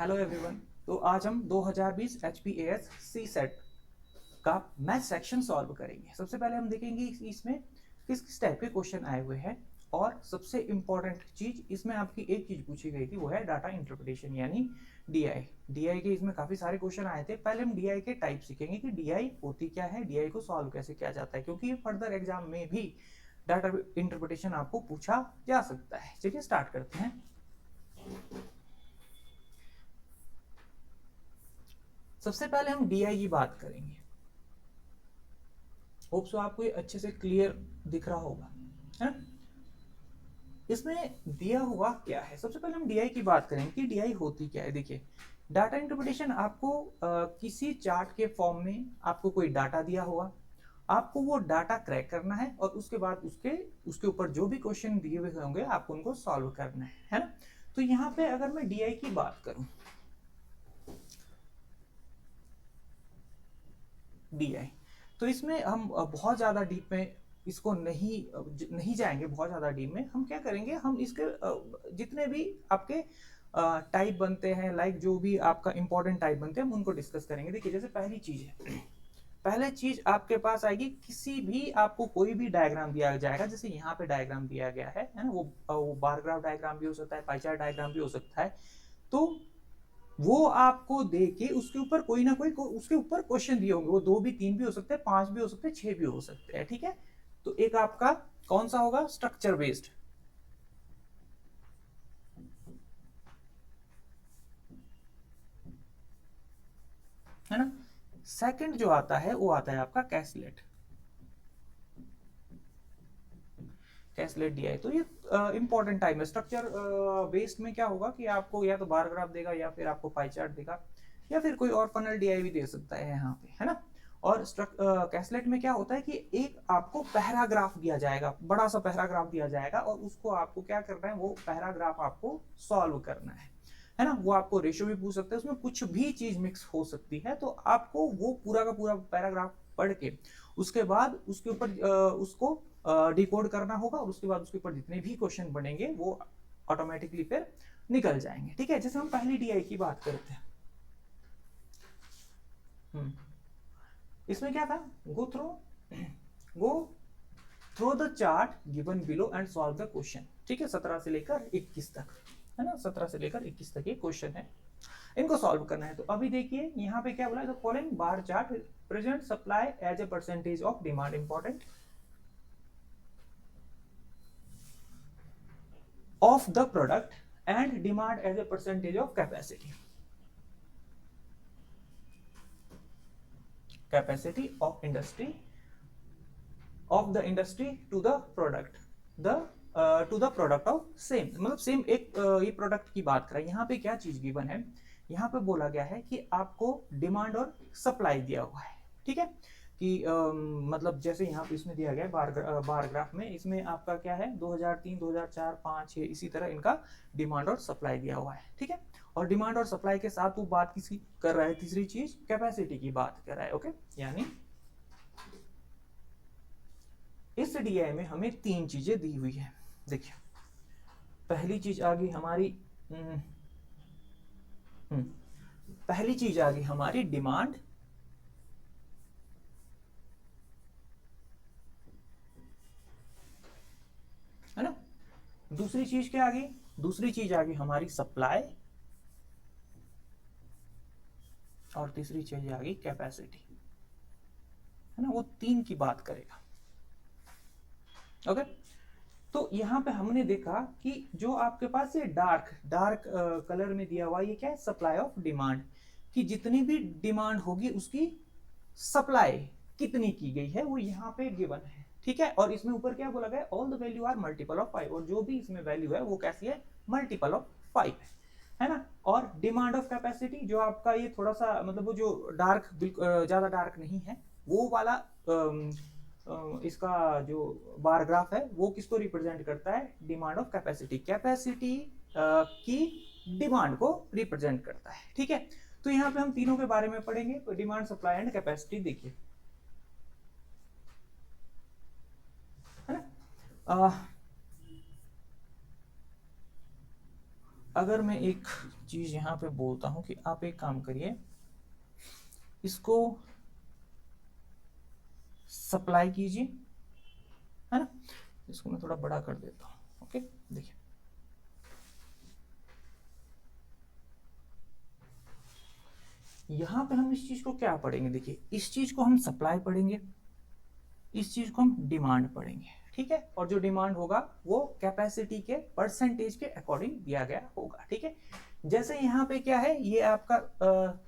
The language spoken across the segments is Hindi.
Hello everyone. तो आज हम 2020 HPAS सी सेट का मैथ सेक्शन सॉल्व करेंगे। सबसे पहले हम देखेंगे इसमें किस किस टाइप के क्वेश्चन आए हुए हैं, और सबसे इंपॉर्टेंट चीज इसमें आपकी एक चीज पूछी गई थी, वो है डाटा इंटरप्रिटेशन यानी डीआई। डीआई के इसमें काफी सारे क्वेश्चन आए थे। पहले हम डीआई के टाइप सीखेंगे कि डीआई होती क्या है, डीआई को सॉल्व कैसे किया जाता है, क्योंकि फर्दर एग्जाम में भी डाटा इंटरप्रिटेशन आपको पूछा जा सकता है। चलिए स्टार्ट करते हैं। सबसे पहले हम डीआई की बात करेंगे। होप सो आपको ये अच्छे से क्लियर दिख रहा होगा, है ना। इसमें दिया हुआ क्या है, सबसे पहले हम डीआई की बात करेंगे कि डीआई होती क्या है। देखिए, डाटा इंटरप्रिटेशन आपको किसी चार्ट के फॉर्म में आपको कोई डाटा दिया होगा, आपको वो डाटा क्रैक करना है और उसके बाद उसके ऊपर जो भी क्वेश्चन दिए हुए होंगे आपको उनको सॉल्व करना है ना। तो यहाँ पे अगर मैं डीआई की बात करूं, डीआई, तो इसमें हम बहुत ज़्यादा डीप में इसको नहीं जाएंगे। बहुत ज़्यादा डीप में हम क्या करेंगे, हम इसके जितने भी आपके टाइप बनते हैं, लाइक जो भी आपका इंपॉर्टेंट टाइप बनते हैं हम उनको डिस्कस करेंगे। देखिए, जैसे पहली चीज है, पहले चीज आपके पास आएगी, किसी भी आपको कोई भी डायग्राम दिया जाएगा, जैसे यहाँ पे डायग्राम दिया गया है ना, वो बार ग्राफ डायग्राम भी हो सकता है, पाई चार्ट डायग्राम भी हो सकता है। तो वो आपको दे के उसके ऊपर कोई ना कोई उसके ऊपर क्वेश्चन दिए होंगे, वो 2 भी 3 भी हो सकते हैं, 5 भी हो सकते हैं, 6 भी हो सकते हैं, ठीक है। तो एक आपका कौन सा होगा, स्ट्रक्चर बेस्ड, है ना। सेकंड जो आता है वो आता है आपका कैसलेट, कैसलेट डीआई। तो ये इंपॉर्टेंट टाइम है। स्ट्रक्चर बेस्ड में क्या होगा कि आपको या तो बार ग्राफ देगा, या फिर आपको पाई चार्ट देगा, या फिर कोई और फनल डीआई भी दे सकता है यहाँ पे, है ना। और कैसलेट में क्या होता है कि एक आपको पैराग्राफ दिया जाएगा, बड़ा सा पैराग्राफ दिया जाएगा, और उसको आपको क्या करना है, वो पैराग्राफ आपको सॉल्व करना है ना। वो आपको रेशियो भी पूछ सकते हैं, उसमें कुछ भी चीज मिक्स हो सकती है, तो आपको वो पूरा का पूरा पैराग्राफ पढ़ के उसके बाद उसके ऊपर उसको डिकोड करना होगा, और उसके बाद उसके ऊपर जितने भी क्वेश्चन बनेंगे वो ऑटोमेटिकली फिर निकल जाएंगे, ठीक है। जैसे हम पहली डीआई की बात करते हैं, इसमें क्या था, go through go through the chart given below and solve the question, ठीक है। 17 से लेकर 21 तक, है ना, 17 से लेकर 21 तक ये क्वेश्चन है, इनको सॉल्व करना है। तो अभी देखिए यहाँ पे क्या बोला है, the following bar chart present supply as a percentage of demand, important, of the product and demand as a percentage of capacity of industry, of the industry to the product, the to the product of same, मतलब सेम एक ये प्रोडक्ट की बात करें। यहाँ पे क्या चीज गिवन है, यहाँ पे बोला गया है कि आपको डिमांड और सप्लाई दिया हुआ है, ठीक है। कि मतलब जैसे यहाँ पे इसमें दिया गया है बार ग्राफ में, इसमें आपका क्या है, 2003 2004 5 6 इसी तरह इनका डिमांड और सप्लाई दिया हुआ है, ठीक है। और डिमांड और सप्लाई के साथ वो बात किसी कर रहा है, तीसरी चीज कैपेसिटी की बात कर रहा है, ओके। यानी इस डीआई में हमें 3 चीजें दी हुई है। देखिए, पहली चीज आ गई हमारी पहली चीज आ गई हमारी डिमांड, है ना। दूसरी चीज क्या आ गई, दूसरी चीज आ गई हमारी सप्लाई, और तीसरी चीज आ गई कैपेसिटी, है ना। वो 3 की बात करेगा, ओके। तो यहाँ पे हमने देखा कि जो आपके पास ये डार्क डार्क कलर में दिया हुआ, ये क्या है, सप्लाई ऑफ डिमांड, कि जितनी भी डिमांड होगी उसकी सप्लाई कितनी की गई है वो यहाँ पे गिवन है, ठीक है। और इसमें ऊपर क्या बोला गया, all the value are multiple of 5, और जो भी इसमें वैल्यू है वो कैसी है, मल्टीपल ऑफ 5 है ना। और डिमांड ऑफ कैपेसिटी जो आपका ये थोड़ा सा, मतलब वो जो डार्क ज्यादा डार्क नहीं है, वो वाला इसका जो बार ग्राफ है वो किसको रिप्रेजेंट करता है, डिमांड ऑफ कैपेसिटी, कैपेसिटी की डिमांड को रिप्रेजेंट करता है, ठीक है। तो यहाँ पे हम तीनों के बारे में पढ़ेंगे। तो डिमांड, सप्लाई एंड कैपेसिटी, देखिए, है ना। अगर मैं एक चीज यहाँ पे बोलता हूँ कि आप एक काम करिए, इसको सप्लाई कीजिए, है ना। इसको मैं थोड़ा बड़ा कर देता हूँ। ओके, देखिए यहां पे हम इस चीज को क्या पढ़ेंगे, देखिए इस चीज को हम सप्लाई पढ़ेंगे, इस चीज को हम डिमांड पढ़ेंगे, ठीक है। और जो डिमांड होगा वो कैपेसिटी के परसेंटेज के अकॉर्डिंग दिया गया होगा, ठीक है। जैसे यहाँ पे क्या है, ये आपका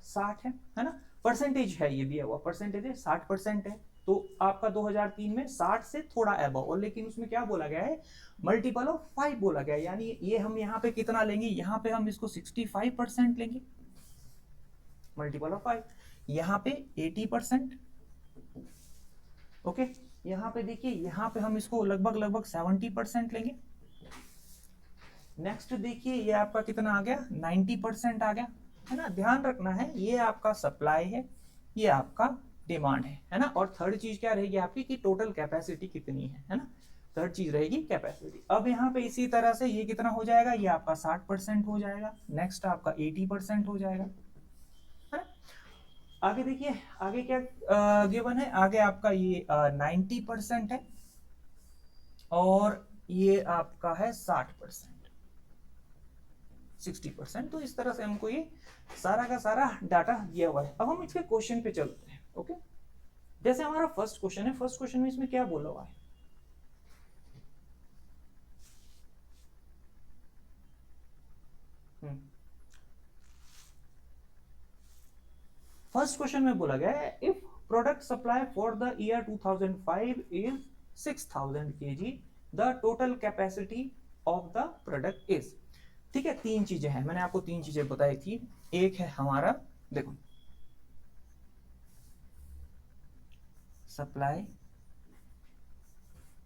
60 है ना, परसेंटेज है, ये दिया हुआ परसेंटेज है 60% है। तो आपका 2003 में 60 से थोड़ा अबव, और लेकिन उसमें क्या बोला गया है, मल्टीपल ऑफ 5 बोला गया है, यानी ये हम यहाँ पे कितना लेंगे, यहाँ पे हम इसको 65% लेंगे, मल्टीपल ऑफ 5, यहाँ पे 80%। ओके, यहाँ पे देखिए, यहाँ पे हम इसको लगभग 70% लेंगे। नेक्स्ट देखिए, ये आपका कितना आ गया, 90% आ गया, है ना। ध्यान रखना है, ये आपका सप्लाई है, ये आपका डिमांड है ना। और थर्ड चीज क्या रहेगी आपकी, कि टोटल कैपेसिटी कितनी है ना। थर्ड चीज रहेगी कैपेसिटी। अब यहाँ पे इसी तरह से ये कितना हो जाएगा, ये आपका 60% हो जाएगा, नेक्स्ट आपका 80% हो जाएगा, है ना। आगे देखिए, आगे क्या गिवन है, आगे आपका ये 90% है, और ये आपका है 60%, 60%। तो इस तरह से हमको ये सारा का सारा डाटा दिया हुआ है। अब हम इसके क्वेश्चन पे चलते हैं। ओके, जैसे हमारा फर्स्ट क्वेश्चन है, फर्स्ट क्वेश्चन में इसमें क्या बोला हुआ है, फर्स्ट क्वेश्चन में बोला गया है, if product supply for the year 2005 is 6000 kg, the total capacity of the product is. ठीक है, तीन चीजें हैं, मैंने आपको तीन चीजें बताई थी। एक है हमारा, देखो सप्लाई,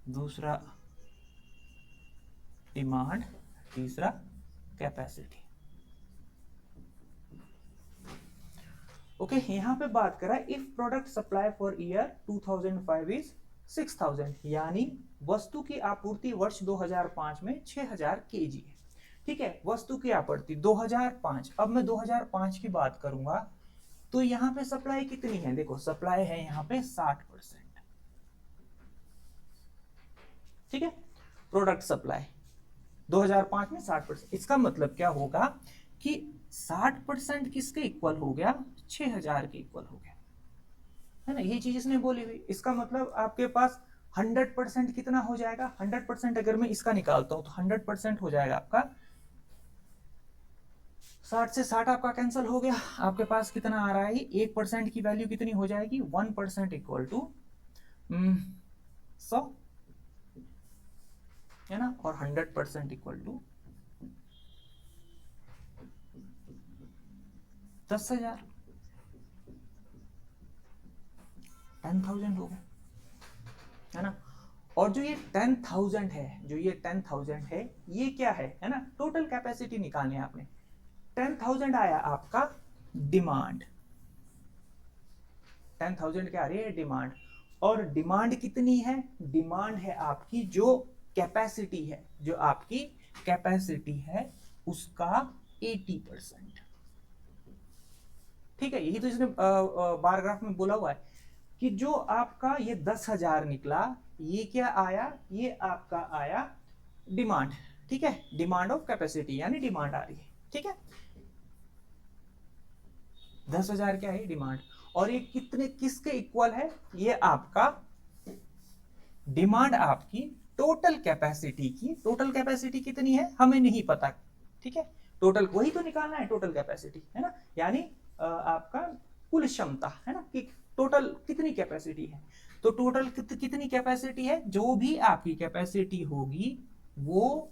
दूसरा डिमांड, तीसरा कैपेसिटी। ओके, यहां पे बात करा if product supply for year 2005 is 6000, यानी वस्तु की आपूर्ति वर्ष 2005 में 6000 kg है। ठीक है, वस्तु की आपूर्ति 2005। अब मैं 2005 की बात करूंगा, तो यहाँ पे सप्लाई कितनी है, देखो सप्लाई है यहाँ पे 60%। ठीक है, प्रोडक्ट सप्लाई 2005 में 60%, इसका मतलब क्या होगा कि 60% किसके इक्वल हो गया, 6000 के इक्वल हो गया, है ना। ये चीज इसने बोली हुई, इसका मतलब आपके पास 100% कितना हो जाएगा, 100% अगर मैं इसका निकालता हूं तो 100% हो जाएगा आपका 60 से 60 आपका कैंसिल हो गया, आपके पास कितना आ रहा है, 1% की वैल्यू कितनी हो जाएगी, 1% इक्वल टू 100, है ना। और 100% इक्वल टू 10,000, 10,000 हो गया, है ना। और जो ये 10,000 है, जो ये 10,000 है, ये क्या है ना, टोटल कैपेसिटी निकालनी है आपने। 10,000 आया आपका डिमांड, 10,000 क्या आ रही है, डिमांड। और डिमांड कितनी है, डिमांड है आपकी जो कैपेसिटी है, जो आपकी कैपेसिटी है उसका 80%। ठीक है, यही तो इसने बार ग्राफ में बोला हुआ है कि जो आपका ये 10,000 निकला, ये क्या आया, ये आपका आया डिमांड। ठीक है, डिमांड ऑफ कैपेसिटी, यानी डिमांड आ रही है। ठीक है, 10,000 क्या है डिमांड, और ये कितने किसके इक्वल है, ये आपका डिमांड आपकी टोटल कैपेसिटी की, टोटल कैपेसिटी कितनी है हमें नहीं पता। ठीक है, टोटल वही तो निकालना है, टोटल कैपेसिटी, है ना, यानी आपका कुल क्षमता, है ना, कि टोटल कितनी कैपेसिटी है। तो टोटल कितनी कैपेसिटी है, जो भी आपकी कैपेसिटी होगी वो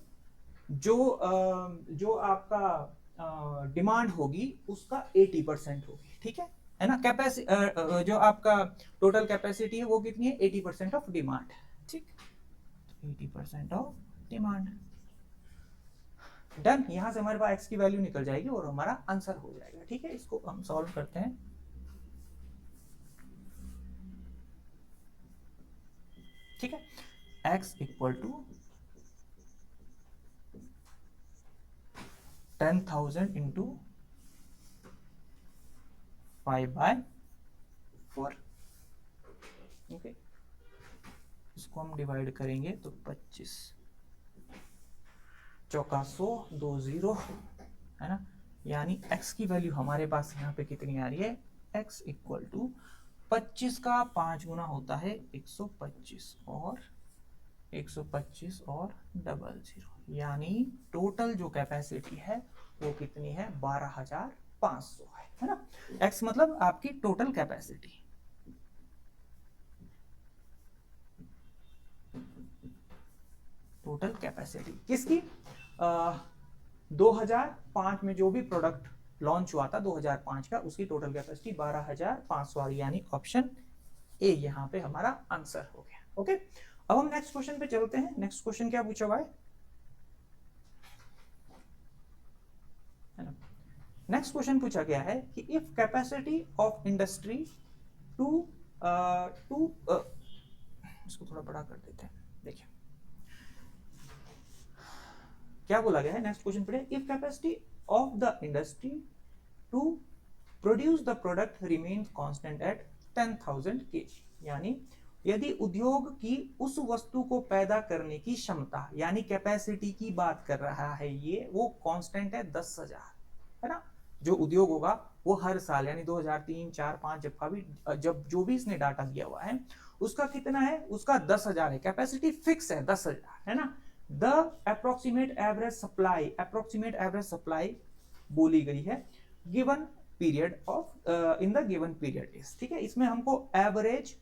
जो आपका डिमांड होगी उसका 80% होगी। ठीक है ना। कैपेसिटी जो आपका टोटल कैपेसिटी है वो कितनी है, 80% ऑफ डिमांड। ठीक, 80% ऑफ डिमांड। डन, यहां से हमारे पास एक्स की वैल्यू निकल जाएगी और हमारा आंसर हो जाएगा। ठीक है, इसको हम सॉल्व करते हैं। ठीक है, x equal to 10,000 into 5/4। Okay, इसको हम डिवाइड करेंगे तो 25 चौका 100, 2 0, है ना। यानी x की वैल्यू हमारे पास यहाँ पे कितनी आ रही है, x इक्वल टू 25 का 5 गुना होता है 125 और 125 और 00, यानी टोटल जो कैपेसिटी है वो कितनी है, 12,500 है ना। x मतलब आपकी टोटल कैपेसिटी। टोटल कैपेसिटी किसकी, 2005 में जो भी प्रोडक्ट लॉन्च हुआ था 2005 का, उसकी टोटल कैपेसिटी 12,500 आ रही, यानी ऑप्शन ए यहाँ पे हमारा आंसर हो गया। ओके, अब हम नेक्स्ट क्वेश्चन पे चलते हैं। नेक्स्ट क्वेश्चन क्या पूछा हुआ है ना। नेक्स्ट क्वेश्चन पूछा गया है कि if capacity of industry to इसको थोड़ा बड़ा कर देते हैं। देखिए क्या बोला गया है, नेक्स्ट क्वेश्चन पढ़े, if capacity of the industry to produce the product remains constant at 10,000 kg, यानी यदि उद्योग की उस वस्तु को पैदा करने की क्षमता यानी कैपेसिटी की बात कर रहा है ये, वो कांस्टेंट है 10,000, है ना। जो उद्योग होगा वो हर साल यानी 2003, 4, 5 जब जो भी इसने डाटा दिया हुआ है उसका कितना है, उसका 10,000 है, कैपेसिटी फिक्स है 10,000, है ना। द अप्रोक्सीमेट एवरेज सप्लाई बोली गई है given period of in the given period is, ठीक है। इसमें हमको एवरेज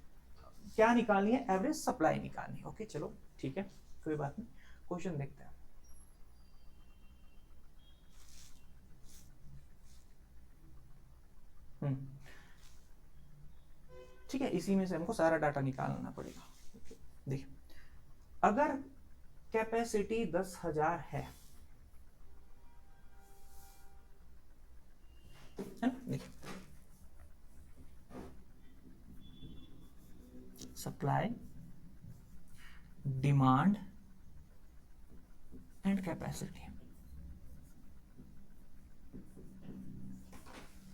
क्या निकालनी है, एवरेज सप्लाई निकालनी है। ओके चलो ठीक है, कोई बात नहीं, क्वेश्चन देखते हैं। ठीक है, इसी में से हमको सारा डाटा निकालना पड़ेगा। देखिए अगर कैपेसिटी 10,000 है ना, देखिए सप्लाई, डिमांड एंड कैपेसिटी,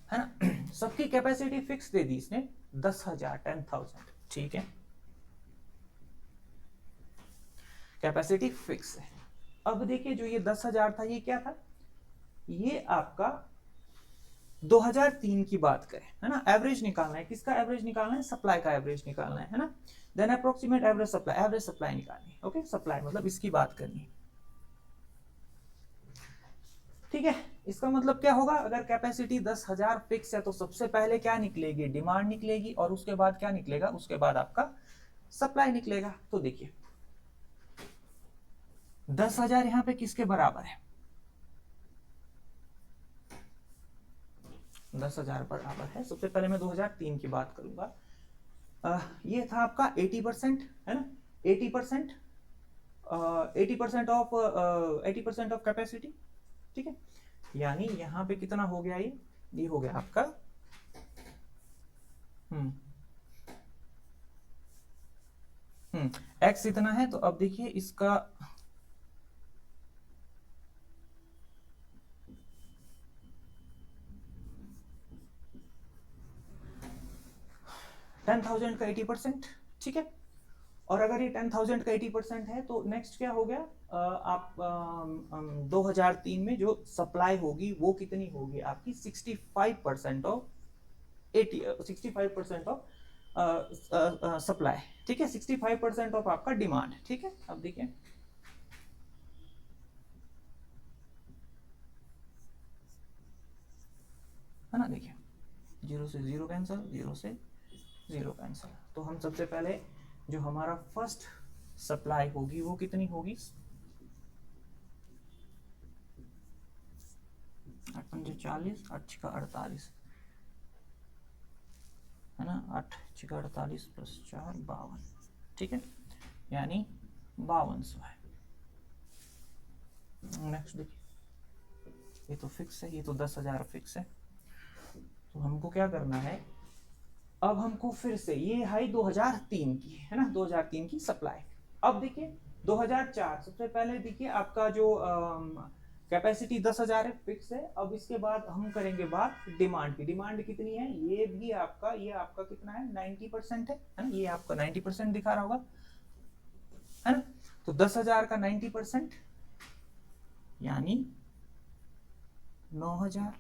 है ना। सबकी कैपेसिटी फिक्स दे दी इसने 10,000, 10,000, ठीक है, कैपेसिटी फिक्स है। अब देखिए जो ये 10,000 था ये क्या था, ये आपका 2003 की बात करें, है ना। एवरेज निकालना है, किसका एवरेज निकालना है, सप्लाई का एवरेज निकालना है ना। देन अप्रोक्सीमेट एवरेज सप्लाई निकालनी है। ओके, सप्लाई मतलब इसकी बात करनी है, ठीक है। इसका मतलब क्या होगा, अगर कैपेसिटी 10,000 फिक्स है तो सबसे पहले क्या निकलेगी, डिमांड निकलेगी, और उसके बाद क्या निकलेगा, उसके बाद आपका सप्लाई निकलेगा। तो देखिए 10,000 यहां पे किसके बराबर है, 10,000 बराबर है, सबसे पहले मैं 2003 की बात करूंगा। ये था आपका 80%, है ना, 80% 80% ऑफ कैपेसिटी, ठीक है। यानी यहां पे कितना हो गया, ये हो गया आपका x इतना है। तो अब देखिए इसका $10,000 का 80%, ठीक है। और अगर ये 10,000 का 80% है तो नेक्स्ट क्या हो गया, आप 2003 में जो सप्लाई होगी वो कितनी होगी आपकी 65% ऑफ 65% ऑफ सप्लाई, ठीक है, 65% ऑफ आपका डिमांड, ठीक है। अब देखिए है ना, देखिए 0 से 0 कैंसिल, 0 से 0 कैंसिल। तो हम सबसे पहले जो हमारा फर्स्ट सप्लाई होगी वो कितनी होगी, 8 पंजे 40, 8 छिका 48, है ना, 8 छिका 48 प्लस 4 52, ठीक है, यानी 5200 है। नेक्स्ट देखिए ये तो फिक्स है, ये तो 10,000 फिक्स है। तो हमको क्या करना है, अब हमको फिर से ये हाई 2003 की है ना, 2003 की सप्लाई। अब देखिए 2004, सबसे पहले देखिए आपका जो कैपेसिटी 10,000 है, फिक्स है। अब इसके बाद हम करेंगे बात डिमांड की। डिमांड कितनी है, ये भी आपका, ये आपका कितना है 90% है ना, ये आपका 90% दिखा रहा होगा है ना। तो 10,000 का 90% यानी 9,000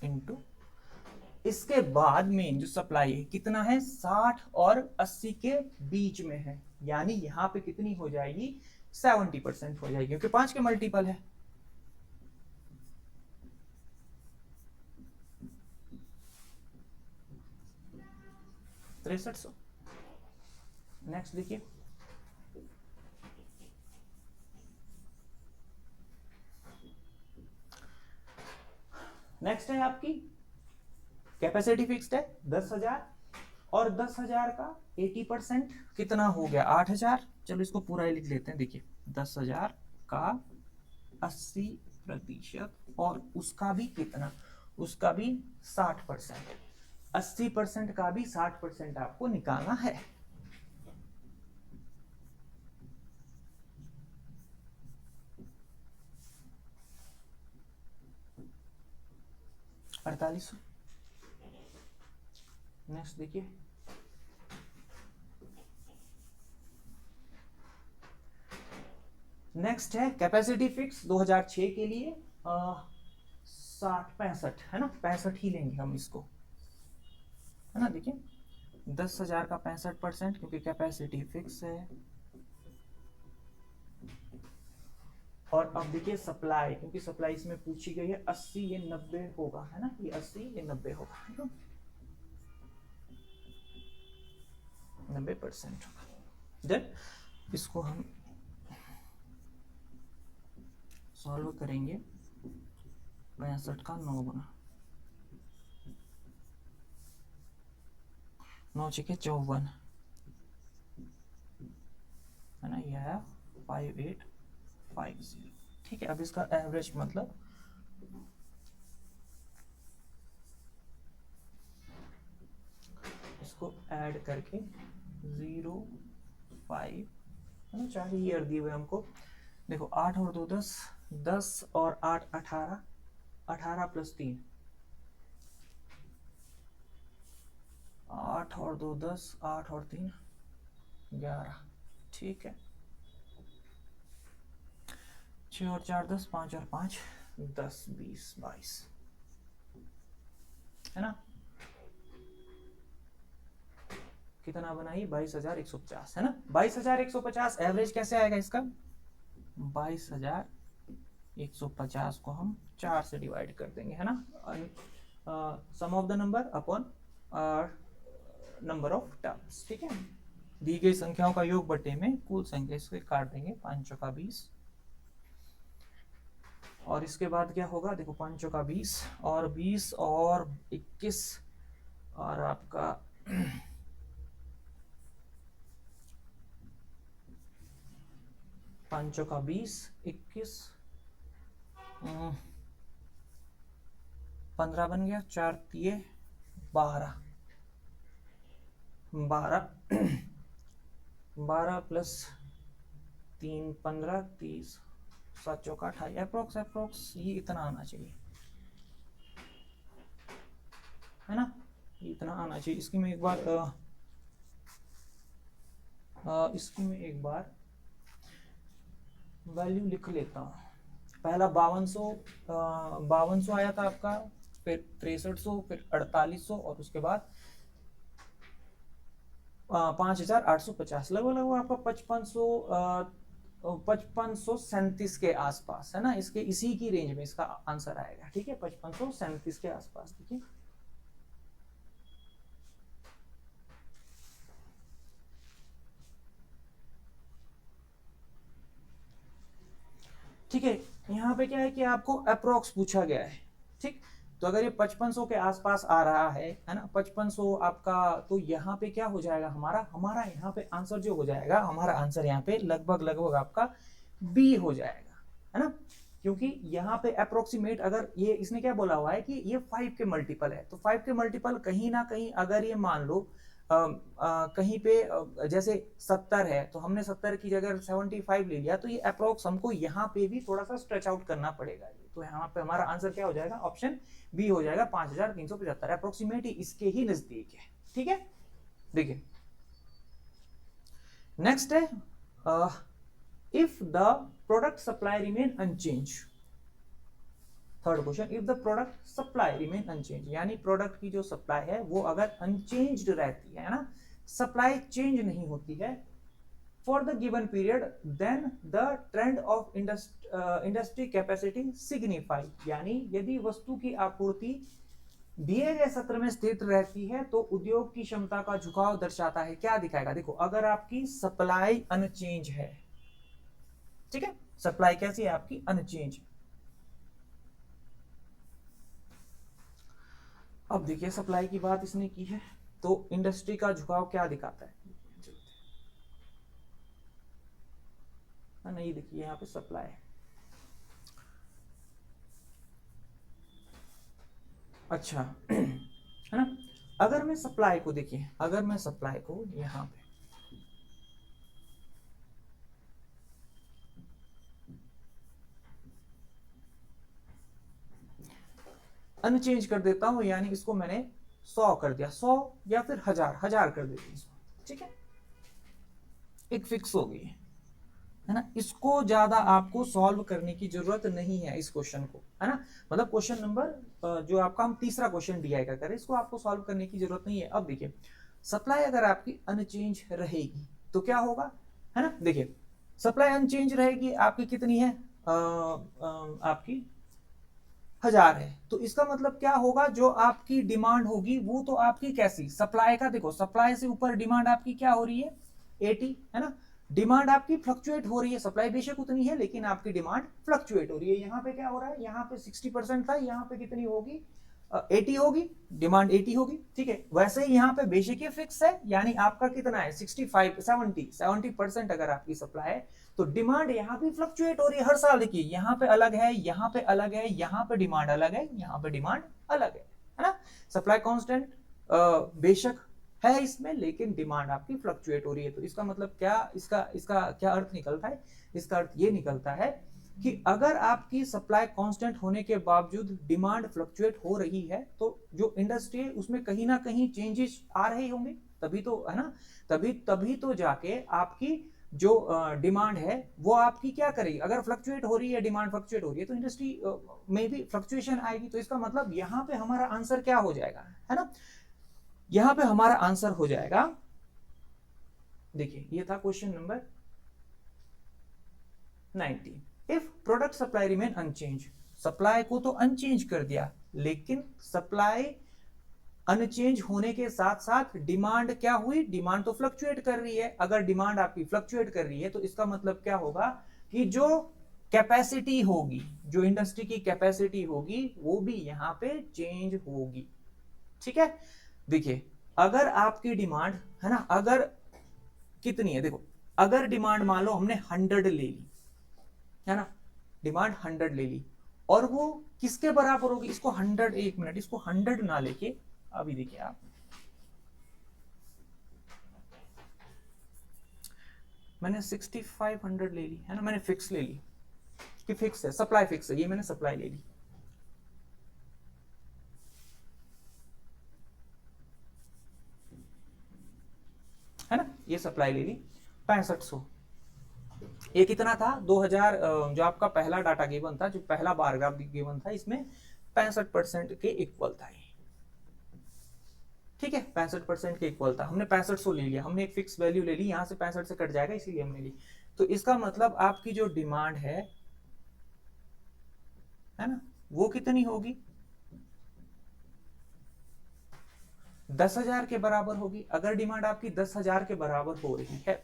इंटू इसके बाद में जो सप्लाई है कितना है 60 और 80 के बीच में है, यानी यहां पे कितनी हो जाएगी 70% हो जाएगी, क्योंकि 5 के मल्टीपल है। $6300। नेक्स्ट देखिए, नेक्स्ट है आपकी कैपेसिटी फिक्स्ड है 10,000 और 10,000 का 80% कितना हो गया 8,000। चलो इसको पूरा ही लिख लेते हैं। देखिए 10,000 का 80% और उसका भी कितना, उसका भी 60%, 80% का भी 60% आपको निकालना है। $4800। नेक्स्ट देखिए, नेक्स्ट है कैपेसिटी फिक्स 2006 के लिए 65 है ना, 65 ही लेंगे हम इसको है ना। देखिए 10,000 का 65% क्योंकि कैपेसिटी फिक्स है। और अब देखिए सप्लाई, क्योंकि सप्लाई इसमें पूछी गई है 80 ये 90 होगा है ना, ये 80 ये 90 होगा है ना, 90% होगा। देन इसको हम सॉल्व करेंगे 65 का 9 गुना 9 छके 54 है ना, यह है 5850। ठीक है, अब इसका एवरेज मतलब इसको ऐड करके 0.5 है ना, 4 ईयर दिए हुए हमको। देखो 8 और 2 10, 10 और 8 18, 18 प्लस 3 8 और 2 10, 8 और 3 11। ठीक है, 6 और 4 10, 5 और 5 10 20 22 है ना। कितना बनाई 22,150 है ना, 22,150। एवरेज कैसे आएगा इसका, 22,150 को हम 4 से डिवाइड कर देंगे है ना, sum of the number upon number of terms. ठीक है, दी गई संख्याओं का योग बटे में कुल संख्या, इसको काट देंगे 5 का 20 और इसके बाद क्या होगा, देखो 5 का 20 और 20 और 21 और आपका 5 का 20 21 15 बन गया, 4 तिये 12 12 प्लस 3 15 30 7 चौका 28 अप्रोक्स ये इतना आना चाहिए है ना, ये इतना आना चाहिए। इसकी मैं एक बार इसकी मैं एक बार वैल्यू लिख लेता हूँ। पहला 5200 आया था आपका, फिर 6300, फिर 4800 और उसके बाद 5,850, लगभग आपका 5537 के आसपास है ना, इसके इसी की रेंज में इसका आंसर आएगा। ठीक है, 5537 के आसपास। देखिए ठीक है, यहाँ पे क्या है कि आपको अप्रोक्स पूछा गया है। ठीक, तो अगर ये 5500 के आसपास आ रहा है ना 5500 आपका, तो यहाँ पे क्या हो जाएगा हमारा यहाँ पे आंसर जो हो जाएगा, हमारा आंसर यहाँ पे लगभग आपका बी हो जाएगा है ना, क्योंकि यहाँ पे अप्रोक्सीमेट, अगर ये इसने क्या बोला हुआ है कि ये 5 के मल्टीपल है, तो 5 के मल्टीपल कहीं ना कहीं अगर ये मान लो कहीं पे जैसे 70 है तो हमने 70 की जगह 75 ले लिया, तो ये अप्रोक्स हमको यहाँ पे भी थोड़ा सा स्ट्रेच आउट करना पड़ेगा। तो यहाँ पे हमारा आंसर क्या हो जाएगा, ऑप्शन बी हो जाएगा 5375, अप्रोक्सीमेट इसके ही नजदीक है। ठीक है, देखिए नेक्स्ट है if the product supply remain unchange. Third question, if the product supply remain unchange, यानी प्रोडक्ट की जो सप्लाई है वो अगर अनचेंज्ड रहती है ना, सप्लाई चेंज नहीं होती है for the given period, then the trend of industry capacity signify, यानी यदि वस्तु की आपूर्ति दिए गए सत्र में स्थित रहती है तो उद्योग की क्षमता का झुकाव दर्शाता है। क्या दिखाएगा, देखो अगर आपकी सप्लाई अनचेंज है, ठीक है, सप्लाई कैसी है आपकी, अनचेंज। अब देखिए सप्लाई की बात इसने की है तो इंडस्ट्री का झुकाव क्या दिखाता है, नहीं देखिए यहाँ पे सप्लाई है। अच्छा है ना, अगर मैं सप्लाई को देखिए, अगर मैं सप्लाई को यहाँ पे अनचेंज कर देता हूं, यानी इसको मैंने 100 कर दिया, 100 या फिर 1000 कर देती हूँ, ठीक है, एक फिक्स हो गई है ना। इसको ज्यादा आपको सॉल्व करने की जरूरत नहीं है इस क्वेश्चन को, है ना, मतलब क्वेश्चन नंबर जो आपका हम तीसरा क्वेश्चन DI का करें, इसको आपको सॉल्व करने की जरूरत नहीं है। अब देखिए सप्लाई अगर आपकी अनचेंज रहेगी तो क्या होगा, है ना, देखिए सप्लाई अनचेंज रहेगी, आपकी कितनी है, आपकी 1000 है, तो इसका मतलब क्या होगा, जो आपकी डिमांड होगी वो तो आपकी कैसी, सप्लाई का, देखो सप्लाई से ऊपर डिमांड आपकी क्या हो रही है, 80, है ना, डिमांड आपकी फ्लक्चुएट हो रही है, सप्लाई बेशक उतनी है लेकिन आपकी डिमांड फ्लक्चुएट हो रही है। यहाँ पे क्या हो रहा है, यहाँ पे 60% था, यहाँ पे कितनी होगी, 80 होगी, डिमांड 80 होगी, ठीक है। वैसे ही यहाँ पे बेशक ये फिक्स है, यानी आपका कितना है 65 70% अगर आपकी सप्लाई है तो डिमांड यहाँ पे फ्लक्चुएट हो रही है हर साल। देखिए यहाँ पे अलग है, यहाँ पे अलग है, यहाँ पे डिमांड अलग है, यहाँ पे डिमांड अलग है ना। सप्लाई कांस्टेंट बेशक है इसमें, लेकिन डिमांड आपकी फ्लक्चुएट हो रही है। तो इसका मतलब क्या, इसका क्या अर्थ निकलता है, इसका अर्थ ये निकलता है कि अगर आपकी सप्लाई कांस्टेंट होने के बावजूद डिमांड फ्लक्चुएट हो रही है तो जो इंडस्ट्री है उसमें कहीं ना कहीं चेंजेस आ रहे होंगे, तभी तो, है ना, तभी तो जाके आपकी जो डिमांड है वो आपकी क्या करेगी, अगर फ्लक्चुएट हो रही है, डिमांड फ्लक्चुएट हो रही है तो इंडस्ट्री में भी फ्लक्चुएशन आएगी। तो इसका मतलब यहाँ पे हमारा आंसर क्या हो जाएगा, है ना, यहाँ पे हमारा आंसर हो जाएगा, देखिए ये था question number 90, if product supply remain unchange, supply को तो अनचेंज कर दिया लेकिन सप्लाई अनचेंज होने के साथ साथ डिमांड क्या हुई, डिमांड तो फ्लक्चुएट कर रही है। अगर डिमांड आपकी फ्लक्चुएट कर रही है तो इसका मतलब क्या होगा कि जो कैपेसिटी होगी, जो इंडस्ट्री की कैपेसिटी होगी वो भी यहाँ पे चेंज होगी, ठीक है। देखिए अगर आपकी डिमांड, है ना, अगर कितनी है, देखो अगर डिमांड मान लो हमने 100 ले ली, है ना, डिमांड 100 ले ली और वो किसके बराबर होगी, इसको 100, एक मिनट, इसको 100 ना लेके अभी देखिए आप, मैंने 6500 ले ली, है ना, मैंने फिक्स ले ली कि फिक्स है, सप्लाई फिक्स है, ये मैंने सप्लाई ले ली, है ना, ये सप्लाई ले ली 6500, ये कितना था 2000, जो आपका पहला डाटा गिवन था, जो पहला बार ग्राफ गिवन था, इसमें 65% के इक्वल था, ठीक है, 65% के इक्वल था, हमने 6500 ले लिया, हमने एक फिक्स वैल्यू ले ली, यहां से 65 से कट जाएगा इसीलिए हमने ली। तो इसका मतलब आपकी जो डिमांड है ना, वो कितनी होगी, 10,000 के बराबर होगी। अगर डिमांड आपकी 10,000 के बराबर हो रही है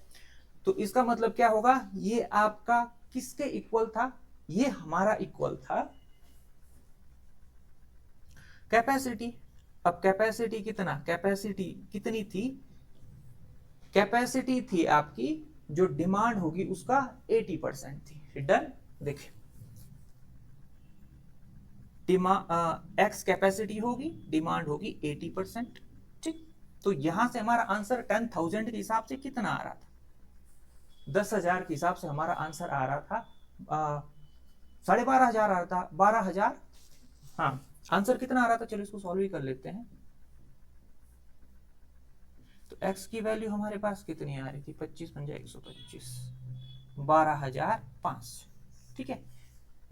तो इसका मतलब क्या होगा, ये आपका किसके इक्वल था, ये हमारा इक्वल था कैपेसिटी। अब कैपेसिटी कितना, कैपेसिटी कितनी थी, कैपेसिटी थी आपकी, जो डिमांड होगी उसका 80% थी, डन। देखिए एक्स कैपेसिटी होगी, डिमांड होगी 80%, ठीक, तो यहां से हमारा आंसर 10,000 के हिसाब से कितना आ रहा था, 10,000 के हिसाब से हमारा आंसर आ रहा था 12,500 आ रहा था, 12,000। हाँ, आंसर कितना आ रहा था, चलो इसको सॉल्व ही कर लेते हैं। तो x की वैल्यू हमारे पास कितनी आ रही थी, 25 पंजा 125, 12,500। ठीक है,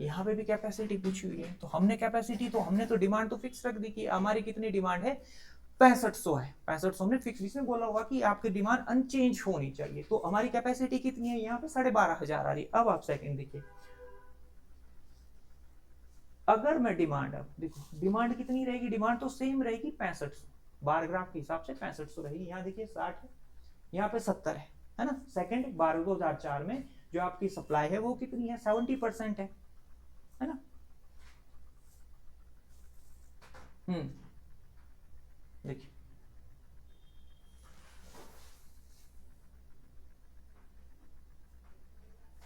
यहाँ पे भी कैपेसिटी पूछी हुई है, तो हमने कैपेसिटी तो हमने तो डिमांड तो फिक्स रख दी कि हमारी कितनी डिमांड है, 6500 है। 6500 हमने फिक्स, इसमें बोला होगा कि आपकी डिमांड अनचेंज होनी चाहिए। तो हमारी कैपेसिटी कितनी है, यहाँ पे 12,500 आ रही है। अब आप सेकंड देखिए, अगर मैं डिमांड, अब देखो डिमांड कितनी रहेगी, डिमांड तो सेम रहेगी 6500, बार ग्राफ के हिसाब से 6500 रहेगी। यहाँ देखिए 60 है, यहाँ पे 70 है ना। सेकंड 12/2004 में जो आपकी सप्लाई है वो कितनी है, 70% है ना। देखिए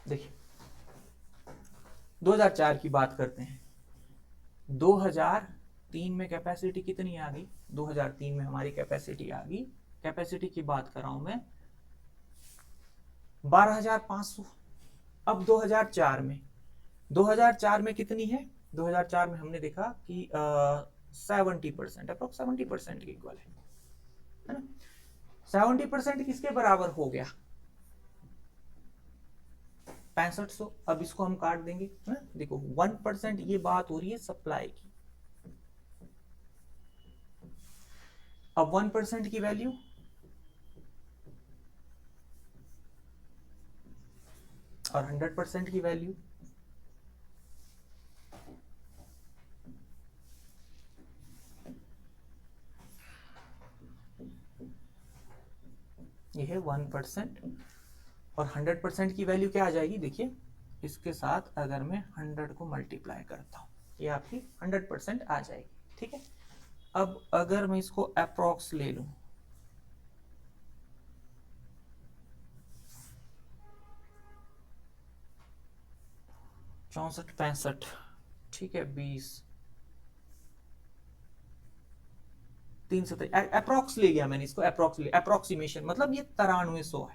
देखिए 2004 की बात करते हैं, 2003 में कैपेसिटी कितनी आ गई, 2003 में हमारी कैपेसिटी आ गई, कैपेसिटी की बात कर रहा हूं मैं 12,500। अब 2004 में, 2004 में कितनी है, 2004 में हमने देखा कि 70%, अप्रोक्स 70% के इक्वल है ना। 70% किसके बराबर हो गया, 6500। अब इसको हम काट देंगे ना, देखो 1%, ये बात हो रही है सप्लाई की। अब 1% की वैल्यू और 100% की वैल्यू, ये है 1%, और 100% की वैल्यू क्या आ जाएगी, देखिए इसके साथ अगर मैं 100 को मल्टीप्लाई करता हूं, ये आपकी 100% आ जाएगी। ठीक है, अब अगर मैं इसको अप्रोक्स ले लूं, चौसठ 65, ठीक है 20 370, अप्रोक्स ले लिया मैंने इसको, अप्रोक्स ले, अप्रोक्सीमेशन मतलब ये 9300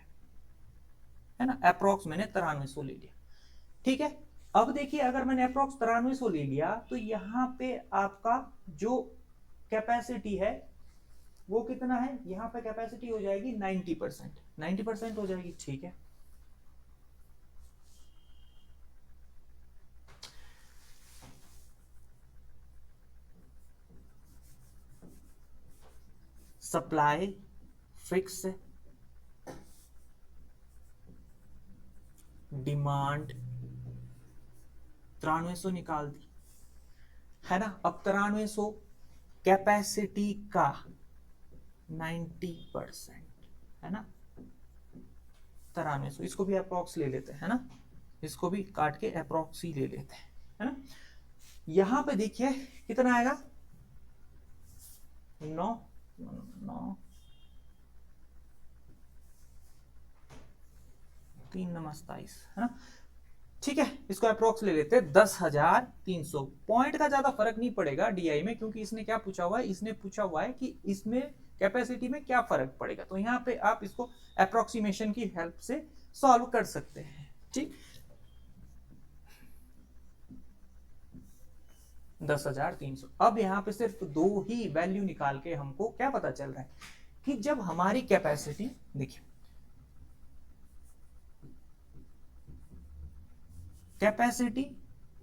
है ना, अप्रोक्स मैंने 9300 ले लिया। ठीक है, अब देखिए अगर मैंने अप्रोक्स 9300 ले लिया तो यहां पे आपका जो कैपेसिटी है वो कितना है, यहां पे कैपेसिटी हो जाएगी 90%, 90% हो जाएगी। ठीक है, सप्लाई फिक्स है, डिमांड 9300 निकाल दी है ना। अब 9300 कैपेसिटी का 90% है ना, 9300, इसको भी अप्रोक्स ले लेते हैं ना, इसको भी काट के अप्रोक्स ही ले लेते हैं है ना। यहां पे देखिए कितना आएगा, 9 3 27 है ना। ठीक है, इसको अप्रोक्स ले लेते हैं 10,300। पॉइंट का ज्यादा फर्क नहीं पड़ेगा डीआई में, क्योंकि इसने क्या पूछा हुआ है, इसने पूछा हुआ है कि इसमें कैपेसिटी में क्या फर्क पड़ेगा। तो यहाँ पे आप इसको अप्रोक्सीमेशन की हेल्प से सॉल्व कर सकते हैं। ठीक, 10,300। अब यहाँ पे सिर्फ दो ही वैल्यू निकाल के हमको क्या पता चल रहा है कि जब हमारी कैपेसिटी, देखिए कैपेसिटी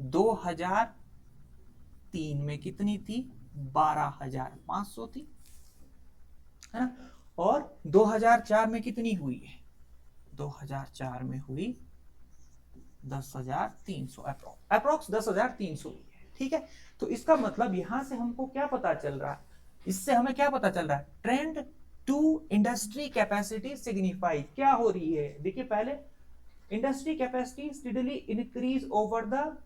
2003 में कितनी थी, 12,500 थी है ना, और 2004 में कितनी हुई है, 2004 में हुई 10,300, अप्रोक्स 10,300 हुई है। ठीक है, तो इसका मतलब यहां से हमको क्या पता चल रहा है, इससे हमें क्या पता चल रहा है, trend to industry capacity signifies क्या हो रही है। देखिए पहले industry capacity steadily increase over the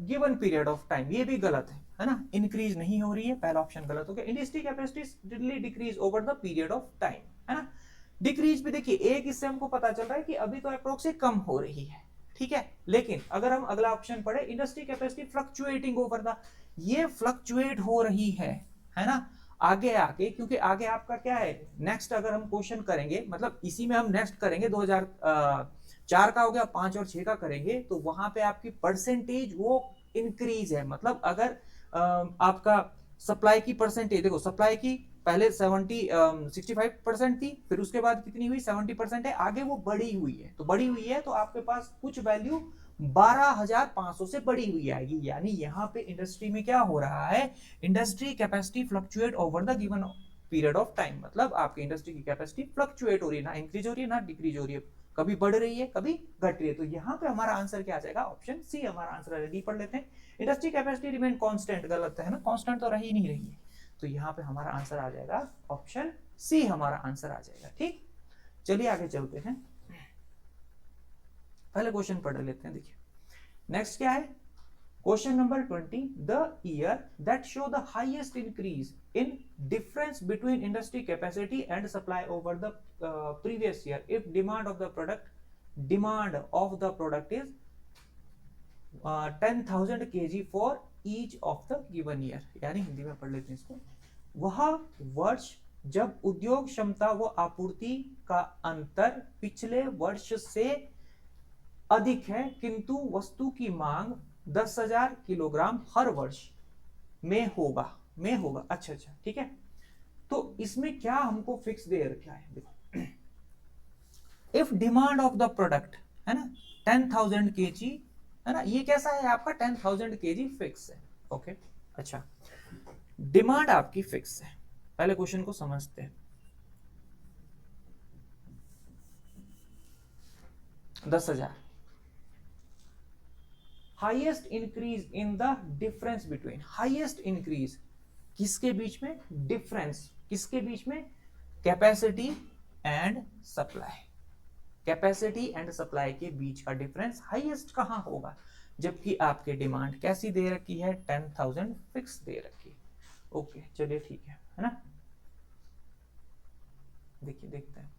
given period of time, ये भी गलत है ना, इंक्रीज नहीं हो रही है, पहला ऑप्शन गलत हो गया। Industry capacity steadily decrease over the period of time है ना। डिक्रीज भी देखिए एक, इससे हमको पता चल रहा है कि अभी तो अप्रोक्स से कम हो रही है। ठीक है, लेकिन अगर हम अगला ऑप्शन पढ़े, industry capacity fluctuating over the, ये फ्लक्चुएट हो रही है ना। आगे आके, क्योंकि आगे आपका क्या है, नेक्स्ट अगर हम क्वेश्चन करेंगे, मतलब इसी में हम नेक्स्ट करेंगे 2004 का हो गया, 5 और 6 का करेंगे, तो वहां पे आपकी परसेंटेज वो इंक्रीज है। मतलब अगर आपका सप्लाई की परसेंटेज देखो, सप्लाई की पहले 65% थी, फिर उसके बाद कितनी हुई, 70% है, आगे वो बढ़ी हुई है, तो बढ़ी हुई है तो आपके पास कुछ वैल्यू 12,500 से बढ़ी हुई आएगी। यानी यहाँ पे इंडस्ट्री में क्या हो रहा है, industry capacity fluctuate over the given period of time, मतलब आपकी इंडस्ट्री की कैपेसिटी फ्लक्चुएट हो रही है, ना इंक्रीज हो रही है ना डिक्रीज हो रही है, कभी बढ़ रही है कभी घट रही है। तो यहाँ पे हमारा आंसर क्या आ जाएगा, ऑप्शन सी हमारा आंसर है। डी पढ़ लेते हैं, इंडस्ट्री कैपेसिटी रिमेन कांस्टेंट, गलत है ना, कांस्टेंट तो रही नहीं रही है, तो यहाँ पे हमारा आंसर आ जाएगा ऑप्शन सी हमारा आंसर आ जाएगा। ठीक, चलिए आगे चलते हैं, पहले क्वेश्चन पढ़ लेते हैं। देखिए नेक्स्ट क्या है, question number 20, the year that show the highest increase in difference between industry capacity and supply over the previous year if demand of the product is 10,000 kg for each of the given year. यानी हिंदी में पढ़ लेते हैं इसको, वह वर्ष जब उद्योग क्षमता व आपूर्ति का अंतर पिछले वर्ष से अधिक है, किंतु वस्तु की मांग 10,000 किलोग्राम हर वर्ष में होगा, अच्छा अच्छा ठीक है। तो इसमें क्या हमको फिक्स दे रखा है, देखो if demand of the product है ना 10,000 kg है ना, ये कैसा है आपका 10,000 kg फिक्स है। ओके अच्छा, डिमांड आपकी फिक्स है, पहले क्वेश्चन को समझते हैं। 10,000, highest increase in the difference between, highest increase किसके बीच में, डिफरेंस किसके बीच में, capacity and supply, capacity and supply के बीच का डिफरेंस हाईएस्ट कहां होगा, जबकि आपके डिमांड कैसी दे रखी है, 10,000 फिक्स दे रखी है। ओके चलिए ठीक है ना, देखिए देखते हैं।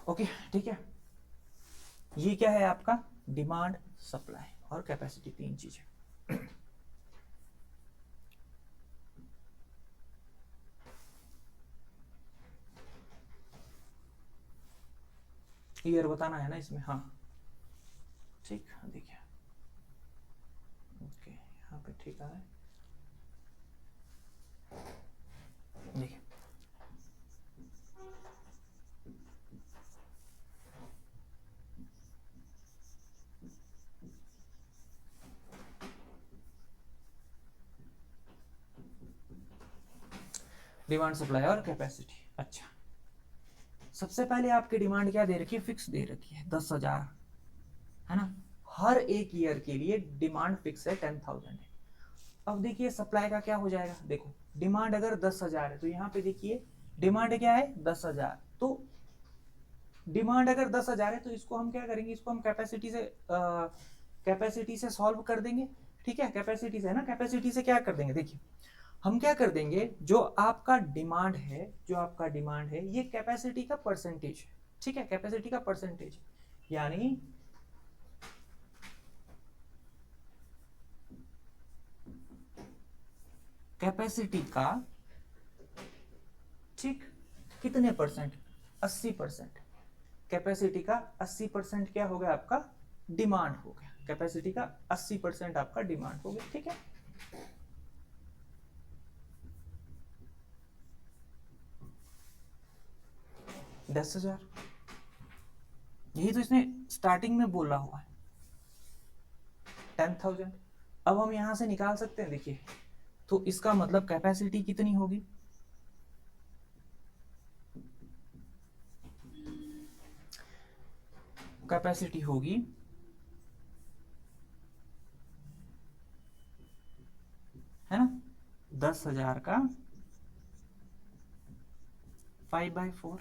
ओके ठीक है, ये क्या है आपका, डिमांड सप्लाई और कैपेसिटी, तीन चीजें। ईयर बताना है ना इसमें, हाँ ठीक, देखिए ओके यहाँ पे ठीक है, देखिए डिमांड सप्लाई और कैपेसिटी। अच्छा सबसे पहले आपकी डिमांड क्या दे रखी है, फिक्स दे रखी है 10,000 है ना, हर एक ईयर के लिए डिमांड फिक्स है 10,000 है। अब देखिए सप्लाई का क्या हो जाएगा, देखो डिमांड अगर 10,000 है तो यहाँ पे देखिए डिमांड क्या है 10,000, तो डिमांड अगर 10,000 है तो इसको हम क्या करेंगे, इसको हम कैपेसिटी से सॉल्व कर देंगे। ठीक है, कैपेसिटी से है ना, कैपेसिटी से क्या कर देंगे, देखिए हम क्या कर देंगे, जो आपका डिमांड है, जो आपका डिमांड है ये कैपेसिटी का परसेंटेज है। ठीक है, कैपेसिटी का परसेंटेज, यानी कैपेसिटी का ठीक कितने परसेंट, 80%, कैपेसिटी का 80% क्या हो गया आपका डिमांड हो गया, कैपेसिटी का 80% आपका डिमांड हो गया। ठीक है, दस हजार, यही तो इसने स्टार्टिंग में बोला हुआ है 10,000। अब हम यहां से निकाल सकते हैं, देखिए तो इसका मतलब कैपेसिटी कितनी होगी, कैपेसिटी होगी है ना 10,000 का 5/4,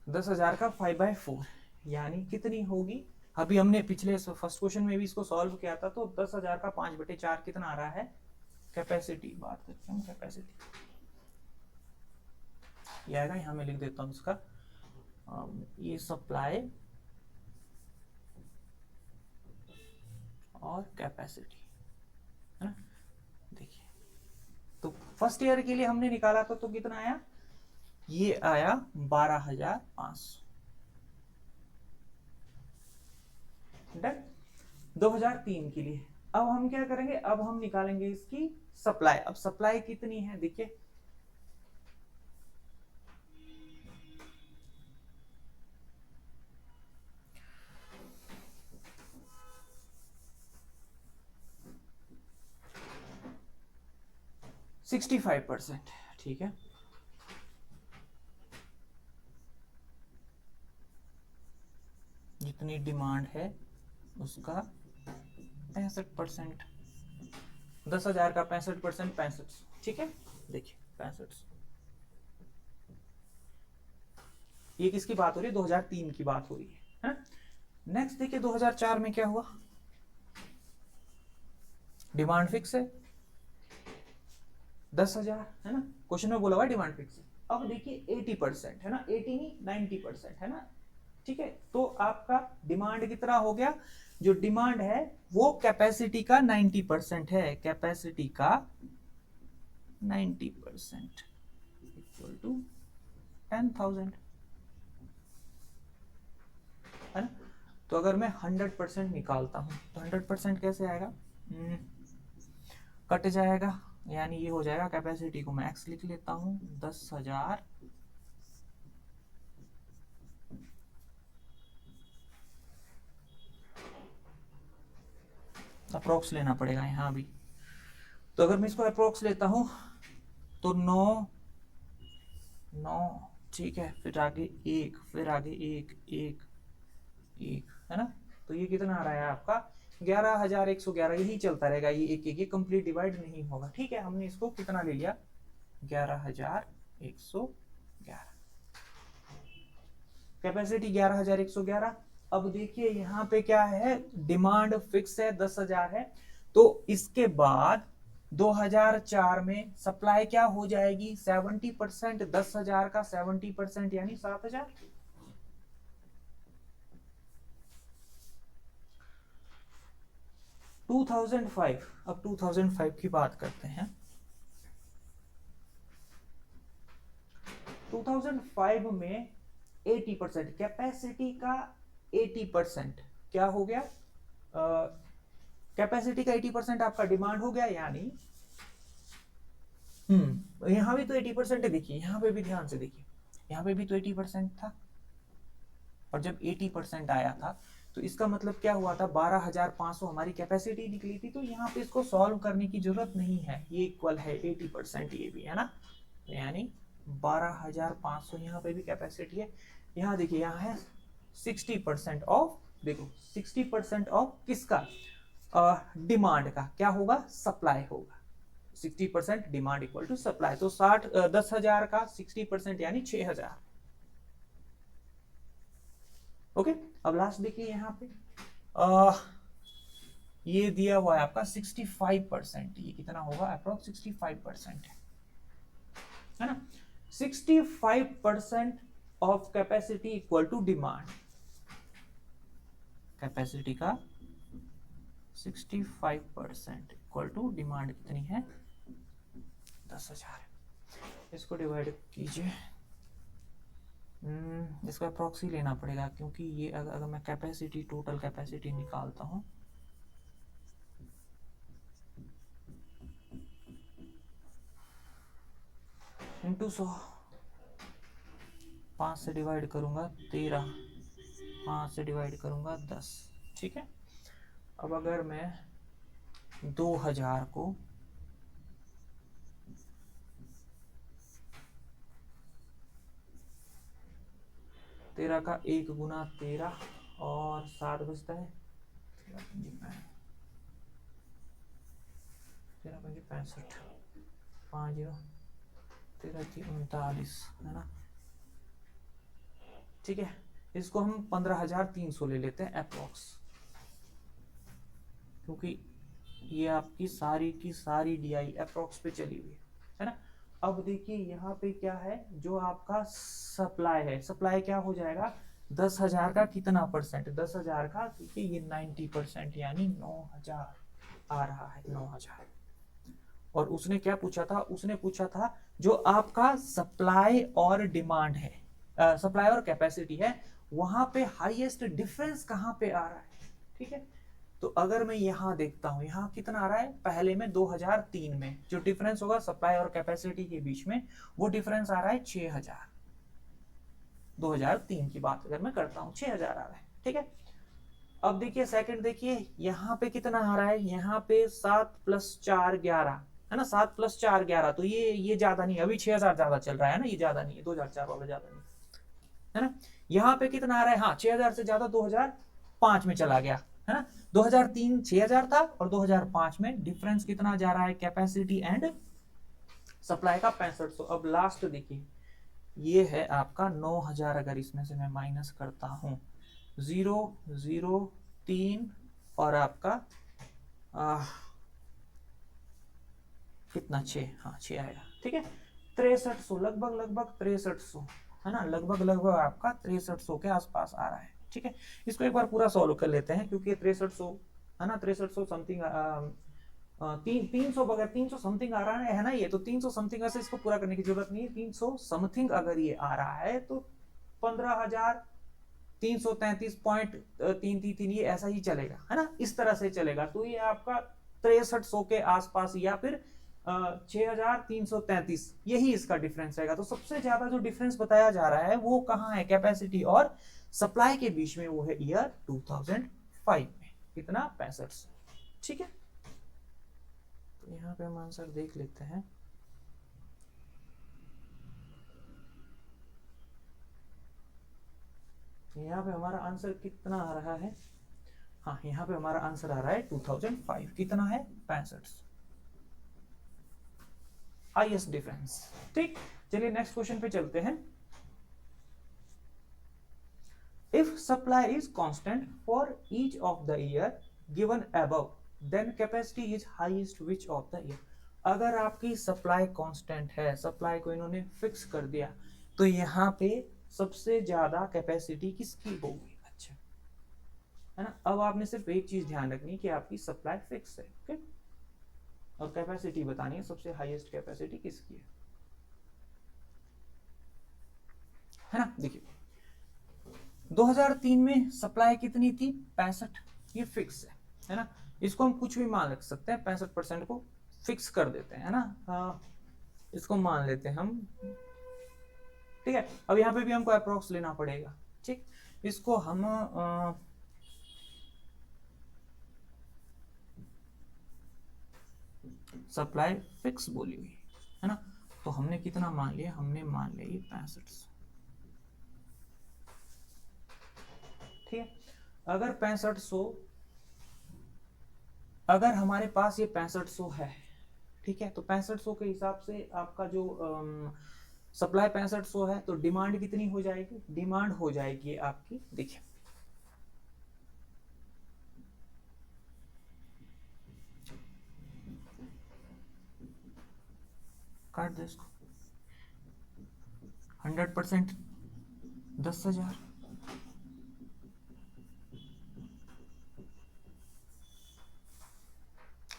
10,000 का 5/4 यानी कितनी होगी, अभी हमने पिछले फर्स्ट क्वेश्चन में भी इसको सॉल्व किया था, तो 10,000 का 5/4 कितना आ रहा है, कैपेसिटी, बात करते हैं कैपेसिटी, ये आएगा, यहां मैं लिख देता हूं इसका, ये सप्लाई और कैपेसिटी, है ना। देखिए तो फर्स्ट ईयर के लिए हमने निकाला था तो कितना आया, ये आया 12,500। डन। 2003 के लिए अब हम क्या करेंगे, अब हम निकालेंगे इसकी सप्लाई। अब सप्लाई कितनी है देखिए, %65, ठीक है। जितनी डिमांड है उसका 65%, 10,000 का 65%, 65, ठीक है। देखिए 65, ये किसकी बात हो रही है, 2003 की बात हो रही है। नेक्स्ट देखिए 2004 में क्या हुआ, डिमांड फिक्स है 10,000, है ना, क्वेश्चन में बोला हुआ डिमांड फिक्स है। अब देखिए 80% है ना, 80 नहीं 90% है ना, ठीक है। तो आपका डिमांड कितना हो गया, जो डिमांड है वो कैपेसिटी का 90% है, कैपेसिटी का 90% इक्वल टू 10,000, है ना। तो अगर मैं 100% निकालता हूं तो 100% कैसे आएगा, कट जाएगा, यानी ये हो जाएगा, कैपेसिटी को मैं एक्स लिख लेता हूं, 10,000 अप्रोक्स लेना पड़ेगा यहाँ भी। तो अगर मैं इसको अप्रोक्स लेता हूं तो 9 9, ठीक है, फिर आगे 1, फिर आगे 1 1 1, है ना। तो ये कितना आ रहा है आपका 11,111, यही चलता रहेगा, ये एक एक, ये कंप्लीट डिवाइड नहीं होगा, ठीक है। हमने इसको कितना ले लिया, 11,111, कैपेसिटी 11,111। अब देखिए यहाँ पे क्या है, डिमांड फिक्स है 10,000 है, तो इसके बाद 2004 में सप्लाई क्या हो जाएगी, 70%, 10,000 का 70% यानी 7,000। अब 2005 की बात करते हैं। 2005 में 80%, कैपेसिटी का 80% क्या हो गया, कैपेसिटी का 80% आपका डिमांड हो गया, यानी यहां भी तो 80% है, देखिए यहां पे भी ध्यान से देखिए, यहां पे भी तो 80% था, और जब 80% आया था तो इसका मतलब क्या हुआ था, 12,500 हमारी कैपेसिटी निकली थी। तो यहाँ पे इसको सॉल्व करने की जरूरत नहीं है, ये इक्वल है 80%, ये भी है ना, तो यानी 12,500 यहाँ पे भी कैपेसिटी है। यहाँ देखिए, यहाँ है 60% ऑफ, देखो 60% ऑफ किसका, डिमांड का क्या होगा, सप्लाई होगा, 60% डिमांड इक्वल टू सप्लाई। तो 10,000 का 60% यानी 6,000। ओके, अब लास्ट देखिए यहाँ पे ये दिया हुआ है आपका 65%, ये कितना होगा, अप्रोक्स 65% है ना। 65% of capacity equal to demand, capacity का 65% इक्वल टू डिमांड कितनी है, 10,000। इसको डिवाइड कीजिए, इसका अप्रोक्स ही लेना पड़ेगा, क्योंकि ये अगर मैं कैपेसिटी, टोटल कैपेसिटी निकालता हूं, इंटू 100, 5 से डिवाइड करूंगा 13, 5 से डिवाइड करूंगा 10, ठीक है। अब अगर मैं 2,000 को 13 का 1 गुना 13 और 7 बचता है, 13×65, 50, 13×39, है ना, ठीक है। इसको हम 15,300 ले लेते हैं अप्रोक्स, क्योंकि ये आपकी सारी की सारी डीआई अप्रोक्स पे चली हुई है ना। अब देखिए यहाँ पे क्या है, जो आपका सप्लाई है, सप्लाई क्या हो जाएगा, 10,000 का कितना परसेंट, 10,000 का, देखिए ये 90% यानी 9,000 आ रहा है, 9,000। और उसने क्या पूछा था, उसने पूछा था जो आपका सप्लाई और डिमांड है, सप्लाई और कैपेसिटी है, वहां पे हाईएस्ट डिफरेंस कहां पे आ रहा है। ठीक है, तो अगर मैं यहां देखता हूं, यहां कितना आ रहा है, पहले में 2003 में जो डिफरेंस होगा सप्लाई और कैपेसिटी के बीच में, वो डिफरेंस आ रहा है 6,000। 2003 की बात अगर मैं करता हूं, 6,000 आ रहा है। ठीक है, अब देखिए सेकंड, देखिए यहाँ पे कितना आ रहा है, यहाँ पे 7 + 4 11 है ना, 7 + 4 11, तो ये ज्यादा नहीं, अभी 6,000 ज्यादा चल रहा है ना, ये ज्यादा नहीं है, 2004 वाला ज्यादा नहीं है ना। यहाँ पे कितना आ रहा है, हाँ 6,000 से ज्यादा 2005 में चला गया है ना। 2003 6,000 था और 2005 में डिफरेंस कितना जा रहा है, कैपेसिटी एंड सप्लाई का 6500। अब लास्ट देखिए, ये है आपका 9,000, अगर इसमें से मैं माइनस करता हूं 0 0 3 और आपका कितना 6, हाँ 6 आएगा। ठीक है, 6300, लगभग 6300 है ना, लगभग आपका 6300 के आसपास आ रहा है। ठीक है, इसको एक बार पूरा सॉल्व कर लेते हैं, क्योंकि 6300 है ना, 6300 समथिंग, 300 बगैर 300 समथिंग आ रहा है ना, ये तो 300 समथिंग, ऐसे इसको पूरा करने की जरूरत नहीं है। 300 समथिंग अगर ये आ रहा है तो 15,333.333 ये ऐसा ही चलेगा है ना, इस तरह से चलेगा। तो ये आपका 6300 के आसपास या फिर 6,333, यही इसका डिफरेंस रहेगा। तो सबसे ज्यादा जो डिफरेंस बताया जा रहा है वो कहाँ है, कैपेसिटी और सप्लाई के बीच में, वो है ईयर 2005 में, कितना, 65। ठीक है, तो यहाँ पे हम आंसर देख लेते हैं। यहाँ पे हमारा आंसर कितना आ रहा है, हाँ यहाँ पे हमारा आंसर आ रहा है 2005, कितना है, 65, हाईएस्ट डिफरेंस। ठीक, चलिए नेक्स्ट क्वेश्चन पे चलते हैं। If supply is constant for each of the year given above, then capacity is highest which of the year. अगर आपकी सप्लाई कांस्टेंट है, सप्लाई को इन्होंने फिक्स कर दिया, तो यहाँ पे सबसे ज्यादा कैपेसिटी किसकी होगी। अच्छा है ना, अब आपने सिर्फ एक चीज ध्यान रखनी कि आपकी सप्लाई फिक्स है, ओके, और कैपेसिटी बतानी है, सबसे हाईएस्ट कैपेसिटी किसकी है ना। देखिए 2003 में सप्लाई कितनी थी, 65, ये फिक्स है ना, इसको हम कुछ भी मान रख सकते हैं, 65% को फिक्स कर देते हैं है ना, इसको मान लेते हैं हम। ठीक है, अब यहाँ पे भी हमको अप्रोक्स लेना पड़ेगा। ठीक, इसको हम सप्लाई फिक्स बोली हुई है ना, तो हमने कितना मान लिया, हमने मान लिया ये 65। ठीक है, अगर 6500, अगर हमारे पास ये 6500 है, ठीक है, तो 6500 के हिसाब से आपका जो सप्लाई 6500 है, तो डिमांड कितनी हो जाएगी, डिमांड हो जाएगी आपकी, देखिए काट दो इसको, 100% 10,000,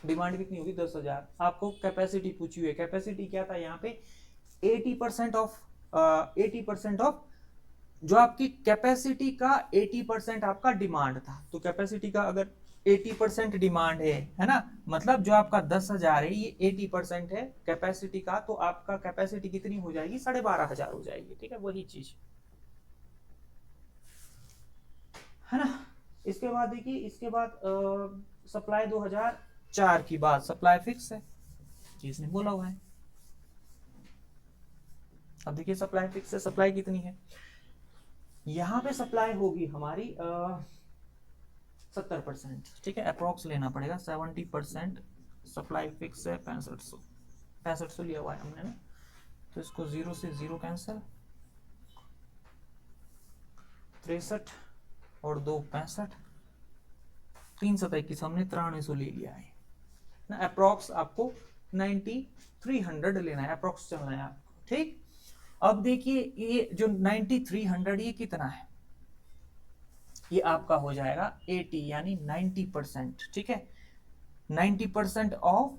डिमांड कितनी होगी, 10,000। आपको कैपेसिटी पूछी हुई है, कैपेसिटी क्या था यहाँ पे, 80% ऑफ 80% ऑफ जो आपकी कैपेसिटी का 80% आपका डिमांड था। तो कैपेसिटी का अगर 80% डिमांड है ना, मतलब जो आपका 10,000 है ये 80% है कैपेसिटी का, तो आपका कैपेसिटी कितनी हो जाएगी, 12,500 हो जाएगी। ठीक है, वही चीज है ना। इसके बाद देखिए, इसके बाद सप्लाई 2004 की बात, सप्लाई फिक्स है, चीज ने बोला हुआ है। अब देखिए सप्लाई फिक्स है, सप्लाई कितनी है, यहाँ पे सप्लाई होगी हमारी 70%। ठीक है, अप्रोक्स लेना पड़ेगा, 70% सप्लाई फिक्स है, 6500 लिया हुआ है हमने ना, तो इसको 0 से 0 कैंसिल, 63 और 2 65, 3 7 21, हमने 9300 ले लिया है ना। अप्रोक्स आपको 9300 लेना है, अप्रोक्स चलना है आपको। ठीक, अब देखिए ये जो 9300 ये कितना है, ये आपका हो जाएगा 80 यानी 90%, ठीक है। 90% of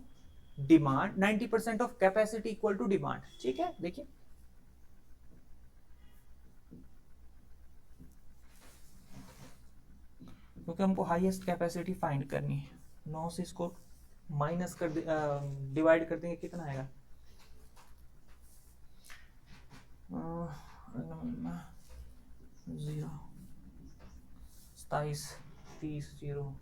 demand, 90% of capacity equal to demand, ठीक है। देखिए क्योंकि हमको हाईएस्ट कैपेसिटी फाइंड करनी है, 9 से इसको माइनस कर डिवाइड कर देंगे, कितना आएगा 0 27 30 0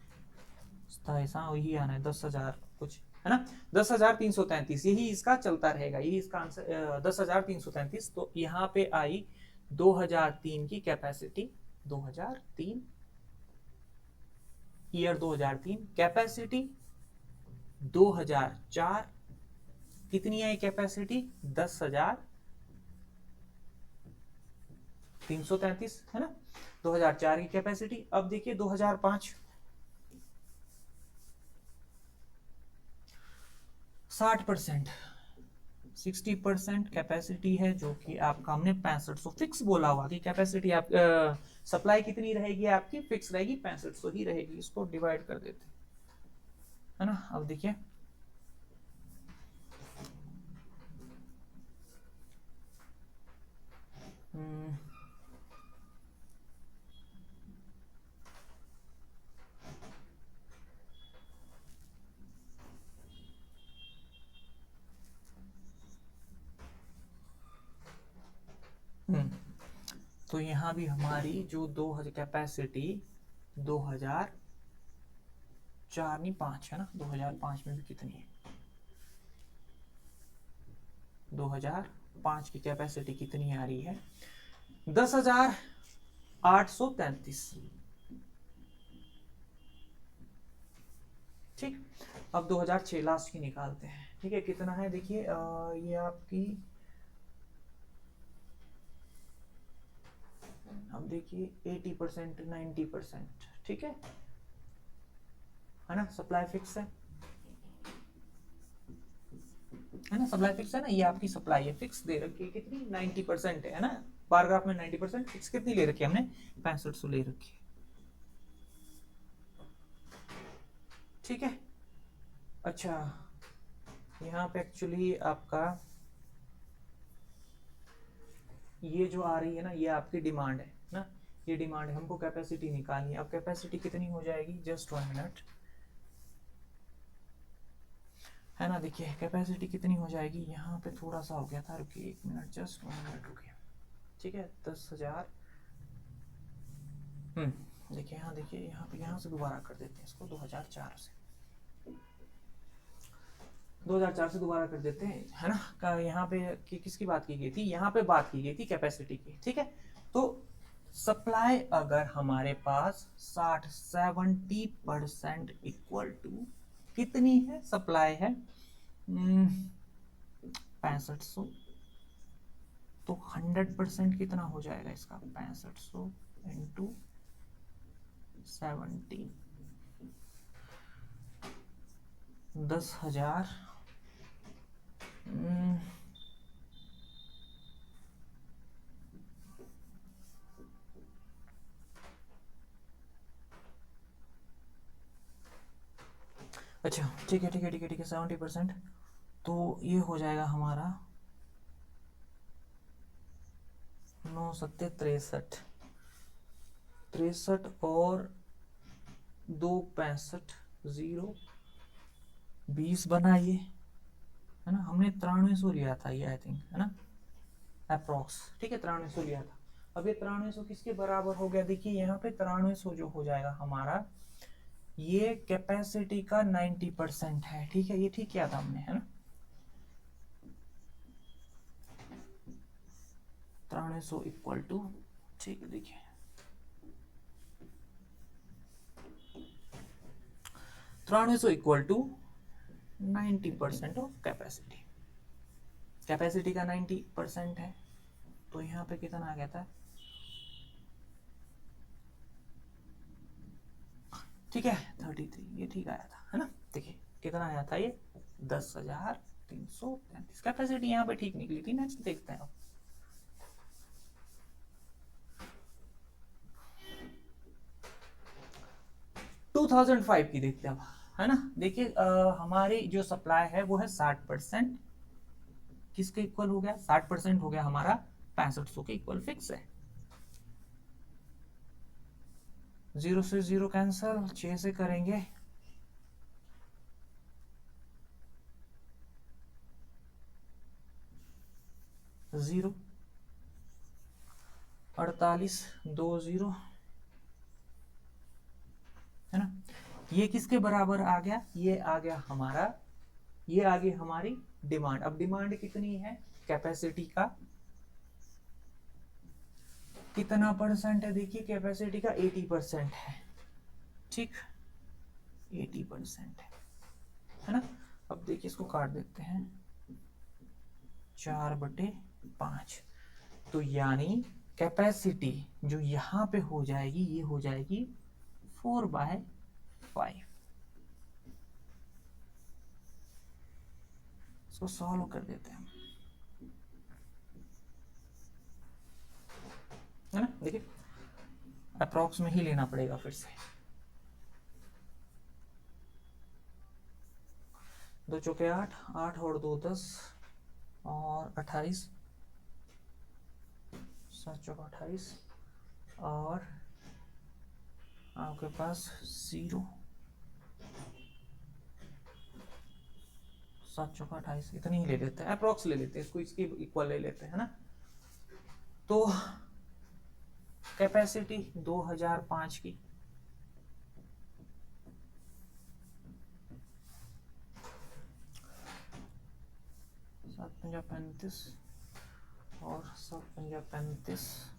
27, हाँ वही आना है 10,000 कुछ, है ना 10,333, यही इसका चलता रहेगा, यही इसका आंसर 10,333। तो यहाँ पे आई 2003 की कैपेसिटी, 2003 ईयर 2003, कैपेसिटी 2004 कितनी आई कैपेसिटी 10,333, है ना 2004 की कैपेसिटी। अब देखिए 2005 60%, 60% कैपेसिटी है जो कि आपका हमने 6500 फिक्स बोला हुआ कि कैपेसिटी आप सप्लाई कितनी रहेगी आपकी, फिक्स रहेगी 6500 ही रहेगी। इसको डिवाइड कर देते है ना। अब देखिए तो यहाँ भी हमारी जो 2000 कैपेसिटी 2004 नहीं 5 है ना, 2005 में भी कितनी है, 2005 की कैपेसिटी कितनी आ रही है 10,833, ठीक। अब 2006 लास्ट की निकालते हैं, ठीक है। कितना है देखिए ये आपकी, अब देखिए 80% 90%, ठीक है ना। सप्लाई फिक्स है ना, सप्लाई फिक्स है ना, ये आपकी सप्लाई है फिक्स दे रखी है कितनी 90% है ना, पैराग्राफ में 90% फिक्स कितनी ले रखी है हमने 6500 ले रखी है, ठीक है। अच्छा यहाँ पे एक्चुअली आपका ये जो आ रही है ना, ये आपकी डिमांड है ना, ये डिमांड है, हमको कैपेसिटी निकालनी है। अब कैपेसिटी कितनी हो जाएगी, जस्ट 1 मिनट, है ना। देखिए कैपेसिटी कितनी हो जाएगी, यहाँ पे थोड़ा सा हो गया था, रुकिए 1 मिनट, जस्ट 1 मिनट रुकिए, ठीक है 10,000। देखिए यहाँ, देखिए यहाँ पे, यहाँ से दोबारा कर देते हैं इसको 2004 से, 2004 से दोबारा कर देते हैं, है ना। यहाँ पे किसकी बात की गई थी, यहाँ पे बात की गई थी कैपेसिटी की, ठीक है। तो सप्लाई अगर हमारे पास 70% इक्वल टू कितनी है, सप्लाई है 6500, तो 100% कितना हो जाएगा इसका 6500 इंटू 70, 10,000 अच्छा ठीक है ठीक है ठीक है ठीक है 70%, तो ये हो जाएगा हमारा 9 सत्ते 63, 63 और 2 65 0 20 बना ये, है ना। हमने 9300 लिया था ये, आई थिंक, है ना अप्रोक्स, ठीक है 9300 लिया था। अब ये 9300 किसके बराबर हो गया, देखिए यहाँ पे 9300 जो हो जाएगा हमारा, ये कैपेसिटी का 90% है, ठीक है, ये ठीक किया था हमने, है ना 9300 इक्वल टू, ठीक है देखिए 9300 equal to 90% of capacity, capacity का 90% है, तो यहाँ पे कितना आ गया था, ठीक है 33, ये ठीक आया था, है ना। देखिए कितना आया था ये 10,333, कैपेसिटी यहाँ पे ठीक निकली थी। नेक्स्ट देखते हैं, 2005 की देखते हैं अब, है ना। देखिए हमारी जो सप्लाई है वो है 60%, किसके इक्वल हो गया, 60% हो गया हमारा 6500 के इक्वल फिक्स है। 0 से 0 कैंसल, 6 से करेंगे 0, 48, 2 0, है ना। ये किसके बराबर आ गया, ये आ गया हमारा, ये आ गई हमारी डिमांड। अब डिमांड कितनी है, कैपेसिटी का कितना परसेंट है, देखिए कैपेसिटी का 80% है, ठीक 80% है ना। अब देखिए इसको काट देते हैं, 4/5, तो यानी कैपेसिटी जो यहां पे हो जाएगी ये हो जाएगी 4/5। इसको सॉल्व कर देते हैं, है ना। देखिए अप्रॉक्स में ही लेना पड़ेगा फिर से, 2 चौके 8, 8 और 2 10 और 28, 7 चौका 28 और आपके पास 0, 7 चौका 28, इतनी ही ले लेते हैं, अप्रॉक्स ले लेते हैं इसको, इसकी इक्वल ले लेते हैं ना। तो कैपेसिटी 2005 की, सात पंजा 35 और 7 पंजा 35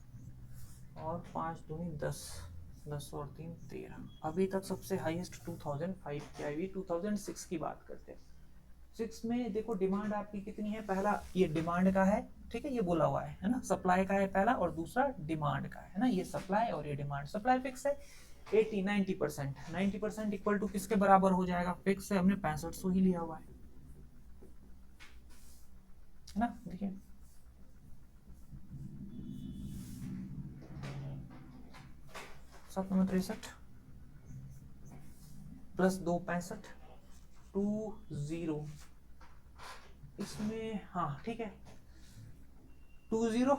और 5 दूनी 10, 10 और 3 13। अभी तक सबसे हाईएस्ट 2005 की आई हुई। 2006 की बात करते हैं। 6 में देखो डिमांड आपकी कितनी है, पहला ये डिमांड का है, ठीक है, ये बोला हुआ है ना, सप्लाई का है पहला और दूसरा डिमांड का है ना, ये सप्लाई और ये डिमांड। सप्लाई फिक्स है 80 90%, 90% इक्वल टू किसके बराबर हो जाएगा, फिक्स है, हमने 6500 ही लिया हुआ है ना। देखिए 7 63 प्लस 2 65, 20 इसमें, हाँ ठीक है 20,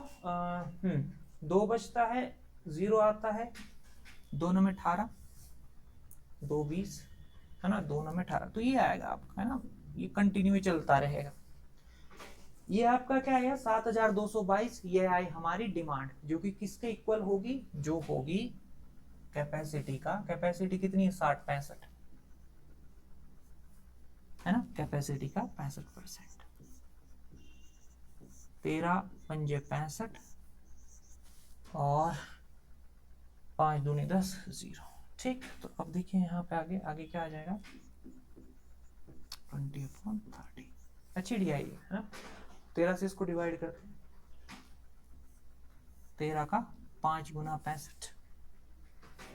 2 बचता है, 0 आता है, 2 में 18, 2 20, है ना, 2 में 18, तो ये आएगा आपका, है ना, ये कंटिन्यू चलता रहेगा। ये आपका क्या है 7222, ये आई हमारी डिमांड, जो कि किसके इक्वल होगी, जो होगी कैपेसिटी का। कैपेसिटी कितनी है 60 65, है ना, कैपेसिटी का 65%, 13 पंजे 65 और 5 दूनी 10 0, ठीक। तो अब देखिए यहाँ पे आगे आगे क्या आ जाएगा, 20/30 अच्छी डी आई है ना। 13 से इसको डिवाइड करते हैं, 13 का 5 गुना 65,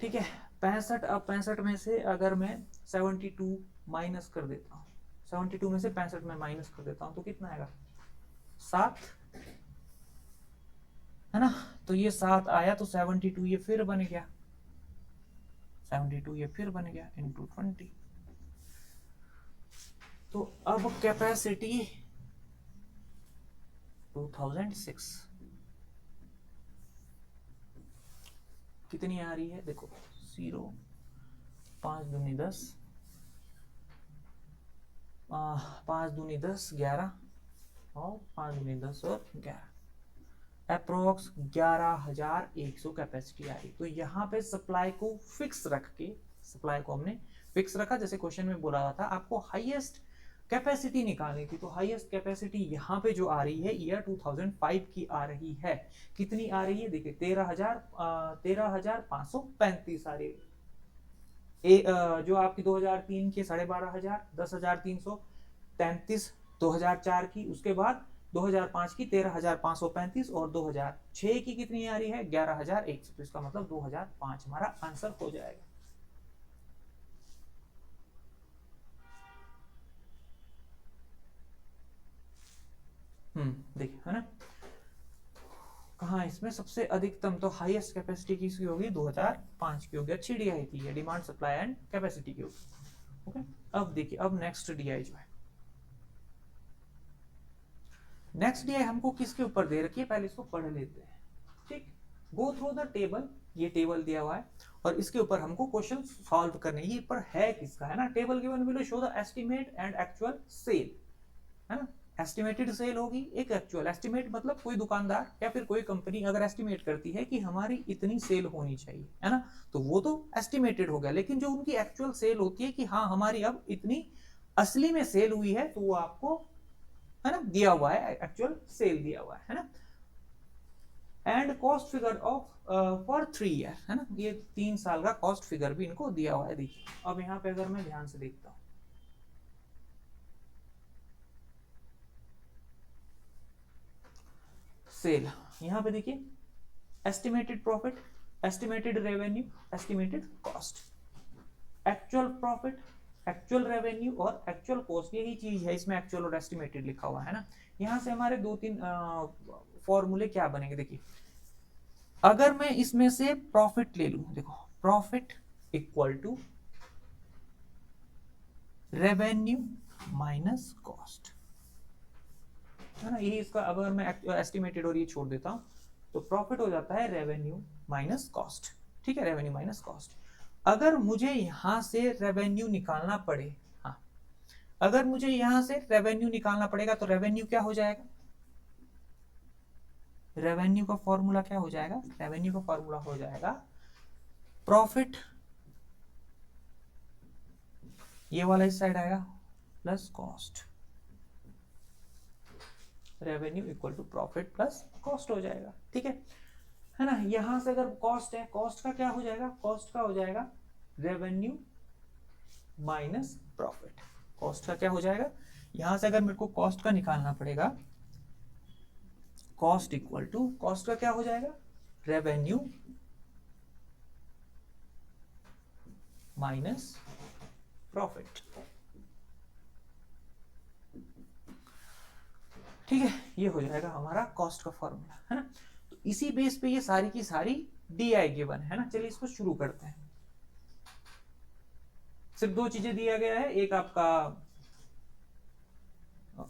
ठीक है 65। अब 65 में से अगर मैं 72 माइनस कर देता हूँ, 72 में से 65 में माइनस कर देता हूँ तो कितना आएगा 7, है ना। तो ये 7 आया, तो 72 ये फिर बन गया, 72 ये फिर बन गया इंटू 20। तो अब कैपेसिटी 2006 कितनी आ रही है, देखो 0, 5 दूनी 10, 5 दूनी 10 11 और 5 दूनी 10 और 11, अप्रोक्स 11100 कैपेसिटी आ रही। तो यहाँ पे सप्लाई को फिक्स रख के, सप्लाई को हमने फिक्स रखा, जैसे क्वेश्चन में बोला हुआ था आपको हाईएस्ट कैपेसिटी निकालनी थी, तो हाईएस्ट कैपेसिटी यहाँ पे जो आ रही है ईयर 2005 की आ रही है। कितनी आ रही है, देखिए 13,535 आ रही है। जो आपकी 2003 की 12,500, 10,333, 2004 की, उसके बाद 2005 की 13,535 और 2006 की कितनी आ रही है 11,100। तो इसका मतलब 2005 हमारा आंसर हो जाएगा। देखिए है ना, कहाँ इसमें सबसे अधिकतम तो हाईएस्ट कैपेसिटी किसकी होगी 2005 की होगी, अच्छी डीआई थी ये, डिमांड सप्लाई एंड कैपेसिटी की होगी। ओके, अब देखिए अब नेक्स्ट डीआई जो है, नेक्स्ट डीआई हमको किसके ऊपर दे रखी है, पहले इसको पढ़ लेते हैं। ठीक, गो थ्रू द टेबल, ये टेबल दिया हुआ है और इसके ऊपर हमको क्वेश्चन सॉल्व करने, ये पर है किसका है ना, table given below show the estimate and actual sale, है ना, एस्टिमेटेड सेल होगी एक एक्चुअल, एस्टिमेट मतलब कोई दुकानदार या फिर कोई कंपनी अगर एस्टिमेट करती है कि हमारी इतनी सेल होनी चाहिए, है ना, तो वो तो एस्टिमेटेड हो गया, लेकिन जो उनकी एक्चुअल सेल होती है कि हाँ हमारी अब इतनी असली में सेल हुई है, तो वो आपको है ना दिया हुआ है, एक्चुअल सेल दिया हुआ है ना, and cost figure of for 3 year, है ना, ये 3 साल का कॉस्ट फिगर भी इनको दिया हुआ है। देखिए अब यहाँ पे अगर मैं ध्यान से देखता हूँ, सेल, यहाँ पे देखिए estimated profit, estimated revenue, estimated cost, actual profit, actual revenue और एक्चुअल कॉस्ट, यही चीज है इसमें एक्चुअल और एस्टिमेटेड लिखा हुआ है ना। यहाँ से हमारे 2-3 फॉर्मूले क्या बनेंगे, देखिए अगर मैं इसमें से प्रॉफिट ले लूं, देखो profit equal to revenue minus cost, है ना, यही इसका, अगर मैं एस्टिमेटेड और ये छोड़ देता हूं तो प्रॉफिट हो जाता है रेवेन्यू माइनस कॉस्ट, ठीक है, रेवेन्यू माइनस कॉस्ट। अगर मुझे यहां से रेवेन्यू निकालना पड़े, हाँ अगर मुझे यहां से रेवेन्यू निकालना पड़ेगा तो रेवेन्यू क्या हो जाएगा, रेवेन्यू का फॉर्मूला क्या हो जाएगा, रेवेन्यू का फॉर्मूला हो जाएगा प्रॉफिट, ये वाला इस साइड आएगा plus cost, revenue equal to profit plus cost हो जाएगा, ठीक है ना। यहां से अगर कॉस्ट है, कॉस्ट का क्या हो जाएगा, कॉस्ट का हो जाएगा रेवेन्यू माइनस प्रॉफिट, कॉस्ट का क्या हो जाएगा, यहां से अगर मेरे को कॉस्ट का निकालना पड़ेगा, कॉस्ट इक्वल टू, कॉस्ट का क्या हो जाएगा रेवेन्यू माइनस प्रॉफिट, ठीक है, ये हो जाएगा हमारा कॉस्ट का फॉर्मूला, है ना। तो इसी बेस पे ये सारी की सारी डीआई गिवन है ना। चलिए इसको शुरू करते हैं। सिर्फ 2 चीजें दिया गया है, एक आपका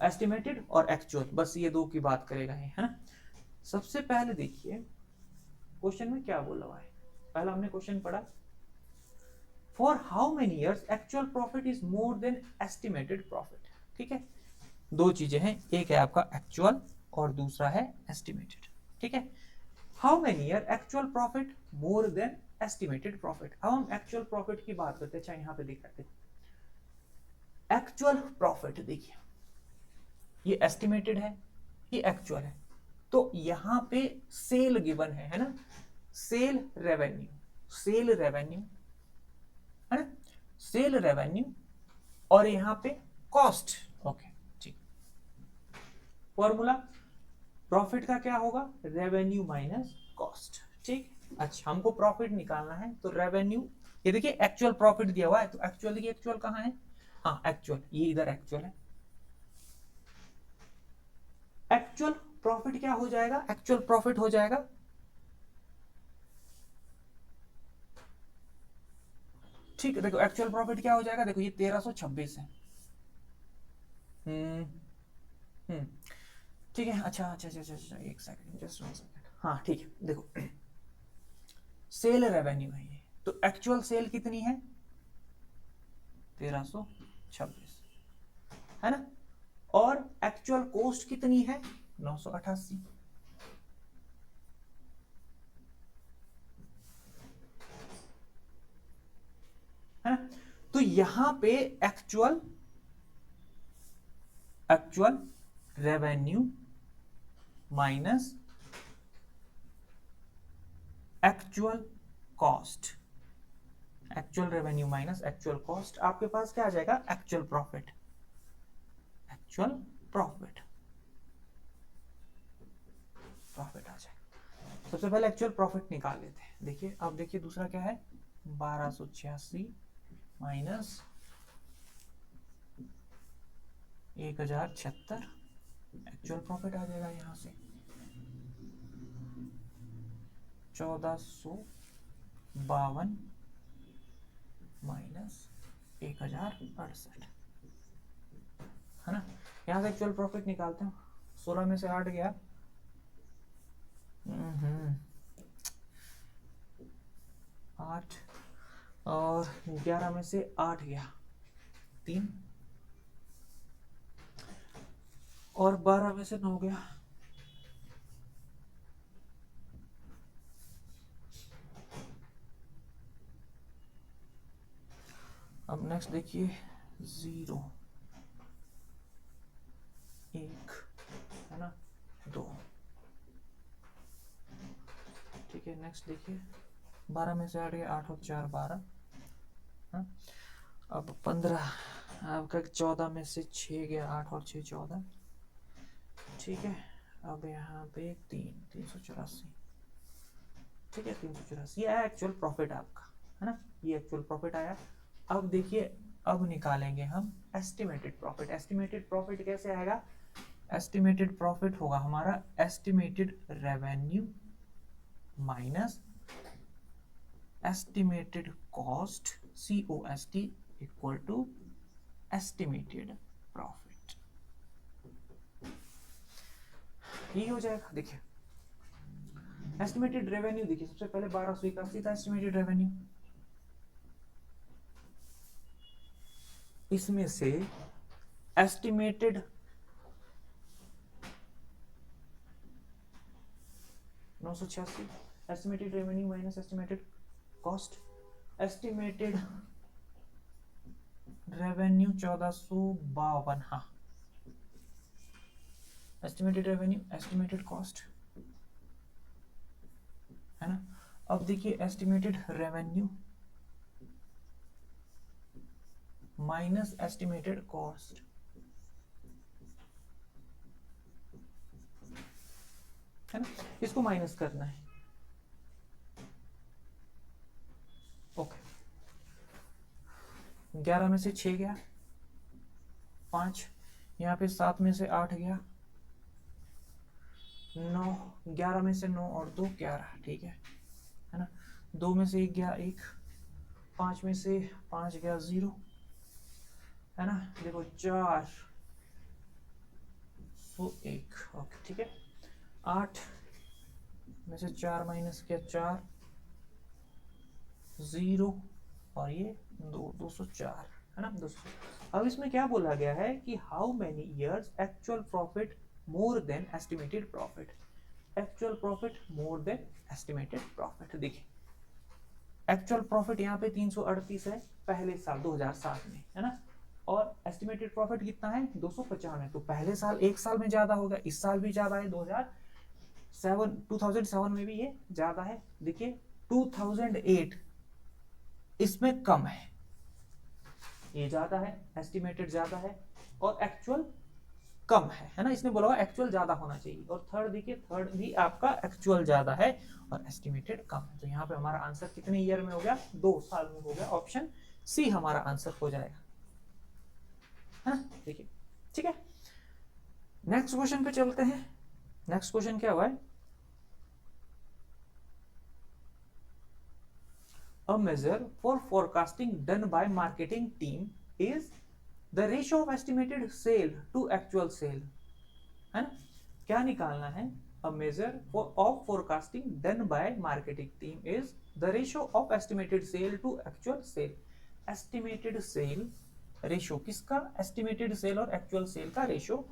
एस्टिमेटेड और एक्चुअल, बस ये 2 की बात करेगा है ना। सबसे पहले देखिए क्वेश्चन में क्या बोला हुआ है, पहला हमने क्वेश्चन पढ़ा, for how many years actual profit is more than estimated profit, ठीक है, 2 चीजें हैं, एक है आपका एक्चुअल और दूसरा है एस्टिमेटेड, ठीक है। How many year actual profit more than estimated profit, अब हम एक्चुअल प्रॉफिट की बात करते हैं, चाहे यहां पे दिखा है एक्चुअल प्रॉफिट, देखिए ये एस्टिमेटेड है, ये एक्चुअल है, तो यहां पे सेल गिवन है ना, सेल रेवेन्यू, सेल रेवेन्यू, है ना, सेल रेवेन्यू और यहां पे कॉस्ट, ओके ठीक, फॉर्मूला प्रॉफिट का क्या होगा, रेवेन्यू माइनस कॉस्ट, ठीक। अच्छा हमको प्रॉफिट निकालना है तो रेवेन्यू, ये देखिए एक्चुअल प्रॉफिट दिया हुआ है, तो एक्चुअल देखिए एक्चुअल कहां है, हाँ एक्चुअल, ये इधर एक्चुअल है, एक्चुअल प्रॉफिट क्या हो जाएगा, एक्चुअल प्रॉफिट हो जाएगा ठीक है, देखो एक्चुअल प्रॉफिट क्या हो जाएगा, देखो ये 1326 है, हम्म ठीक है, अच्छा अच्छा अच्छा अच्छा, एक सेकंड, जस्ट 1 सेकंड, हाँ ठीक है, देखो सेल रेवेन्यू है ये, तो एक्चुअल सेल कितनी है 1326, है ना, और एक्चुअल कॉस्ट कितनी है 988, है ना। तो यहां पे actual, actual revenue minus actual cost, actual revenue minus actual cost, आपके पास क्या आ जाएगा actual profit, actual profit, profit आ जाएगा। सबसे पहले एक्चुअल प्रॉफिट निकाल लेते हैं, देखिए अब देखिए दूसरा क्या है 1286 माइनस 1076, एक्चुअल प्रॉफिट आ जाएगा यहां से, 1452 माइनस 1068, है ना। यहाँ से एक्चुअल प्रॉफिट निकालते हैं। 16 में से 8 गया, 8 और 11 में से 8 गया 3 और 12 में से 9 गया। अब नेक्स्ट देखिए 0 1 है ना 2, ठीक है। नेक्स्ट देखिए 12 में से 8 गया, 8 और 4 12, हाँ। अब 15, आपका 14 में से 6 गया, 8 और 6 14, ठीक है। अब यहाँ पे 384, ठीक है 384, ये एक्चुअल प्रॉफिट आपका, है ना, ये एक्चुअल प्रॉफिट आया। अब देखिए अब निकालेंगे हम एस्टिमेटेड प्रॉफिट। एस्टिमेटेड प्रॉफिट कैसे आएगा? एस्टिमेटेड प्रॉफिट होगा हमारा estimated revenue minus estimated cost, COST equal to estimated profit. ये हो जाएगा। देखिए एस्टिमेटेड रेवेन्यू, देखिए सबसे पहले 1281 था एस्टिमेटेड रेवेन्यू, इसमें से estimated 986 estimated revenue minus estimated cost, estimated revenue 1452, हाँ एस्टिमेटेड रेवेन्यू एस्टिमेटेड कॉस्ट, है ना। अब देखिए estimated revenue minus estimated cost, है ना, इसको माइनस करना है। ओके 11 में से 6 गया 5, यहाँ पे 7 में से 8 गया 9, 11 में से 9 और 2 11, ठीक है ना। 2 में से 1 गया 1, 5 में से 5 गया 0, है ना। देखो 4 सो 1, ओके ठीक है। 8 में से 4 माइनस किया 4 0 और ये 204, है ना 200। अब इसमें क्या बोला गया है कि how many years actual profit more than estimated profit, actual profit more than estimated profit. देखिए एक्चुअल प्रॉफिट यहाँ पे 338 है पहले साल 2007 में, है ना, और एस्टिमेटेड प्रॉफिट कितना है 255 है। तो पहले साल एक साल में ज्यादा होगा, इस साल भी ज्यादा है, 2007 में भी ये ज्यादा है। देखिए 2008 इसमें कम है, ये ज्यादा है, एस्टिमेटेड ज्यादा है और एक्चुअल कम है ना। इसने बोला हुआ एक्चुअल ज्यादा होना चाहिए। और थर्ड देखिए, थर्ड भी आपका एक्चुअल ज्यादा है और एस्टिमेटेड कम है। तो यहाँ पे हमारा आंसर कितने ईयर में हो गया? 2 साल में हो गया। ऑप्शन सी हमारा आंसर हो जाएगा, है ना। देखिए ठीक है, नेक्स्ट क्वेश्चन पे चलते हैं। नेक्स्ट क्वेश्चन क्या हुआ है? A measure for forecasting done by marketing team is the ratio of estimated sale to actual sale, है ना। क्या निकालना है? A measure of forecasting done by marketing team is the ratio of estimated sale to actual sale. Estimated sale ratio किसका? Estimated sale और actual sale का ratio।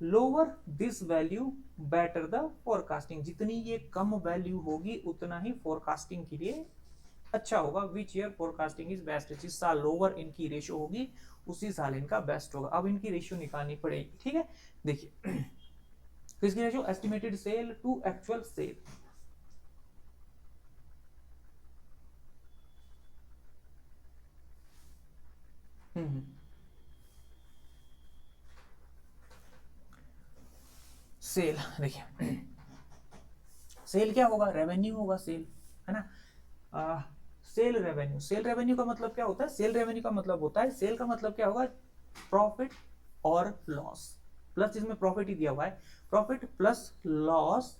Lower this value better the forecasting, जितनी ये कम वैल्यू होगी उतना ही फोरकास्टिंग के लिए अच्छा होगा। Which year forecasting is best, जिस साल लोअर इनकी रेशियो होगी उसी साल इनका बेस्ट होगा। अब इनकी रेशियो निकालनी पड़ेगी, ठीक है। देखिए किसकी ratio? Estimated sale to actual sale. Sale, देखिए सेल क्या होगा? रेवेन्यू होगा सेल, है ना। सेल रेवेन्यू, सेल रेवेन्यू का मतलब क्या होता है? सेल रेवेन्यू का मतलब होता है, सेल का मतलब क्या होगा? प्रॉफिट और लॉस प्लस, इसमें प्रॉफिट ही दिया हुआ है, प्रॉफिट प्लस लॉस,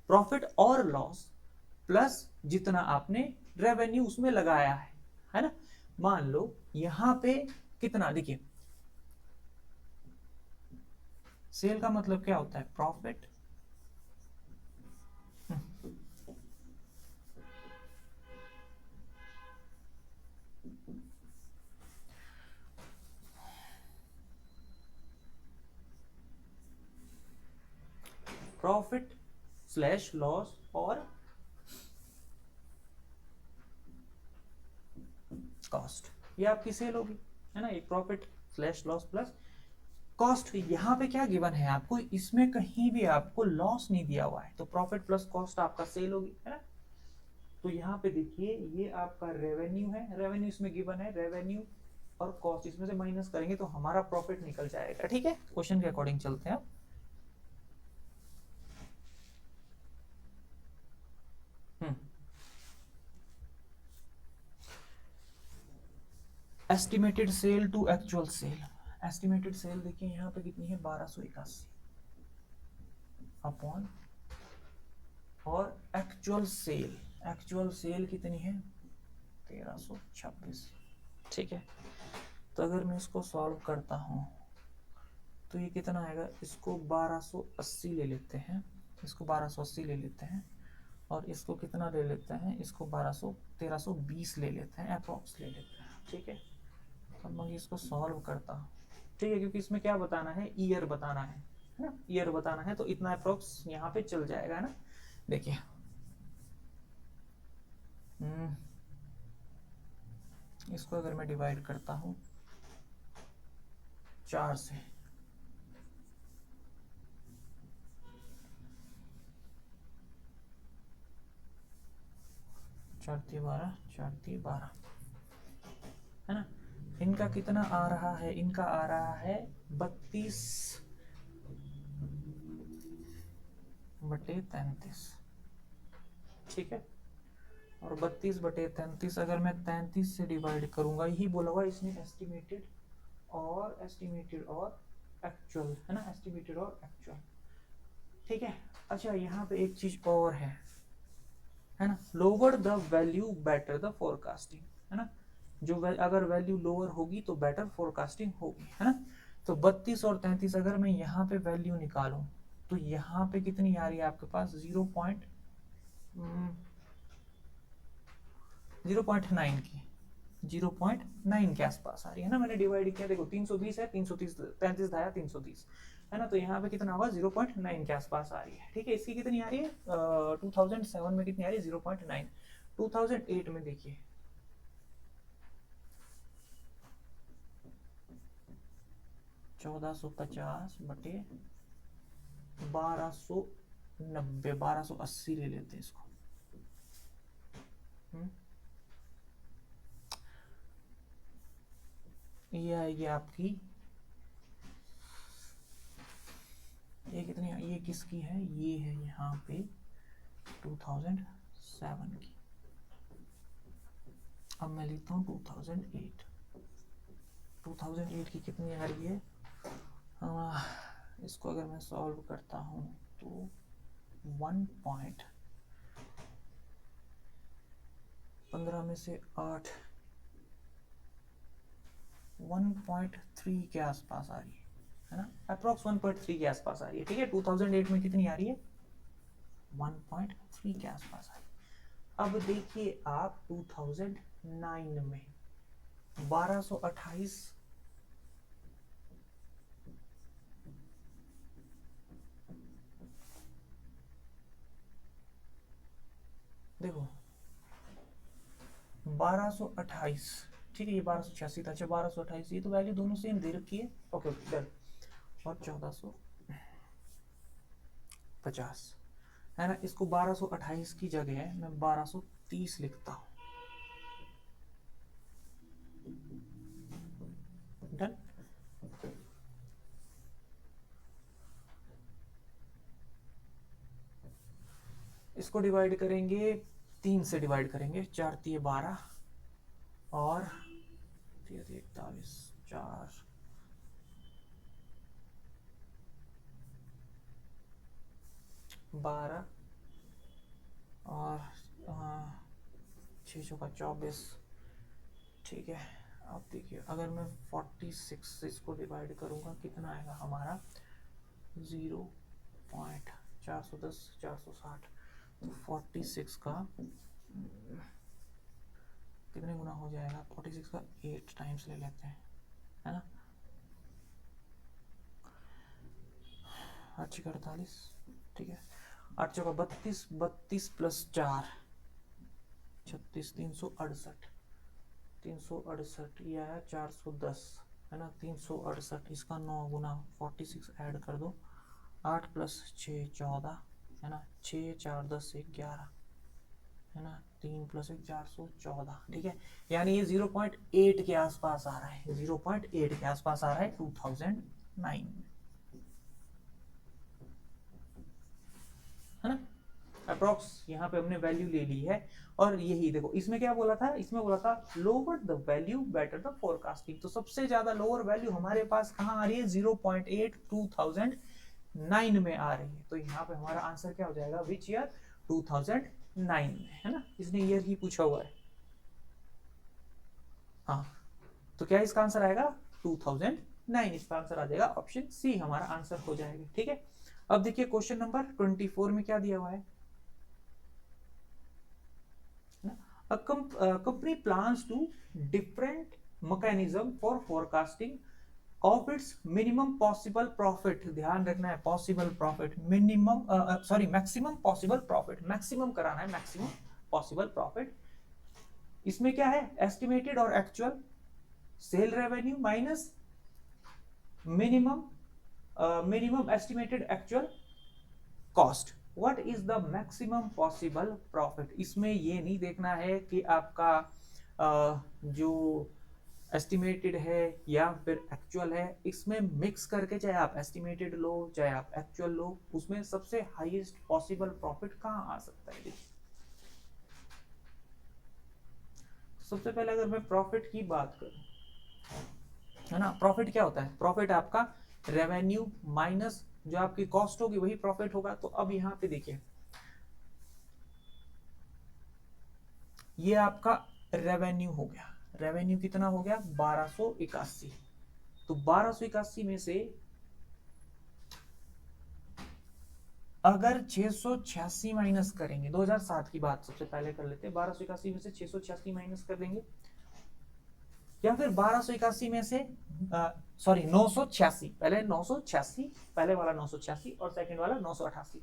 प्रॉफिट और लॉस प्लस जितना आपने रेवेन्यू उसमें लगाया है ना। मान लो यहां पे कितना, देखिए सेल का मतलब क्या होता है, प्रॉफिट प्रॉफिट स्लैश लॉस और कॉस्ट, ये आपकी सेल होगी, है ना। एक profit slash loss plus cost. यहाँ पे क्या गिवन है आपको, इसमें कहीं भी आपको लॉस नहीं दिया हुआ है, तो प्रॉफिट प्लस कॉस्ट आपका सेल होगी, है ना। तो यहाँ पे देखिए ये आपका रेवेन्यू है, रेवेन्यू इसमें गिवन है, रेवेन्यू और कॉस्ट इसमें से माइनस करेंगे तो हमारा प्रॉफिट निकल जाएगा, ठीक है। क्वेश्चन के अकॉर्डिंग चलते हैं। Estimated sale to actual sale, estimated sale देखिए यहाँ पे कितनी है 1281 अपॉन, और एक्चुअल सेल कितनी है 1326, ठीक है। तो अगर मैं इसको सॉल्व करता हूँ तो ये कितना आएगा, इसको 1280 ले लेते हैं, इसको 1280 ले लेते हैं, और इसको कितना ले लेते हैं, इसको 1320 ले लेते हैं, अप्रॉक्स ले लेते हैं, ठीक है। अब मैं इसको सॉल्व करता हूँ, ठीक है, क्योंकि इसमें क्या बताना है, ईयर बताना है ना, ईयर बताना है, तो इतना अप्रॉक्स यहाँ पे चल जाएगा, है ना। देखिए इसको अगर मैं डिवाइड करता हूँ 4 से, चार ती 12 है ना। इनका कितना आ रहा है, इनका आ रहा है 32/33, ठीक है। और 32/33 अगर मैं 33 से डिवाइड करूंगा, यही बोला हुआ इसने एस्टिमेटेड और एक्चुअल, है ना, एस्टिमेटेड और एक्चुअल, ठीक है। अच्छा यहाँ पे एक चीज और है ना, lower the value better the forecasting, है ना। जो अगर वैल्यू लोअर होगी तो बेटर फोरकास्टिंग होगी, है ना। तो 32 और 33 अगर मैं यहाँ पे वैल्यू निकालूं तो यहाँ पे कितनी आ रही है आपके पास, 0.9 की, 0.9 के आसपास आ रही है ना। मैंने डिवाइड किया, देखो 320 है, 330 33 धाया 330, है ना। तो यहाँ पे कितना होगा, 0.9 के आसपास आ रही है, ठीक है। इसकी कितनी आ रही है 2007 में कितनी आ रही है, 0.9। 2008 में देखिए 1450/1290, 1280 ले लेते हैं इसको। ये आएगी आपकी, ये कितनी, ये किसकी है, ये है यहाँ पे 2007 की। अब मैं लिखता हूँ 2008, 2008 की कितनी आ रही है, इसको अगर मैं सॉल्व करता हूँ तो 1.15 में से 8, 1.3 के आसपास आ रही है ना, अप्रोक्स 1.3 के आसपास आ रही है, ठीक है। 2008 में कितनी आ रही है, 1.3 के आसपास आ रही है। अब देखिए आप 2009 में 1228, देखो 1228, ठीक है, ये 1286 था, अच्छा 1228, ये तो वैल्यू दोनों सेम दे रखी है, ओके डन। और 1450, है ना। इसको 1228 की जगह मैं 1230 लिखता हूँ, डन। इसको डिवाइड करेंगे 3 से, डिवाइड करेंगे 4 × 12 और 41, 4 12 और 6 चौका 24, ठीक है। अब देखिए अगर मैं 46 से इसको डिवाइड करूँगा कितना आएगा हमारा 0.410 460, तो 46 का कितने गुना हो जाएगा, 46 का 8 टाइम्स ले लेते हैं, है ना। 8 48, ठीक है। 8 चौका 32, 32 प्लस 4 36, 368, 368 ये आया 410, है ना। 368 इसका 9 गुना 46 ऐड कर दो, 8 प्लस 6 14, है ना। 6 4 10 11, है ना। 3 प्लस 1 414, ठीक है। यानी ये 0.8 के आसपास आ रहा है, 0.8 के आसपास आ रहा है 2009 में, है ना। अप्रोक्स यहाँ पे हमने वैल्यू ले ली है। और यही देखो इसमें क्या बोला था, इसमें बोला था lower the value better the forecasting. तो सबसे ज्यादा लोअर वैल्यू हमारे पास कहाँ आ रही है, 0.8 2009 में आ रही है। तो यहाँ पे हमारा आंसर क्या हो जाएगा, विच ईयर, 2009 में, है ना। इसने ईयर ही पूछा हुआ है। हाँ, तो क्या इसका आंसर आएगा 2009, इसका आंसर आ जाएगा ऑप्शन सी, हमारा आंसर हो जाएगा, ठीक है। अब देखिए क्वेश्चन नंबर 24 में क्या दिया हुआ है, a company plans to different mechanism for forecasting of its minimum possible profit। ध्यान रखना है possible profit, minimum sorry maximum possible profit, maximum कराना है, maximum possible profit। इसमें क्या है, estimated और actual sale revenue minus minimum estimated actual cost, what is the maximum possible profit. इसमें ये नहीं देखना है कि आपका जो एस्टिमेटेड है या फिर एक्चुअल है, इसमें मिक्स करके चाहे आप एस्टिमेटेड लो चाहे आप एक्चुअल लो, उसमें सबसे हाईएस्ट पॉसिबल प्रॉफिट कहाँ आ सकता है। देखिए सबसे पहले अगर मैं प्रॉफिट की बात करूं, है ना, प्रॉफिट क्या होता है, प्रॉफिट आपका रेवेन्यू माइनस जो आपकी कॉस्ट होगी वही प्रॉफिट होगा। तो अब यहाँ पे देखिए ये आपका रेवेन्यू हो गया, रेवेन्यू कितना हो गया 1281। तो 1281 में से अगर 686 माइनस करेंगे, 2007 की बात सबसे पहले कर लेते हैं, 1281 में से 686 माइनस कर देंगे, या फिर 1281 में से सॉरी 986, पहले 986, पहले वाला 986 और सेकंड वाला 988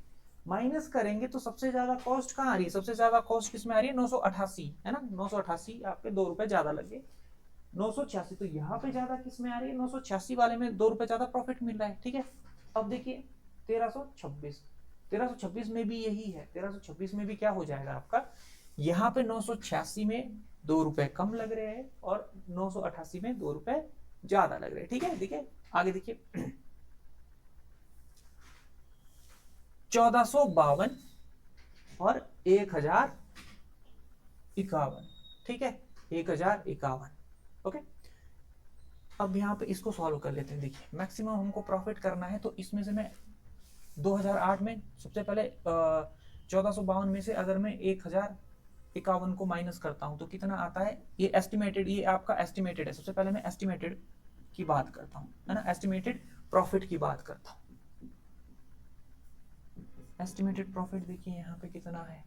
माइनस करेंगे, तो सबसे ज्यादा कॉस्ट कहाँ आ रही है, सबसे ज्यादा कॉस्ट किसमें आ रही है, 988, है ना। 988 आपके 2 रुपए ज्यादा लगे, 986, तो यहाँ पे ज्यादा किसमें आ रही है, 986 वाले में 2 रुपए ज्यादा प्रॉफिट मिल रहा है, ठीक है। अब देखिए 1326, 1326 में भी यही है, 1326 में भी क्या हो जाएगा आपका, यहाँ पे 986 में 2 रुपए कम लग रहे हैं और 988 में 2 रुपए ज्यादा लग रहे हैं, ठीक है। देखिए आगे देखिए 1452 और 1051, ठीक है, 1051, ओके। अब यहाँ पे इसको सॉल्व कर लेते हैं। देखिए मैक्सिमम हमको प्रॉफिट करना है, तो इसमें से मैं 2008 में सबसे पहले 1452 में से अगर मैं 1051 को माइनस करता हूं तो कितना आता है, ये एस्टिमेटेड, ये आपका एस्टिमेटेड है। सबसे पहले मैं एस्टिमेटेड की बात करता हूं, है ना, एस्टिमेटेड प्रॉफिट की बात करता हूं। एस्टिमेटेड प्रॉफिट देखिए यहाँ पे कितना है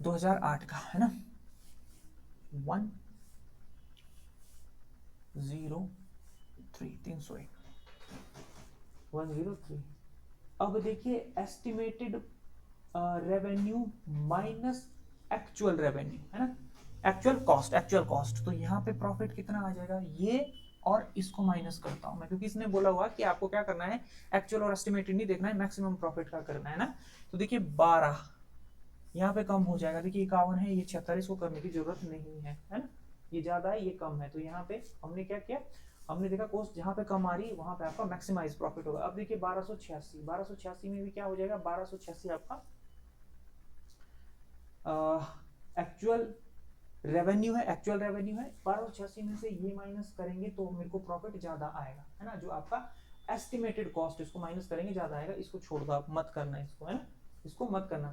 2008 का, है ना, 103 103। अब देखिए estimated revenue minus actual revenue, है ना, एक्चुअल कॉस्ट, तो यहाँ पे प्रॉफिट कितना आ जाएगा, ये और इसको माइनस करता हूं मैं, क्योंकि इसने बोला हुआ कि आपको क्या करना है, एक्चुअल और एस्टिमेटेड नहीं देखना है, मैक्सिमम प्रॉफिट का करना है ना। तो देखिए 12 यहाँ पे कम हो जाएगा, देखिए 51 है, ये 76, इसको करने की जरूरत नहीं है, है ना, ये ज्यादा है ये कम है। तो यहाँ पे हमने क्या किया, हमने देखा कॉस्ट जहां पे कम आ रही है वहां पे आपका मैक्सिमाइज प्रॉफिट होगा। अब देखिए 1286 में भी क्या हो जाएगा, 1286 आपका एक्चुअल रेवेन्यू है, 1286 में से ये माइनस करेंगे तो मेरे को प्रॉफिट ज्यादा आएगा, है ना। जो आपका एस्टिमेटेड कॉस्ट, इसको माइनस करेंगे ज्यादा आएगा, इसको छोड़ दो आप, मत करना इसको, है ना, इसको मत करना,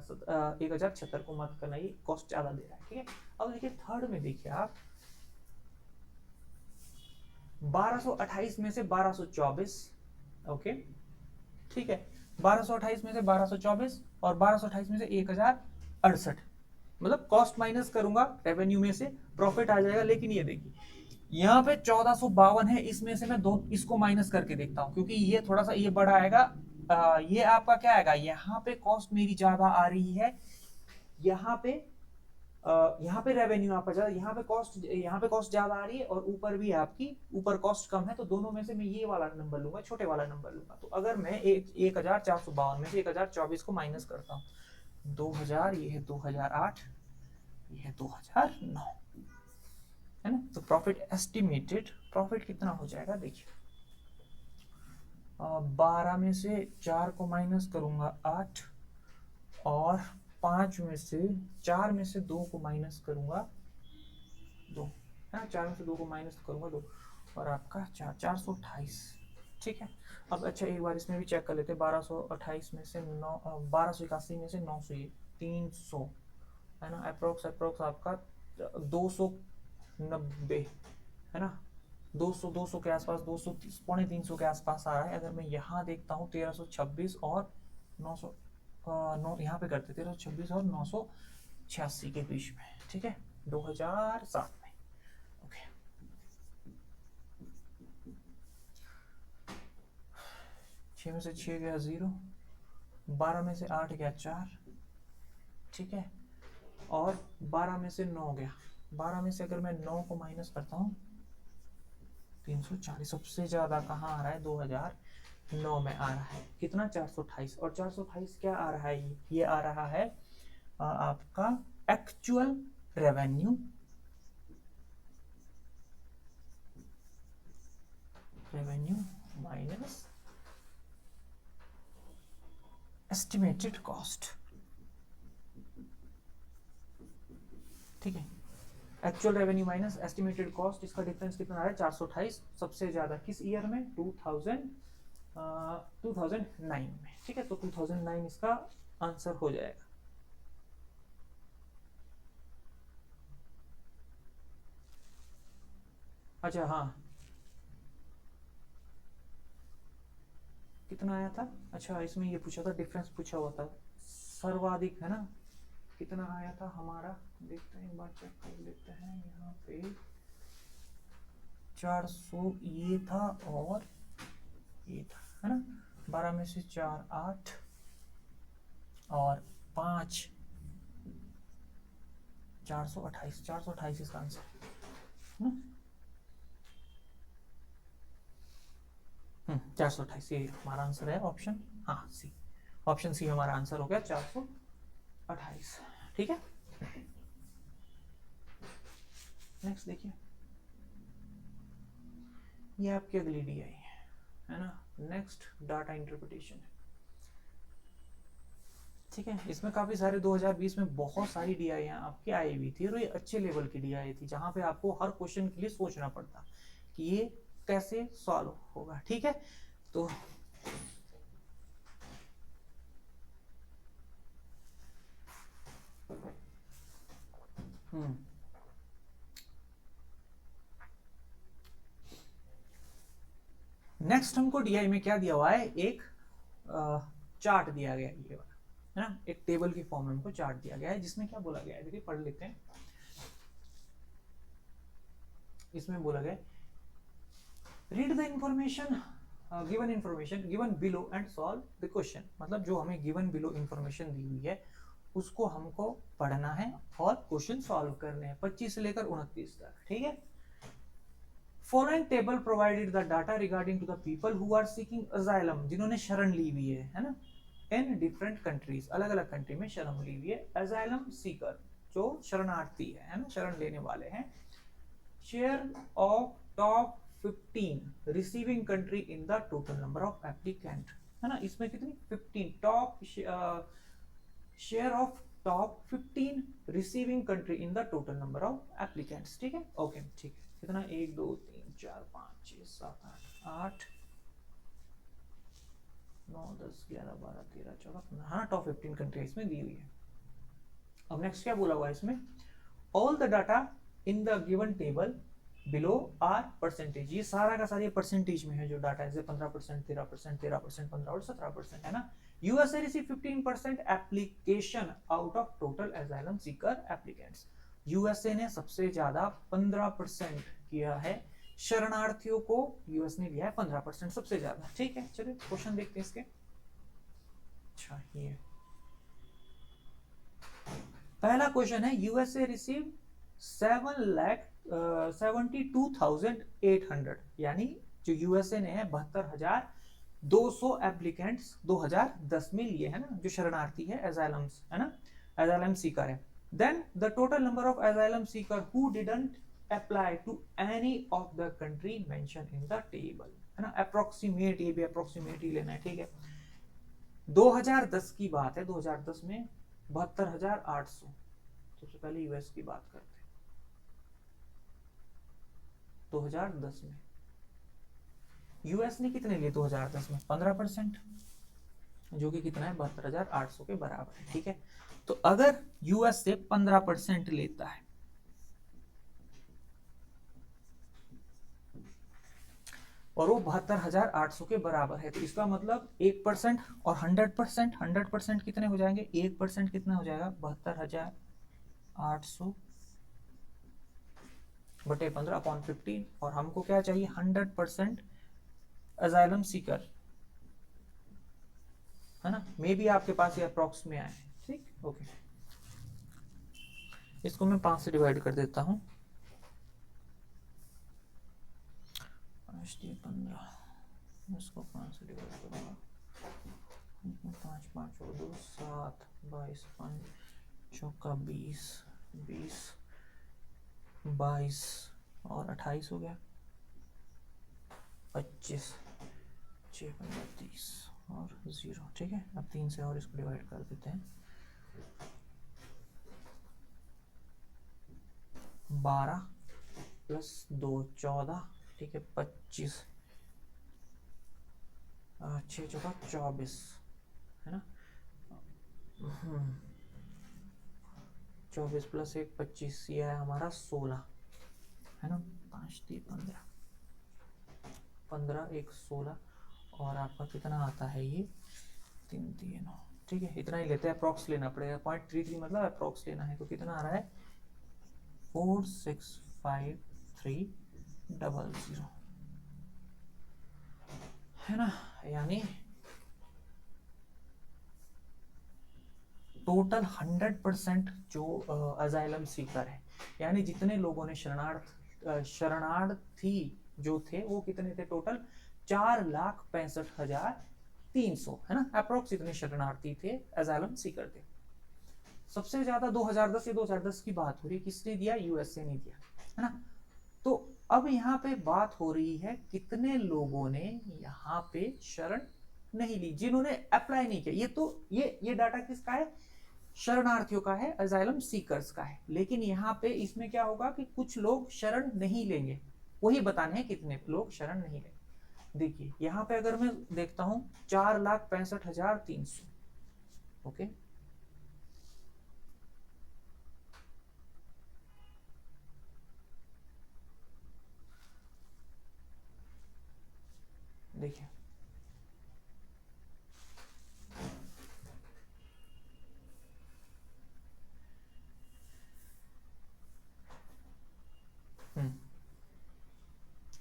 1076 को मत करना, ये कॉस्ट ज्यादा दे रहा है। ठीक है, अब देखिए थर्ड में देखिए आप 1228 में से 1224, ओके ठीक है, 1228 में से 1224 और 1228 में से 1068, मतलब कॉस्ट माइनस करूंगा रेवेन्यू में से प्रॉफिट आ जाएगा। लेकिन ये देखिए यहाँ पे 1452 है, इसमें से मैं दो इसको माइनस करके देखता हूँ, क्योंकि ये थोड़ा सा ये बड़ा आएगा। ये आपका क्या आएगा, यहाँ पे कॉस्ट मेरी ज्यादा आ रही है, यहाँ पे रेवेन्यू आपका ज्यादा, यहाँ पे कॉस्ट ज्यादा आ रही है, और ऊपर भी आपकी ऊपर कॉस्ट कम है। तो दोनों में से मैं ये वाला नंबर लूंगा, छोटे वाला नंबर लूंगा। तो अगर मैं 1452 में से 1024 को माइनस करता हूँ, 2000, ये है 2008, ये है 2009, है ना। तो प्रॉफिट एस्टिमेटेड प्रॉफिट कितना हो जाएगा देखिए, 12 में से 4 को माइनस करूंगा 8, और 5 में से 4 में से 2 को माइनस करूंगा 2, है ना, 4 में से 2 को माइनस करूंगा 2, और आपका 428। ठीक है, अब अच्छा एक बार इसमें भी चेक कर लेते हैं, 1228 में से 9, 1281 में से 900, ये 300, है ना, अप्रोक्स आपका 290, है ना, 200 के आसपास, 200 पौने 300 के आसपास आ रहा है। अगर मैं यहाँ देखता हूँ 1326 और 900, यहाँ पे करते 1326 और 986 के बीच में। ठीक है, 2007 में। ओके, 6 में से 6 गया 0, 12 में से 8 गया 4, ठीक है, और 12 में से 9 गया, 12 में से अगर मैं 9 को माइनस करता हूँ 340, सबसे ज्यादा कहाँ आ रहा है, 2009 में आ रहा है। कितना, 428, और 428 क्या आ रहा है, ये आ रहा है आपका actual revenue minus estimated cost. ठीक है, actual revenue minus estimated cost, इसका डिफरेंस कितना आ रहा है, 428, सबसे ज्यादा किस ईयर में, 2009 में। ठीक है, तो 2009 इसका आंसर हो जाएगा। अच्छा हाँ, कितना आया था, अच्छा इसमें ये पूछा था, डिफरेंस पूछा हुआ था सर्वाधिक, है ना, कितना आया था हमारा, देखते हैं एक बार, चेक कर लेते हैं। यहाँ पे 400 ये था, और ये था, है ना, 12 में से 4 8, और 5 428 इसका आंसर, है ना, 428 ये हमारा आंसर है, ऑप्शन, हाँ सी, ऑप्शन सी हमारा आंसर हो गया 428। ठीक है, नेक्स्ट देखिए, ये आपकी अगली डीआई है ना, नेक्स्ट डाटा इंटरप्रिटेशन है। ठीक है, इसमें काफी सारे 2020 में बहुत सारी डीआई आपकी आई हुई थी, और ये अच्छे लेवल की डीआई थी, जहां पे आपको हर क्वेश्चन के लिए सोचना पड़ता कि ये कैसे सॉल्व होगा। ठीक है, तो नेक्स्ट हमको डीआई में क्या दिया हुआ है, एक चार्ट दिया गया है, ये वाला, है ना, एक टेबल की फॉर्म में हमको चार्ट दिया गया है, जिसमें क्या बोला गया है, देखिए पढ़ लेते हैं। इसमें बोला गया, read the information given below and solve the question, मतलब जो हमें गिवन बिलो इंफॉर्मेशन दी हुई है उसको हमको पढ़ना है और क्वेश्चन सॉल्व करने हैं, 25 से लेकर 29 तक। ठीक है, following table provided the data regarding to the people who are seeking asylum, जिन्होंने शरण ली हुई है ना, इन डिफरेंट कंट्रीज, अलग अलग कंट्री में शरण ली हुई है, अजाइलम सीकर जो शरणार्थी है ना, शरण लेने वाले हैं। Share of top 15 receiving country in the total number of applicant, है ना, इसमें कितनी 15 top share of top 15 receiving country in the total number of applicants. ठीक है, ओके ठीक है, कितना 1 2 3 4 5 6 7 8 8 9, 10, 11, 12, 13, 14, 15, हाँ टॉप 15 कंट्री इसमें दी हुई है। अब नेक्स्ट क्या बोला हुआ है इसमें, all the data in the given table below are percentage, ये सारा का सारा परसेंटेज में है जो डाटा है, जैसे 15%, 13%, 13%, 15 और 17% है ना। USA receive 15% application out of total asylum seeker applicants, USA ने सबसे ज्यादा 15% किया है शरणार्थियों को, यूएस ने लिया है 15% सबसे ज्यादा। ठीक है, चलिए क्वेश्चन देखते हैं इसके। अच्छा ये पहला क्वेश्चन है, यूएसए रिसीव 7,72,800, यानी जो यूएसए ने है 72,200 एप्लीकेंट्स 2010 में लिए है ना, जो शरणार्थी है, एजाइलम्स है ना, एजाइलम सीकर है। Then the total number of asylum seeker who didn't apply to any of the country mention in the table, है ना। अप्रोक्सीमेट, ये भी अप्रोक्सीमेट ही लेना है, ठीक है। 2010 की बात है, 2010 में 72,800, सबसे पहले यूएस की बात करते हैं। 2010 में यूएस ने कितने लिए 2010 में, 15%, जो कि कितना है 72,800 के बराबर है। ठीक है, तो अगर यूएस से 15% लेता है और वो 72,800 के बराबर है, तो इसका मतलब 1% और 100%, 100% कितने हो जाएंगे, 1% कितना हो जाएगा, 72,800 बटे 15 अपॉन 15, और हमको क्या चाहिए 100% अजाइलम सीकर, है ना। मे बी आपके पास ये अप्रॉक्स में आए, ठीक, ओके। इसको मैं 5 से डिवाइड कर देता हूं, 15, इसको 5 से डिवाइड करूंगा, 5, 5 और 2, 7, 22, 5 चौका 20, 20, 22 और 28 हो गया, 25, 6, 15, 30 और 0, ठीक है। अब 3 से और इसको डिवाइड कर देते हैं, 12 प्लस 2 14, ठीक है, 25, 6 चौका 24, है ना, 24 प्लस 1 25, ये है हमारा 16, है ना, 5 3 15, 15 1 16, और आपका कितना आता है ये 3 3 9, ठीक है, इतना ही लेते हैं, अप्रॉक्स लेना पड़ेगा, 0.33 मतलब अप्रॉक्स लेना है, तो कितना आ रहा है 465,300, है ना, यानी टोटल 100% जो अजाइलम सीकर है, यानी जितने लोगों ने शरणार्थी जो थे वो कितने थे, टोटल 4,65,300, है ना, अप्रोक्स इतने शरणार्थी थे, अजाइलम सीकर थे। सबसे ज्यादा 2010 से 2010 की बात हो रही है, किसने दिया, यूएसए ने दिया, है ना। तो अब यहाँ पे बात हो रही है कितने लोगों ने यहाँ पे शरण नहीं ली, जिन्होंने अप्लाई नहीं किया, ये तो ये डाटा किसका है, शरणार्थियों का है, अजाइलम सीकर्स का है। लेकिन यहाँ पे इसमें क्या होगा कि कुछ लोग शरण नहीं लेंगे, वही बताने हैं कितने लोग शरण नहीं लेंगे। देखिए यहाँ पे अगर मैं देखता हूं 4,65,300, ओके, देखिए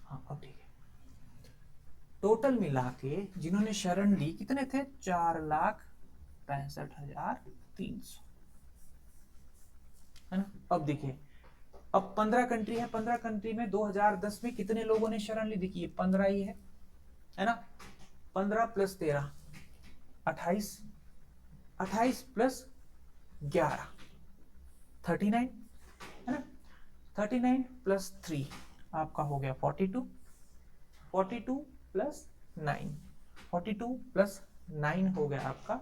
हाँ, अब ठीक है, टोटल मिला के जिन्होंने शरण ली कितने थे, 4,65,300, है ना। अब देखिए, अब 15 कंट्री है, 15 कंट्री में 2010 में कितने लोगों ने शरण ली, देखिए 15 ही है ना, 15 प्लस 13 28, 28 प्लस 11 39, है ना, 39 प्लस 3 आपका हो गया 42, 42 प्लस 9, 42 प्लस 9 हो गया आपका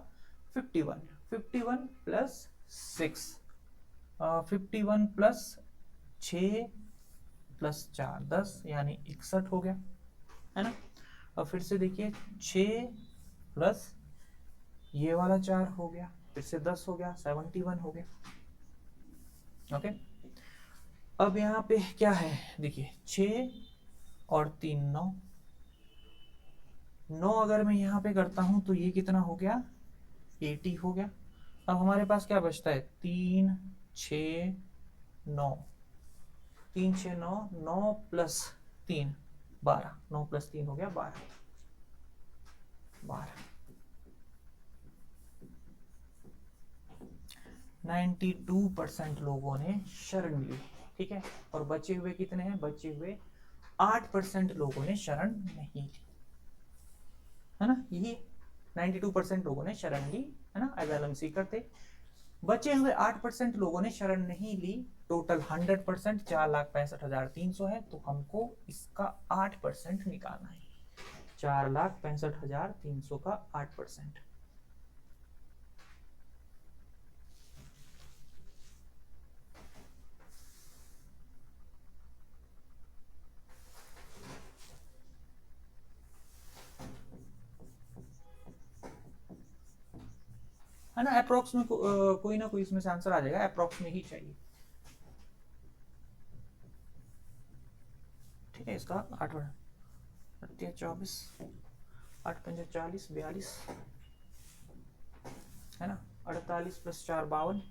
51, 51 प्लस 6, 51 प्लस 6 प्लस 4 10, यानी 61 हो गया, है ना। और फिर से देखिए 6 प्लस ये वाला 4 हो गया, फिर से 10 हो गया, 71 हो गया। ओके, अब यहाँ पे क्या है देखिए, 6 और 3 9, 9 अगर मैं यहाँ पे करता हूं तो ये कितना हो गया, 80 हो गया। अब हमारे पास क्या बचता है, 3 6 9, 3 6 9, 9 प्लस 3 12, 9 प्लस 3 हो गया 12, 12। 92% लोगों ने शरण ली, ठीक है। और बचे हुए कितने हैं, बचे हुए 8% लोगों ने शरण नहीं ली, है ना। ये 92% लोगों ने शरण ली, है ना, असाइलम सीकर थे। बचे हुए 8% लोगों ने शरण नहीं ली, टोटल 100% 4,65,300 है, तो हमको इसका 8% निकालना है, 4,65,300 का 8%। है ना, अप्रोक्स में कोई ना कोई इसमें से आंसर आ जाएगा, अप्रोक्स में ही चाहिए, ठीक है। इसका 8 24, 8 5 40 42, है ना, 48 प्लस 4 52,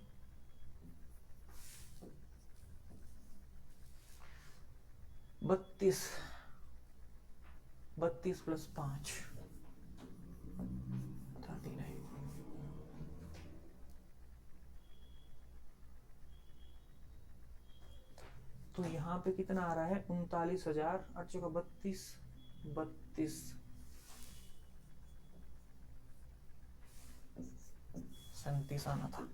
32, 32 प्लस 5 39। तो यहाँ पे कितना आ रहा है, 39,000, 8 का 32, 32 37 आना था।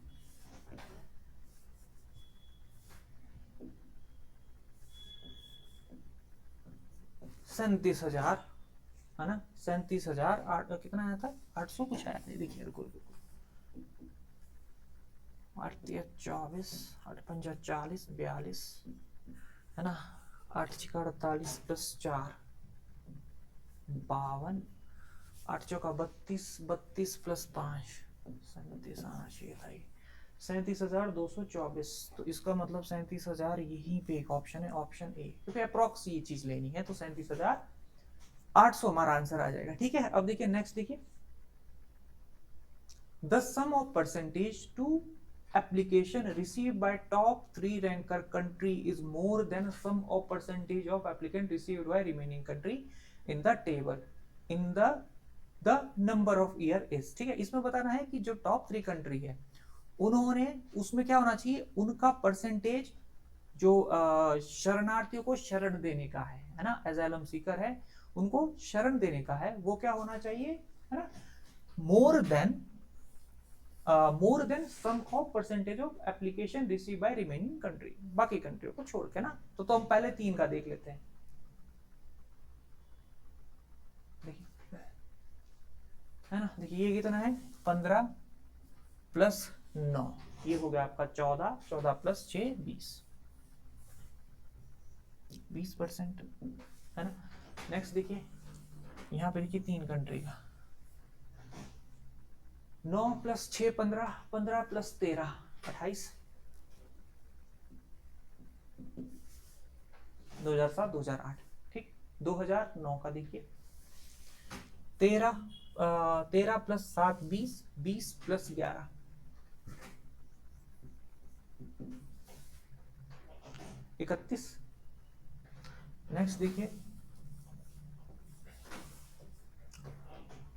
सैंतीस हजार, है ना, 37,000, कितना आया था, 800 कुछ आया था, देखिए रुको रुको, 8 24, 8 5 40 42, है ना, 8 6 48 प्लस 4 52, 8 चौका 32, 32 प्लस 5 37 आना चाहिए था ये, 37,224। तो इसका मतलब 37,000 यहीं पे एक ऑप्शन है, ऑप्शन ए, क्योंकि अप्रोक्स ये चीज लेनी है, तो 37,800 हमारा आंसर आ जाएगा, ठीक है। अब देखिए नेक्स्ट, देखिए the sum of percentage to application received by top 3 ranker country is more than sum of percentage of applicant received by remaining country in the table in the number of year is, ठीक है। इसमें बताना है कि जो टॉप 3 कंट्री है उन्होंने, उसमें क्या होना चाहिए, उनका परसेंटेज जो शरणार्थियों को शरण देने का है ना, एजाइलम सीकर है, उनको शरण देने का है, वो क्या होना चाहिए, है ना, more than sum of percentage of application receive by remaining country, बाकी कंट्रियों को छोड़ के ना। तो हम पहले 3 का देख लेते हैं, देखिए, है ना, देखिए ये कितना है, 15 प्लस 9, ये हो गया आपका 14, 14 प्लस 6 20%, है ना। नेक्स्ट देखिए, यहाँ पे देखिए 3 कंट्री का, 9 प्लस 6 15, 15 प्लस 13 28, 2007 2008, ठीक। 2009 का देखिए, 13 प्लस 7 20, 20 प्लस 11 31। नेक्स्ट देखिए,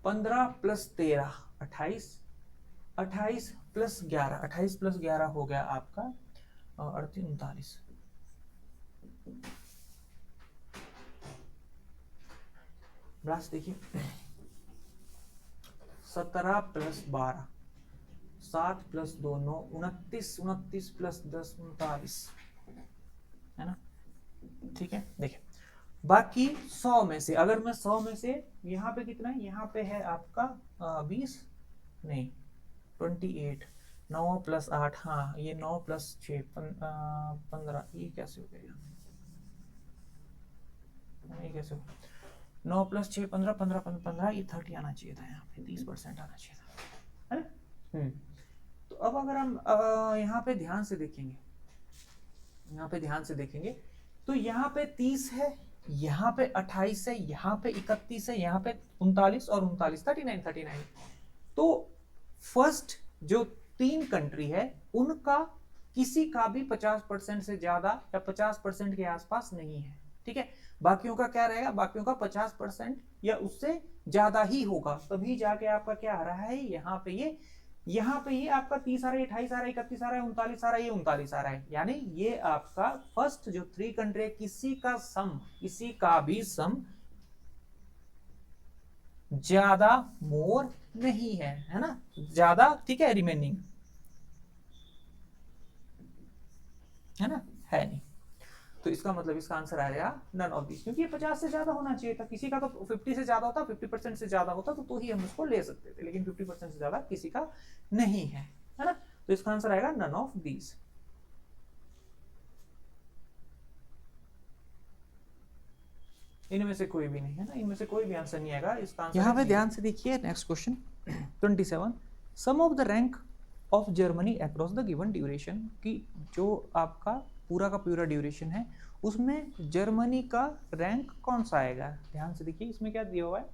15 प्लस 13 28, 28 प्लस 11, 28 प्लस 11 हो गया आपका 38 39। लास्ट देखिए, 17 प्लस 12, 7 प्लस 2 9, 29, 29 प्लस 10 39, है ना, ठीक है। देखिए बाकी 100 में से, अगर मैं 100 में से, यहाँ पे कितना है, यहाँ पे है आपका 20 नहीं 28, 9 प्लस 8, हाँ ये 9 प्लस 6 15, ये कैसे हो गया, ये कैसे हो, 9 + 6 15, 15 15, ये 30 आना चाहिए था, यहाँ पे 30% आना चाहिए था, है ना। तो अब अगर हम यहाँ पे ध्यान से देखेंगे, यहाँ पे ध्यान से देखेंगे तो यहाँ पे 30 है, यहाँ पे 28 है, यहाँ पे 31 है, यहाँ पे 39 और 39, 39। तो फर्स्ट जो 3 कंट्री है उनका किसी का भी 50% से ज्यादा या 50% के आसपास नहीं है, ठीक है। बाकियों का क्या रहेगा, बाकियों का 50% या उससे ज्यादा ही होगा, तभी जाके आपका क्या आ रहा है, यहाँ पे ये आपका 30 आ रहा है, 28 आ रहा है, 31 आ रहा है, 39 आ रहा है, ये 39 आ रहा है, यानी ये आपका फर्स्ट जो 3 कंट्री है किसी का भी सम ज्यादा मोर नहीं है ना, ज्यादा, ठीक है, रिमेनिंग है ना, है नहीं। तो इसका मतलब इसका आंसर आएगा नन ऑफ दिस, क्योंकि ये 50 से ज्यादा होना चाहिए था, किसी का तो 50 से ज्यादा होता, 50% से ज्यादा होता तो ही हम उसको ले सकते थे, लेकिन 50% से ज्यादा किसी का नहीं है ना। तो इसका आंसर आएगा नन ऑफ दीज। इनमें से कोई भी नहीं है ना, इनमें से कोई भी आंसर नहीं आएगा इसका आंसर। यहाँ पे ध्यान से देखिए next question 27, sum of the rank of Germany across the given duration, कि जो आपका पूरा का पूरा ड्यूरेशन है उसमें जर्मनी का रैंक कौन सा आएगा। ध्यान से देखिए इसमें क्या दिया हुआ है,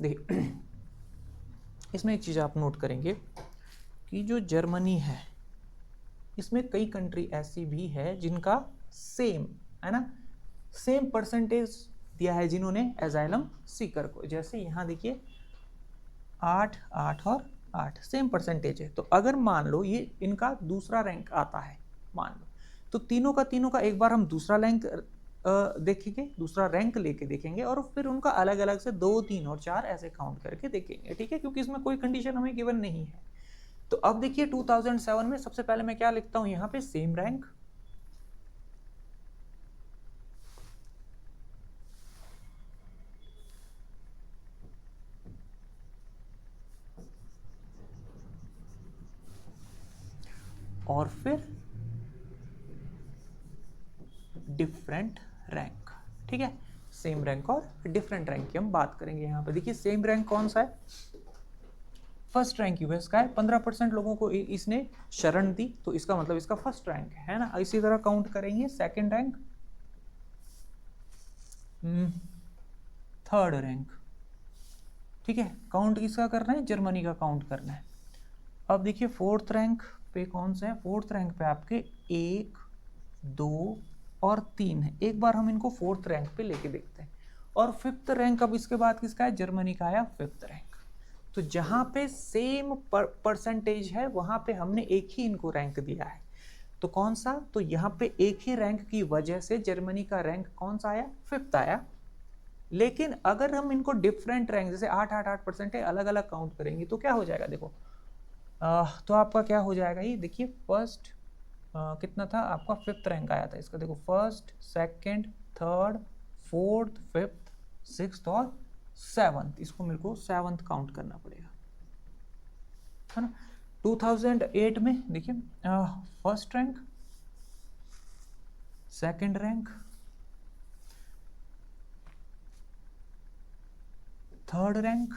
देखिए इसमें एक चीज आप नोट करेंगे कि जो जर्मनी है इसमें कई कंट्री ऐसी भी है जिनका सेम है ना, सेम परसेंटेज दिया है जिन्होंने एजाइलम सीकर को। जैसे यहाँ देखिए 8, 8 और 8 सेम परसेंटेज है, तो अगर मान लो ये इनका दूसरा रैंक आता है मान लो, तो तीनों का एक बार हम दूसरा रैंक देखेंगे, दूसरा रैंक लेके देखेंगे और फिर उनका अलग अलग से 2, 3 और 4 ऐसे काउंट करके देखेंगे, ठीक है, क्योंकि इसमें कोई कंडीशन हमें गिवन नहीं है। तो अब देखिए 2007 में सबसे पहले मैं क्या लिखता हूं यहाँ पे, सेम रैंक, और फिर डिफरेंट रैंक, ठीक है, सेम रैंक और डिफरेंट रैंक की हम बात करेंगे। यहाँ पे देखिए सेम रैंक कौन सा है, फर्स्ट रैंक यूएस का है, 15% लोगों को इसने शरण दी, तो इसका मतलब इसका फर्स्ट रैंक है ना। इसी तरह काउंट करेंगे सेकंड रैंक, थर्ड रैंक, ठीक है, काउंट किसका करना है, जर्मनी का काउंट करना है। अब देखिए फोर्थ रैंक पे कौन सा है, फोर्थ रैंक पे आपके 1, 2 और 3 है, एक बार हम इनको फोर्थ रैंक पे लेके देखते हैं। और फिफ्थ रैंक अब इसके बाद किसका है, जर्मनी का आया फिफ्थ रैंक। तो जहां पे सेम परसेंटेज है वहां पे हमने एक ही इनको रैंक दिया है, तो कौन सा, तो यहाँ पे एक ही रैंक की वजह से जर्मनी का रैंक कौन सा आया, फिफ्थ आया। लेकिन अगर हम इनको डिफरेंट रैंक जैसे 8-8-8% अलग अलग काउंट करेंगे तो क्या हो जाएगा, देखो तो आपका क्या हो जाएगा, ये देखिए फर्स्ट कितना था आपका, फिफ्थ रैंक आया था इसका, देखो first, second, third, fourth, fifth, sixth और सेवंथ, इसको मेरे को सेवंथ काउंट करना पड़ेगा, है ना। 2008 में देखिए first rank, second rank, third rank,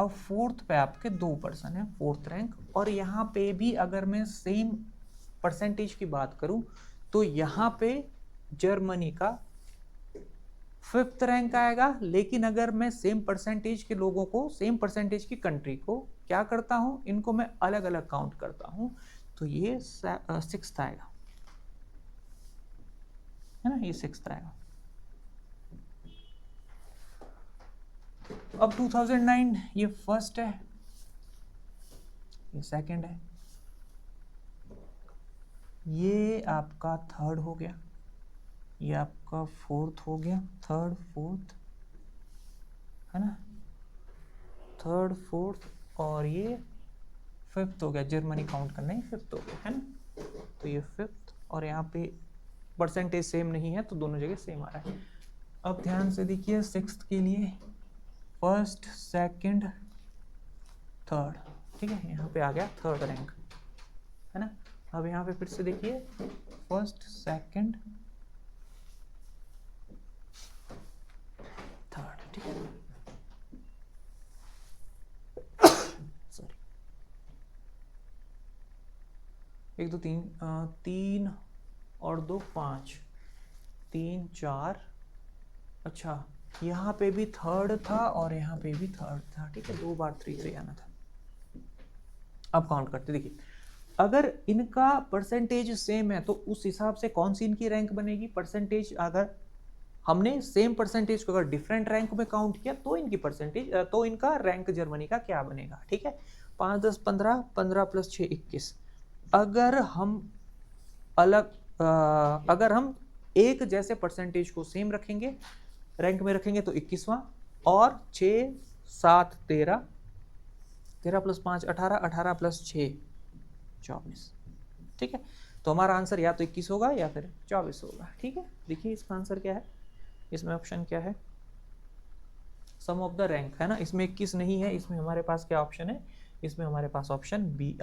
अब फोर्थ पे आपके 2 पर्सन है, फोर्थ रैंक। और यहाँ पे भी अगर मैं सेम परसेंटेज की बात करूं तो यहाँ पे जर्मनी का फिफ्थ रैंक आएगा, लेकिन अगर मैं सेम परसेंटेज के लोगों को, सेम परसेंटेज की कंट्री को क्या करता हूं, इनको मैं अलग अलग काउंट करता हूं, तो ये सिक्स्थ आएगा, है ना, ये सिक्स्थ आएगा। अब 2009 ये फर्स्ट है, ये सेकंड है, ये आपका थर्ड हो गया, ये आपका फोर्थ हो गया, थर्ड फोर्थ, है ना, थर्ड फोर्थ, और ये फिफ्थ हो गया, जर्मनी काउंट करना ही फिफ्थ हो गया, है ना। तो ये फिफ्थ, और यहाँ पे परसेंटेज सेम नहीं है तो दोनों जगह सेम आ रहा है। अब ध्यान से देखिए सिक्स्थ के लिए फर्स्ट, सेकंड, थर्ड, ठीक है, यहाँ पे आ गया थर्ड रैंक, है ना। अब यहाँ पे फिर से देखिए फर्स्ट, सेकंड, थर्ड, ठीक है। सॉरी, 1 2 3, 3 और 2 5, 3 4, अच्छा यहाँ पे भी थर्ड था और यहाँ पे भी थर्ड था, ठीक है, 2 बार 3 3 आना था। अब काउंट करते, देखिए अगर इनका परसेंटेज सेम है तो उस हिसाब से कौन सी इनकी रैंक बनेगी, परसेंटेज अगर हमने सेम परसेंटेज को अगर डिफरेंट रैंक में काउंट किया तो इनकी परसेंटेज, तो इनका रैंक जर्मनी का क्या बनेगा, ठीक है। 5 10 15, 15 + 6 21। अगर हम अगर हम एक जैसे परसेंटेज को सेम रखेंगे, रैंक में रखेंगे तो 21वां, और 6 7 13, 13 + 5 18, 18 + 6 24, ठीक है। तो हमारा आंसर या तो 21 होगा या फिर 24 होगा, ठीक है। देखिए इसका आंसर क्या है, इसमें ऑप्शन क्या है, सम ऑफ द रैंक, है ना। इसमें 21 नहीं है, इसमें हमारे पास क्या ऑप्शन है, इसमें हमारे पास ऑप्शन बी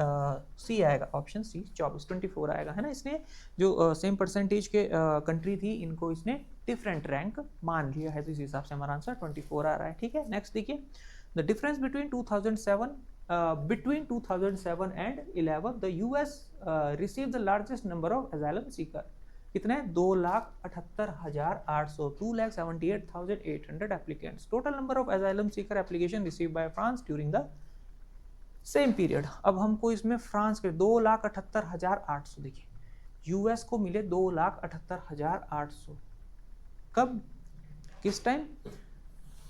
सी आएगा, ऑप्शन सी 24 24 आएगा, है ना। इसलिए जो सेम परसेंटेज के कंट्री थी इनको इसने डिफरेंट रैंक मान लिया है, तो इस हिसाब से हमारा आंसर 24 आ रहा है, ठीक है। नेक्स्ट देखिए, the difference between 2007 and 11 the US received the largest number of asylum seeker, कितने, 2,78,800, 2,78,800 applicants. Total number of asylum seeker application received by France during the same period. अब हमको इसमें फ्रांस के 2,78,800, देखिए यूएस को मिले 2,78,800, कब, किस टाइम,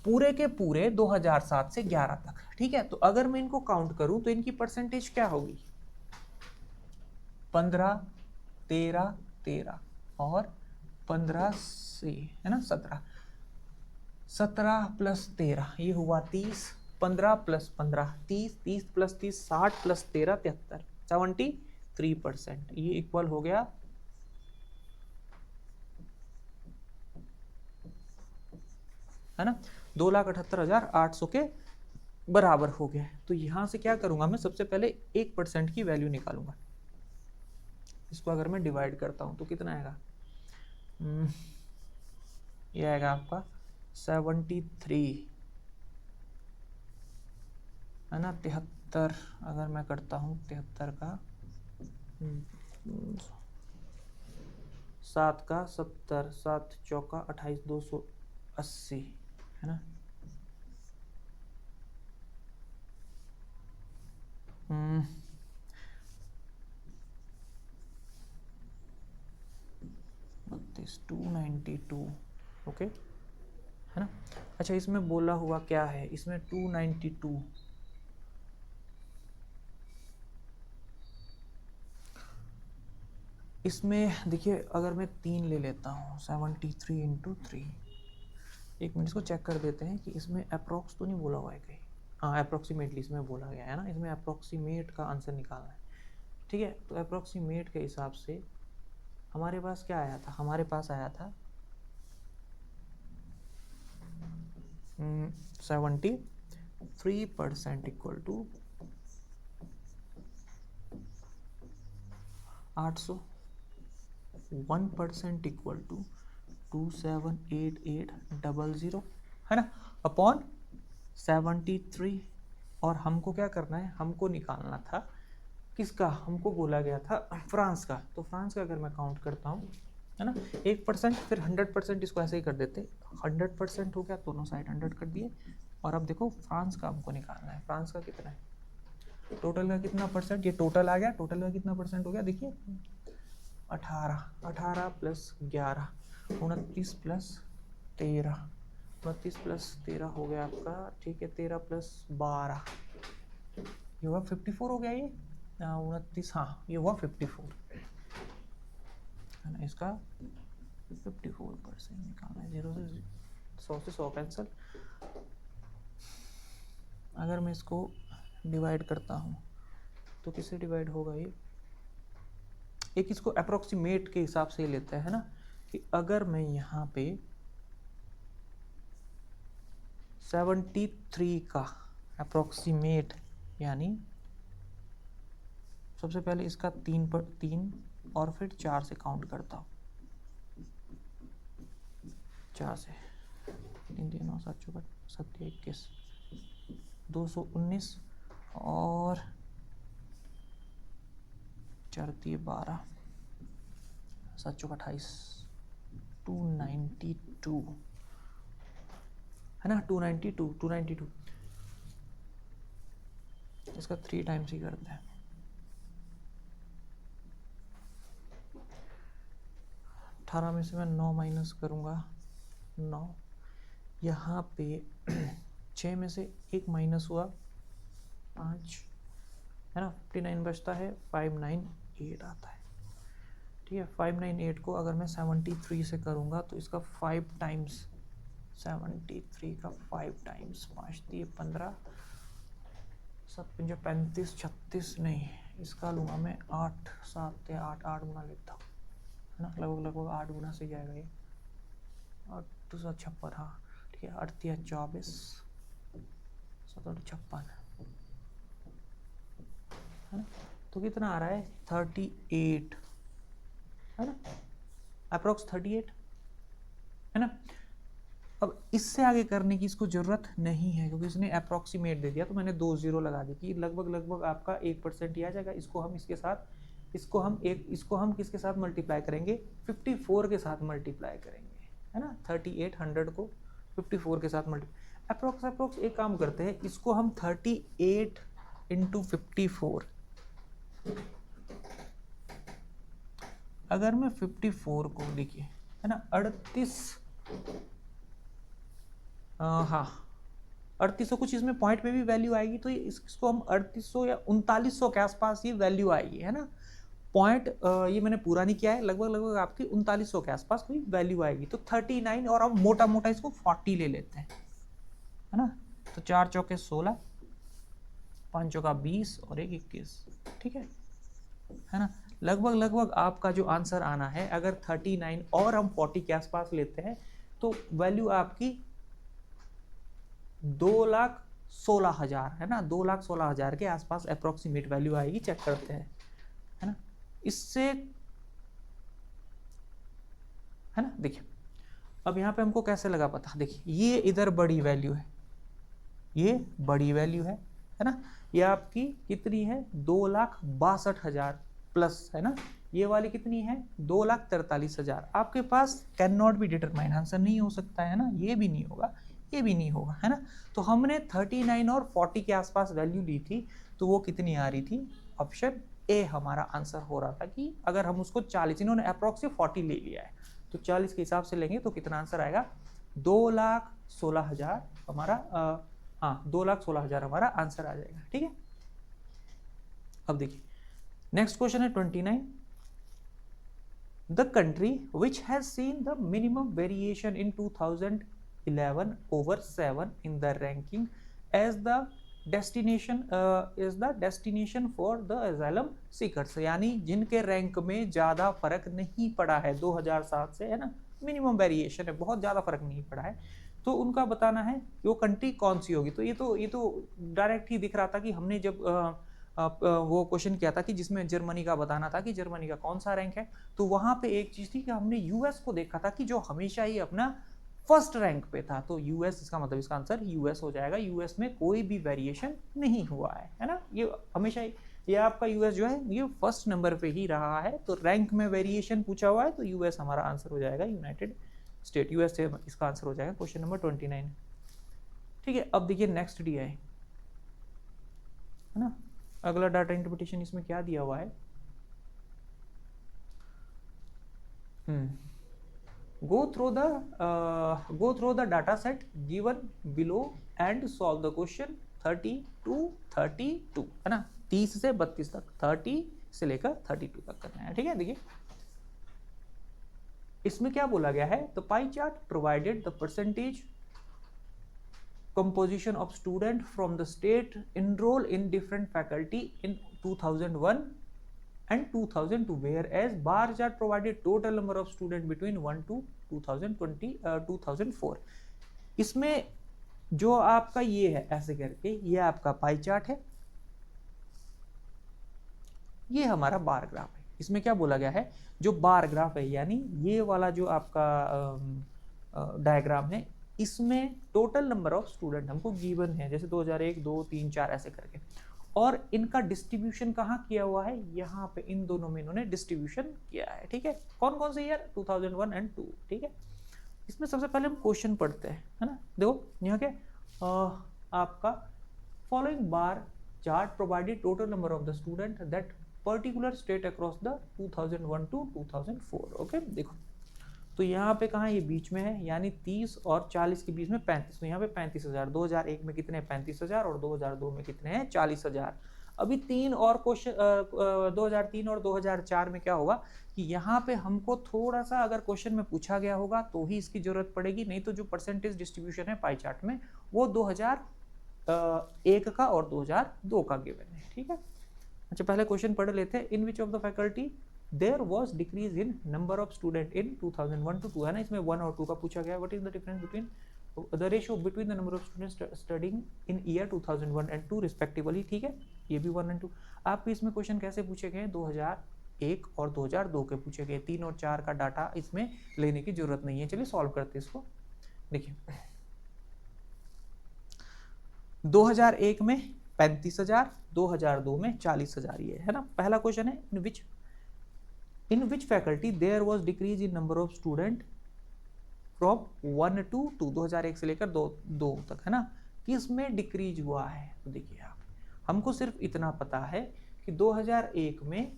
पूरे के पूरे 2007 से 11 तक, ठीक है। तो अगर मैं इनको काउंट करूं तो इनकी परसेंटेज क्या होगी, 15 13 13 और 15 से, है ना, 17 17 + 13 ये हुआ 30, 15 + 15 30, 30 + 30 60 + 13 73, 73%, ये इक्वल हो गया, है ना, 2,78,800 के बराबर हो गया। तो यहां से क्या करूंगा मैं, सबसे पहले 1% की वैल्यू निकालूंगा। इसको अगर मैं डिवाइड करता हूं तो कितना आएगा, ये आएगा आपका 73, है ना, 73, अगर मैं करता हूं 73 का 7 का 70, 7 चौका 28, 280, है ना, 292, ओके, है ना। अच्छा इसमें बोला हुआ क्या है, इसमें 292, इसमें देखिए अगर मैं 3 ले लेता हूँ, 73 × 3, एक मिनट इसको चेक कर देते हैं कि इसमें अप्रोक्स तो नहीं बोला हुआ है कहीं, हाँ अप्रोक्सीमेटली इसमें बोला गया है ना, इसमें अप्रोक्सीमेट का आंसर निकालना है, ठीक है। तो अप्रोक्सीमेट के हिसाब से हमारे पास क्या आया था, हमारे पास आया था 73% इक्वल टू 800, 1% इक्वल टू 278800, है ना, अपॉन 73, और हमको क्या करना है, हमको निकालना था किसका, हमको बोला गया था फ्रांस का। तो फ्रांस का अगर मैं काउंट करता हूँ, है ना, 1%, फिर 100%, इसको ऐसे ही कर देते, 100% हो गया, दोनों साइड 100 कर दिए। और अब देखो फ्रांस का हमको निकालना है, फ्रांस का कितना है, टोटल का कितना परसेंट, ये टोटल आ गया, टोटल का कितना परसेंट हो गया, देखिए 18, 18 + 11 29 + 13, 32 + 13 हो गया आपका, ठीक है, 13 + 12 ये हुआ 54 हो गया, ये 29, हाँ ये हुआ 54, है ना। इसका 54% निकालना है, 0 से 100 से 100 कैंसिल। अगर मैं इसको डिवाइड करता हूँ तो किससे डिवाइड होगा, ये एक इसको अप्रोक्सीमेट के हिसाब से लेते हैं, है ना, कि अगर मैं यहाँ पे 73 का अप्रोक्सीमेट यानी सबसे पहले इसका 3 और फिर 4 से काउंट करता हूँ, 4 से 3 3 9 7 चौबट 7 21 219 और 4 12 7 चौक 28 292 है ना, 292 इसका 3 टाइम्स ही करते हैं। 18 में से मैं 9 माइनस करूँगा, 9 यहाँ पे 6 में से 1 माइनस हुआ 5 है ना, 59 बचता है, 598 आता है। ठीक है, 598 को अगर मैं 73 से करूँगा तो इसका 5 टाइम्स 73 का 5 टाइम्स 5 दिए 15 7 5 35 36 नहीं, इसका लूँगा मैं 8 7 8 8 गुना लेता हूँ है ना, लगभग 8 गुना से जाएगा ये, 8 2 56 हाँ ठीक है, 8 3 24 7 8 56 है ना, तो कितना आ रहा है 38 है ना, अप्रोक्स 38 है ना। अब इससे आगे करने की इसको जरूरत नहीं है क्योंकि इसने अप्रोक्सीमेट दे दिया, तो मैंने 2 जीरो लगा दी कि लगभग आपका 1% ही आ जाएगा। इसको हम इसके साथ इसको हम किसके साथ मल्टीप्लाई करेंगे, 54 के साथ मल्टीप्लाई करेंगे है ना, 3800 को 54 के साथ मल्टीप्लाई अप्रोक्स एक काम करते हैं, इसको हम 38 इंटू 54, अगर मैं 54 को देखिए है ना 38 हाँ 3800 कुछ इसमें पॉइंट में भी वैल्यू आएगी, तो इसको हम 3800 या 3900 के आसपास ये वैल्यू आएगी है ना। पॉइंट ये मैंने पूरा नहीं किया है, लगभग आपकी 3900 के आसपास कोई वैल्यू आएगी। तो 39 और हम मोटा मोटा इसको 40 ले लेते हैं है ना, तो 4 चौके 16 5 चौका 20 और 1 21 ठीक है ना। लगभग आपका जो आंसर आना है, अगर 39 और हम 40 के आसपास लेते हैं तो वैल्यू आपकी 2,16,000 है ना, 2,16,000 के आसपास अप्रोक्सीमेट वैल्यू आएगी। चेक करते हैं है ना, इससे है ना। देखिए अब यहाँ पे हमको कैसे लगा पता, देखिए ये इधर बड़ी वैल्यू है, ये बड़ी वैल्यू है ना, ये आपकी कितनी है 2,62,000 प्लस है ना, ये वाली कितनी है 2,43,000। आपके पास can not be determine answer नहीं हो सकता है ना, ये भी नहीं होगा ये भी नहीं होगा है ना। तो हमने 39 और 40 के आसपास वैल्यू ली थी, तो वो कितनी आ रही थी, ऑप्शन ए हमारा आंसर हो रहा था कि अगर हम उसको 40, इन्होंने अप्रोक्स 40 ले लिया है, तो 40 के हिसाब से लेंगे तो कितना आंसर आएगा 2,16,000 हमारा हाँ 2,16,000 हमारा आंसर आ जाएगा। ठीक है, अब देखिए नेक्स्ट क्वेश्चन है 29। The country which has seen the minimum variation in 2011 over 7 in the ranking as the destination for the asylum seekers, यानी जिनके रैंक में ज्यादा फर्क नहीं पड़ा है 2007 से है ना, मिनिमम वेरिएशन है, बहुत ज्यादा फर्क नहीं पड़ा है, तो उनका बताना है वो कंट्री कौन सी होगी। तो ये तो डायरेक्ट ही दिख रहा था कि हमने जब वो क्वेश्चन किया था कि जिसमें जर्मनी का बताना था कि जर्मनी का कौन सा रैंक है, तो वहां पे एक चीज थी कि हमने यूएस को देखा था कि जो हमेशा ही अपना फर्स्ट रैंक पे था, तो यूएस, इसका मतलब इसका आंसर यूएस हो जाएगा। यूएस में कोई भी वेरिएशन नहीं हुआ है ना, ये हमेशा ये आपका यूएस जो है ये फर्स्ट नंबर पे ही रहा है, तो रैंक में वेरिएशन पूछा हुआ है तो यूएस हमारा आंसर हो जाएगा, यूनाइटेड स्टेट यूएस से इसका आंसर हो जाएगा क्वेश्चन नंबर 29। ठीक है, अब देखिए नेक्स्ट डी है ना, अगला डाटा इंटरप्रिटेशन इसमें क्या दिया हुआ है, go through the data set given below and solve the question 30 to 32 है ना, 30 से 32 तक, 30 से लेकर 32 तक करना है। ठीक है, देखिए इसमें क्या बोला गया है, तो pie chart provided the percentage composition of student from the state enroll in different faculty in 2001 and 2002, whereas bar chart provided total number of student between 1 to 2004। इसमें जो आपका ये है ऐसे करके, ये आपका पाई चार्ट है ये हमारा बार ग्राफ है। इसमें क्या बोला गया है, जो बार ग्राफ है यानी ये वाला जो आपका डायग्राम है, इसमें टोटल नंबर ऑफ स्टूडेंट हमको गिवन है, जैसे 2001, 2, 3, 4 ऐसे करके, और इनका डिस्ट्रीब्यूशन कहाँ किया हुआ है, यहाँ पे इन दोनों में इन्होंने डिस्ट्रीब्यूशन किया है। ठीक है, कौन कौन से ईयर, 2001 एंड 2। ठीक है, इसमें सबसे पहले हम क्वेश्चन पढ़ते हैं, है ना। देखो यहाँ क्या आपका following bar chart provided total number of the student that particular state across the 2001 to 2004। Okay, देखो तो यहाँ पे कहाँ, ये बीच में है, यानी 30 और 40 के बीच में 35, तो यहाँ पे 35,000। 2001 में कितने, 35,000, और 2002 में कितने हैं, 40,000। अभी तीन और क्वेश्चन 2003 और 2004 में क्या होगा कि यहाँ पे हमको थोड़ा सा अगर क्वेश्चन में पूछा गया होगा तो ही इसकी जरूरत पड़ेगी, नहीं तो जो परसेंटेज डिस्ट्रीब्यूशन है पाई चार्ट में वो 2001 का और 2002 का गिवन है। ठीक है, अच्छा पहले क्वेश्चन पढ़ लेते हैं। In which of the faculty there was decrease in number of student in 2001 to 2, है ना, इसमें 1 और 2 का पूछा गया। What is the difference between the ratio between the number of students studying in year 2001 and 2 respectively. ठीक है, ये भी 1 एंड 2। आपके इसमें क्वेश्चन कैसे पूछे गए, 2001 और 2002 के पूछे गए। 3 और 4 का डाटा इसमें लेने की जरूरत नहीं है। चलिए सॉल्व करते हैं इसको। देखिए 2001 में 35,000, 2002 में 40,000, ये है ना। पहला क्वेश्चन है in which faculty there was decrease in number of student from 1 to 2, 2001 से लेकर 2 तक, है ना, किस में डिक्रीज हुआ है। तो देखिए आप, हमको सिर्फ इतना पता है कि 2001 में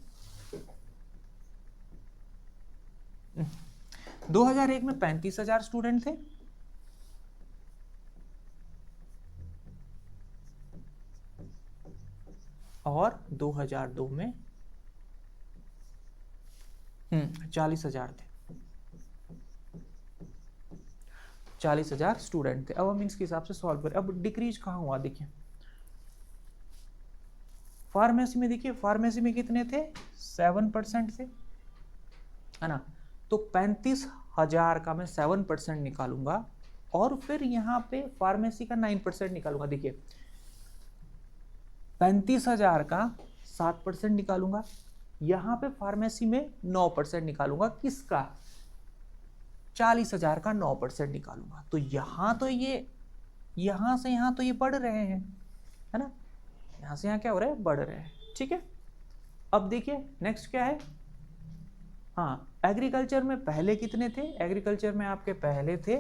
35,000 स्टूडेंट थे, और 2002 में 40,000 थे, 40,000 स्टूडेंट थे। अब हम इसके हिसाब से सॉल्व करें। अब डिक्रीज कहाँ हुआ, देखिए फार्मेसी में, देखिए फार्मेसी में कितने थे, 7% थे, है ना। तो 35,000 का मैं 7% निकालूंगा, और फिर यहाँ पे फार्मेसी का 9% निकालूंगा। देखिए 35,000 का 7% निकालूंगा, यहाँ पे फार्मेसी में 9% निकालूंगा, किसका, 40,000 का 9% निकालूंगा। तो यहाँ तो ये, यहाँ से यहाँ तो ये बढ़ रहे हैं, है ना, यहाँ से यहाँ क्या हो रहा है, बढ़ रहे हैं। ठीक है, अब देखिए नेक्स्ट क्या है, हाँ एग्रीकल्चर में पहले कितने थे, एग्रीकल्चर में आपके पहले थे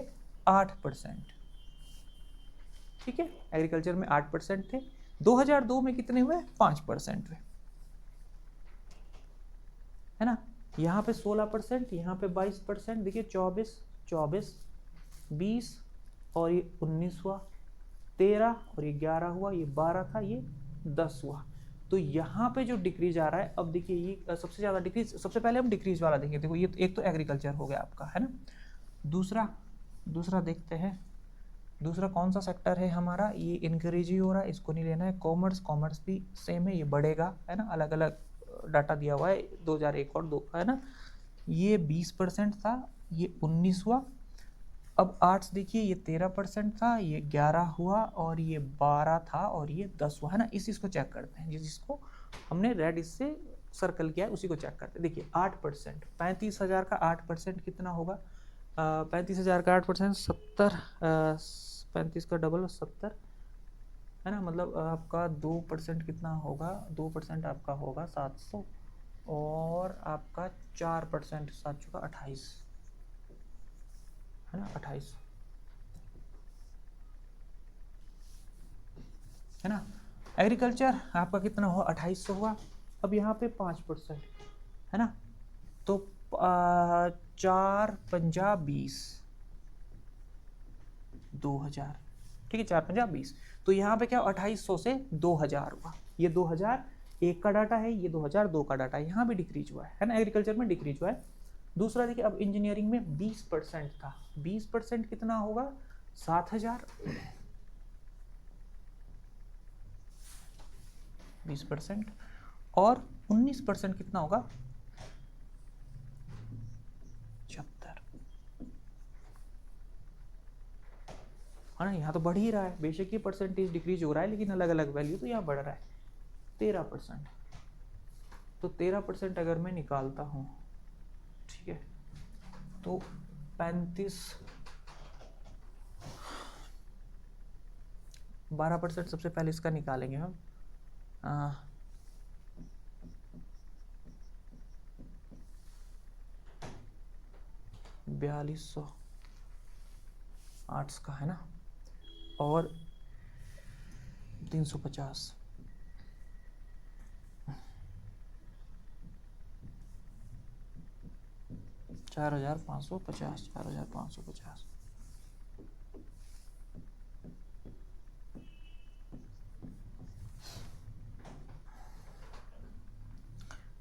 8%। ठीक है, एग्रीकल्चर में 8% थे। 2002 में कितने हुए, 5% हुए, है ना। यहाँ पे 16%, यहाँ पे 22%, देखिए 24, 20 और ये 19 हुआ, 13 और ये 11 हुआ, ये 12 था, ये 10 हुआ। तो यहाँ पे जो डिक्रीज आ रहा है, अब देखिए ये सबसे ज्यादा डिक्रीज, सबसे पहले हम डिक्रीज वाला देखेंगे। देखो ये एक तो एग्रीकल्चर हो गया आपका, है ना। दूसरा देखते हैं, दूसरा कौन सा सेक्टर है हमारा, ये इंक्रीज ही हो रहा है, इसको नहीं लेना है। कॉमर्स भी सेम है, ये बढ़ेगा, है ना, अलग अलग डाटा दिया हुआ है 2001 और 2 का, है ना। ये 20% था, ये 19 हुआ। अब आर्ट्स देखिए, ये 13% था, ये 11 हुआ, और ये 12 था, और ये 10 हुआ, है ना। इस चीज़ को चेक करते हैं, जिसको हमने रेड इससे सर्कल किया है उसी को चेक करते हैं। देखिए 8%, 35,000 का 8% कितना होगा, 35,000 का 8% 70, 35 का डबल 70, है ना, मतलब आपका 2% कितना होगा, 2% आपका होगा 700, और आपका 4% 7 का 28, है ना, 28, है ना। एग्रीकल्चर आपका कितना हुआ, 2800 हुआ। अब यहाँ पे 5%, है ना, तो 4 50 20, 2000, ठीक है, 4 50 20। तो यहाँ पे क्या 2800 से 2000 हुआ, ये 2001 का डाटा है, ये 2002 का डाटा है, यहाँ भी डिक्रीज हुआ है ना, एग्रीकल्चर में डिक्रीज हुआ है। दूसरा देखिए, अब इंजीनियरिंग में 20% था, 20% कितना होगा, 7000, 20%, और 19% कितना होगा, 76, है ना। यहाँ तो बढ़ ही रहा है, बेशक ये परसेंटेज डिक्रीज हो रहा है, लेकिन अलग अलग वैल्यू तो यहाँ बढ़ रहा है। 13%, तो 13% अगर मैं निकालता हूँ, ठीक है, तो 35, 12% सबसे पहले इसका निकालेंगे हम। 4200 आर्ट्स का है ना, और 350, 4550, 4550।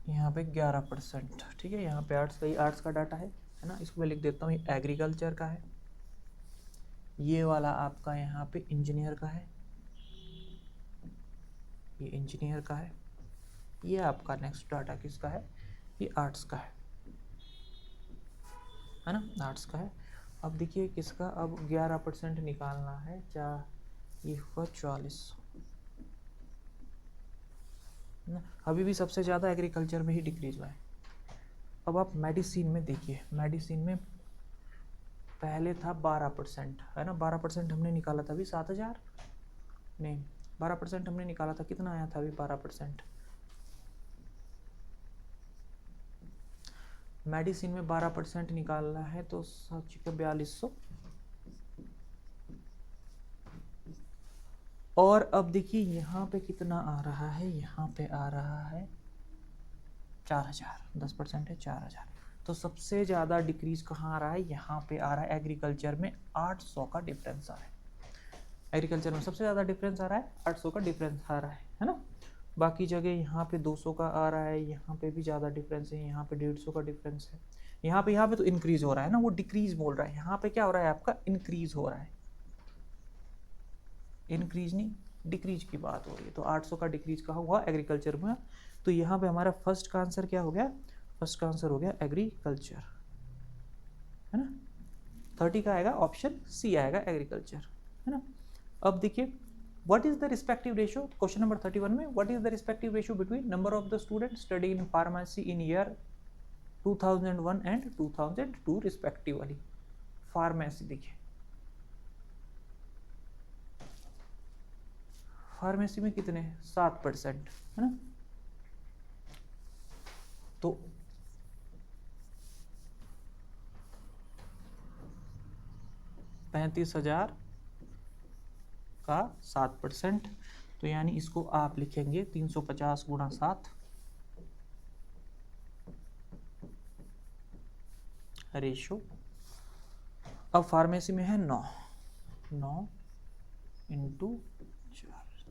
यहाँ पे 11%, ठीक है। यहाँ पे आर्ट्स का डाटा है ना, इसको मैं लिख देता हूँ, ये एग्रीकल्चर का है, ये वाला आपका यहाँ पे इंजीनियर का है, ये इंजीनियर का है, ये आपका नेक्स्ट डाटा किसका है, ये आर्ट्स का है ना, आर्ट्स का है। अब देखिए किसका, अब 11% निकालना है, ये हुआ 44 ना। अभी भी सबसे ज़्यादा एग्रीकल्चर में ही डिक्रीज हुआ है। अब आप मेडिसिन में देखिए, मेडिसिन में पहले था 12% है ना, 12% हमने निकाला था अभी 7000, नहीं 12% हमने निकाला था, कितना आया था अभी 12%, मेडिसिन में 12% निकालना है तो 4200। और अब देखिए यहाँ पे कितना आ रहा है, यहाँ पे आ रहा है 4000, 10% है 4000। तो सबसे ज़्यादा डिक्रीज कहाँ आ रहा है, यहाँ पे आ रहा है एग्रीकल्चर में, 800 का डिफरेंस आ रहा है। एग्रीकल्चर में सबसे ज़्यादा डिफरेंस आ रहा है, 800 का डिफरेंस आ रहा है ना। बाकी जगह यहाँ पे 200 का आ रहा है, यहाँ पे भी ज़्यादा डिफरेंस है, यहाँ पे 150 का डिफरेंस है, यहाँ पे तो इंक्रीज हो रहा है ना, वो डिक्रीज बोल रहा है, यहाँ पे क्या हो रहा है आपका, इंक्रीज हो रहा है, इंक्रीज नहीं डिक्रीज की बात हो रही है। तो 800 का डिक्रीज कहाँ हुआ, एग्रीकल्चर में। तो यहाँ पे हमारा फर्स्ट का आंसर क्या हो गया, फर्स्ट का आंसर हो गया एग्रीकल्चर, है ना। 30 का आएगा, ऑप्शन सी आएगा एग्रीकल्चर, है ना। अब देखिए what is the respective ratio, question number 31 में, what is the respective ratio between number of the students studying in pharmacy in year 2001 and 2002 respectively। Pharmacy देखिए, फार्मेसी में कितने, 7% है ना। तो $35,000 का 7%, तो यानी इसको आप लिखेंगे 350 गुणा 7 रेशो। अब फार्मेसी में है 9 इंटू 4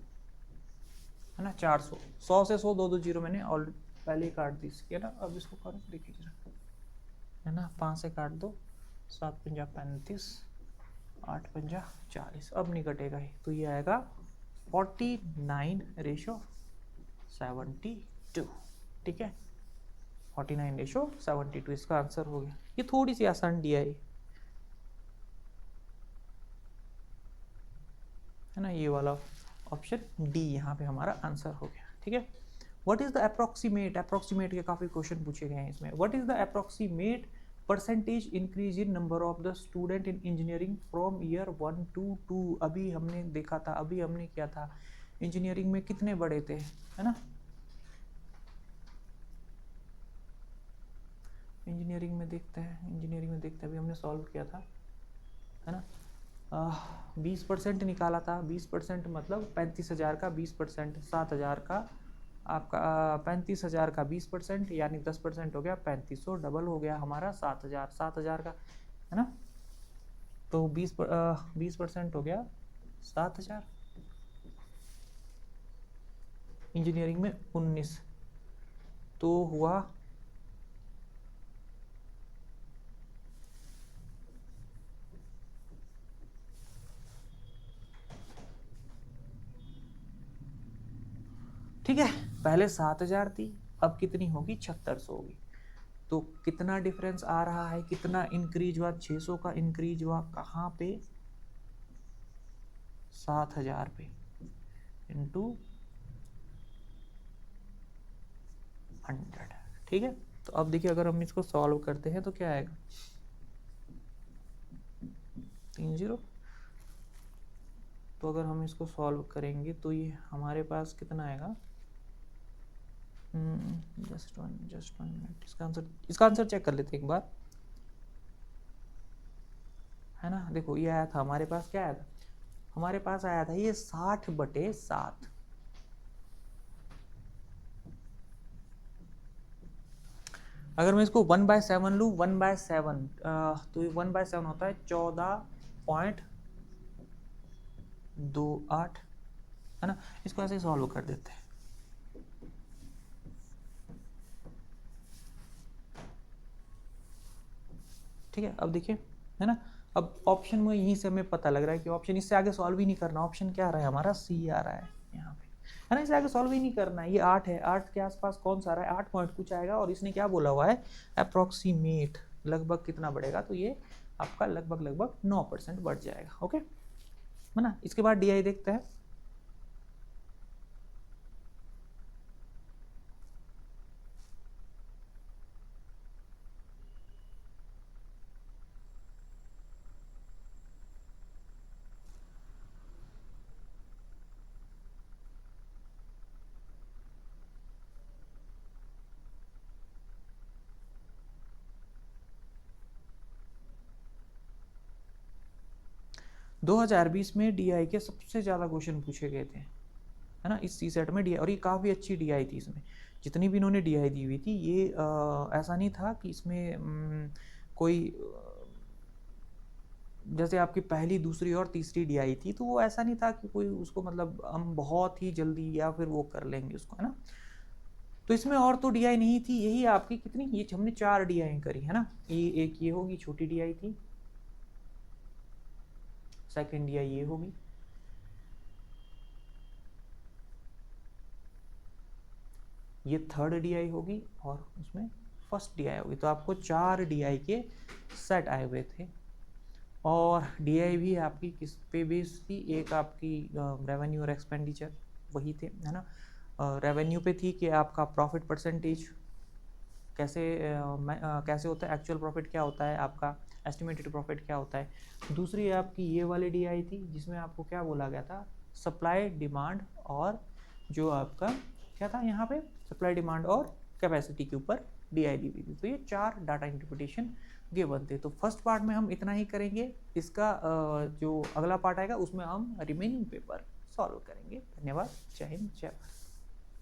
है ना, 400, 100 से 100 2 0 मैंने ऑलरेडी पहले ही काट दी है ना। अब इसको करो, देखिए जरा, है ना, 5 से काट दो, 7 पंजा 35, 8 पंजा 40, अब नहीं कटेगा ही, तो ये आएगा 49:72, ठीक है, 49:72 इसका आंसर हो गया। ये थोड़ी सी आसान डी है ना, ये वाला ऑप्शन डी यहाँ पे हमारा आंसर हो गया, ठीक है। What is the approximate, approximate के काफी क्वेश्चन पूछे गए हैं इसमें। What is the approximate percentage increase in number of the student in engineering from year 1 to 2। अभी हमने देखा था, अभी हमने किया था, इंजीनियरिंग में कितने बड़े थे, है ना, इंजीनियरिंग में देखते हैं, अभी हमने सॉल्व किया था, है ना। 20% निकाला था, 20% मतलब 35,000 का 20%, 7,000 का आपका 35,000 का 20%, यानी 10% हो गया 3500, डबल हो गया हमारा 7,000 का, है ना। तो 20% हो गया 7,000, इंजीनियरिंग में 19, तो हुआ ठीक है, पहले 7,000 थी, अब कितनी होगी, 7600 होगी। तो कितना डिफरेंस आ रहा है, कितना इंक्रीज हुआ, 600 का इंक्रीज हुआ, कहाँ पे, 7,000 पे, इंटू 100। ठीक है, तो अब देखिए अगर हम इसको सॉल्व करते हैं तो क्या आएगा, 3 0। तो अगर हम इसको सॉल्व करेंगे तो ये हमारे पास कितना आएगा, जस्ट वन मिनट, इसका आंसर चेक कर लेते हैं एक बार, है ना। देखो ये आया था हमारे पास, क्या आया था हमारे पास, आया था ये 60/7। अगर मैं इसको 1/7 लूँ, 1/7 तो ये 1/7 होता है 14.28, है ना। इसको ऐसे सॉल्व कर देते हैं। ठीक है, अब देखिए, है ना, अब ऑप्शन में यहीं से हमें पता लग रहा है कि ऑप्शन, इससे आगे सॉल्व ही नहीं करना, ऑप्शन क्या आ रहा है हमारा, सी आ रहा है यहाँ पे, है ना। इससे आगे सॉल्व ही नहीं करना है। ये 8 है, 8 के आसपास कौन सा आ रहा है, 8 पॉइंट कुछ आएगा, और इसने क्या बोला हुआ है, अप्रोक्सीमेट, लगभग कितना बढ़ेगा, तो ये आपका लगभग 9% बढ़ जाएगा। ओके, है ना। इसके बाद डी आई देखते हैं। दो 2020 में डीआई के सबसे ज़्यादा क्वेश्चन पूछे गए थे, है ना, इस सी सेट में डीआई, और ये काफ़ी अच्छी डीआई थी। इसमें जितनी भी इन्होंने डीआई दी हुई थी, ये ऐसा नहीं था कि इसमें कोई जैसे आपकी पहली, दूसरी और तीसरी डीआई थी, तो वो ऐसा नहीं था कि कोई उसको, मतलब हम बहुत ही जल्दी या फिर वो कर लेंगे उसको, है ना। तो इसमें और तो डीआई नहीं थी, यही आपकी कितनी, ये हमने 4 डीआई करी, है ना। ये एक ये होगी, छोटी डीआई थी, सेकंड डीआई ये होगी, ये थर्ड डीआई होगी, और उसमें फर्स्ट डीआई होगी। तो आपको 4 डीआई के सेट आए हुए थे। और डीआई भी आपकी किस पे बेस्ड थी, एक आपकी रेवेन्यू और एक्सपेंडिचर वही थे, है ना। रेवेन्यू पे थी कि आपका प्रॉफिट परसेंटेज कैसे कैसे होता है, एक्चुअल प्रॉफिट क्या होता है आपका, एस्टिमेटेड प्रॉफिट क्या होता है। दूसरी आपकी ये वाली डीआई थी, जिसमें आपको क्या बोला गया था, सप्लाई डिमांड, और जो आपका क्या था यहाँ पे, सप्लाई डिमांड और कैपेसिटी के ऊपर डीआई दी हुई थी। तो ये 4 डाटा इंटरप्रिटेशन गिवन थे। तो फर्स्ट पार्ट में हम इतना ही करेंगे, इसका जो अगला पार्ट आएगा उसमें हम रिमेनिंग पेपर सॉल्व करेंगे। धन्यवाद, जय हिंद, जय भारत।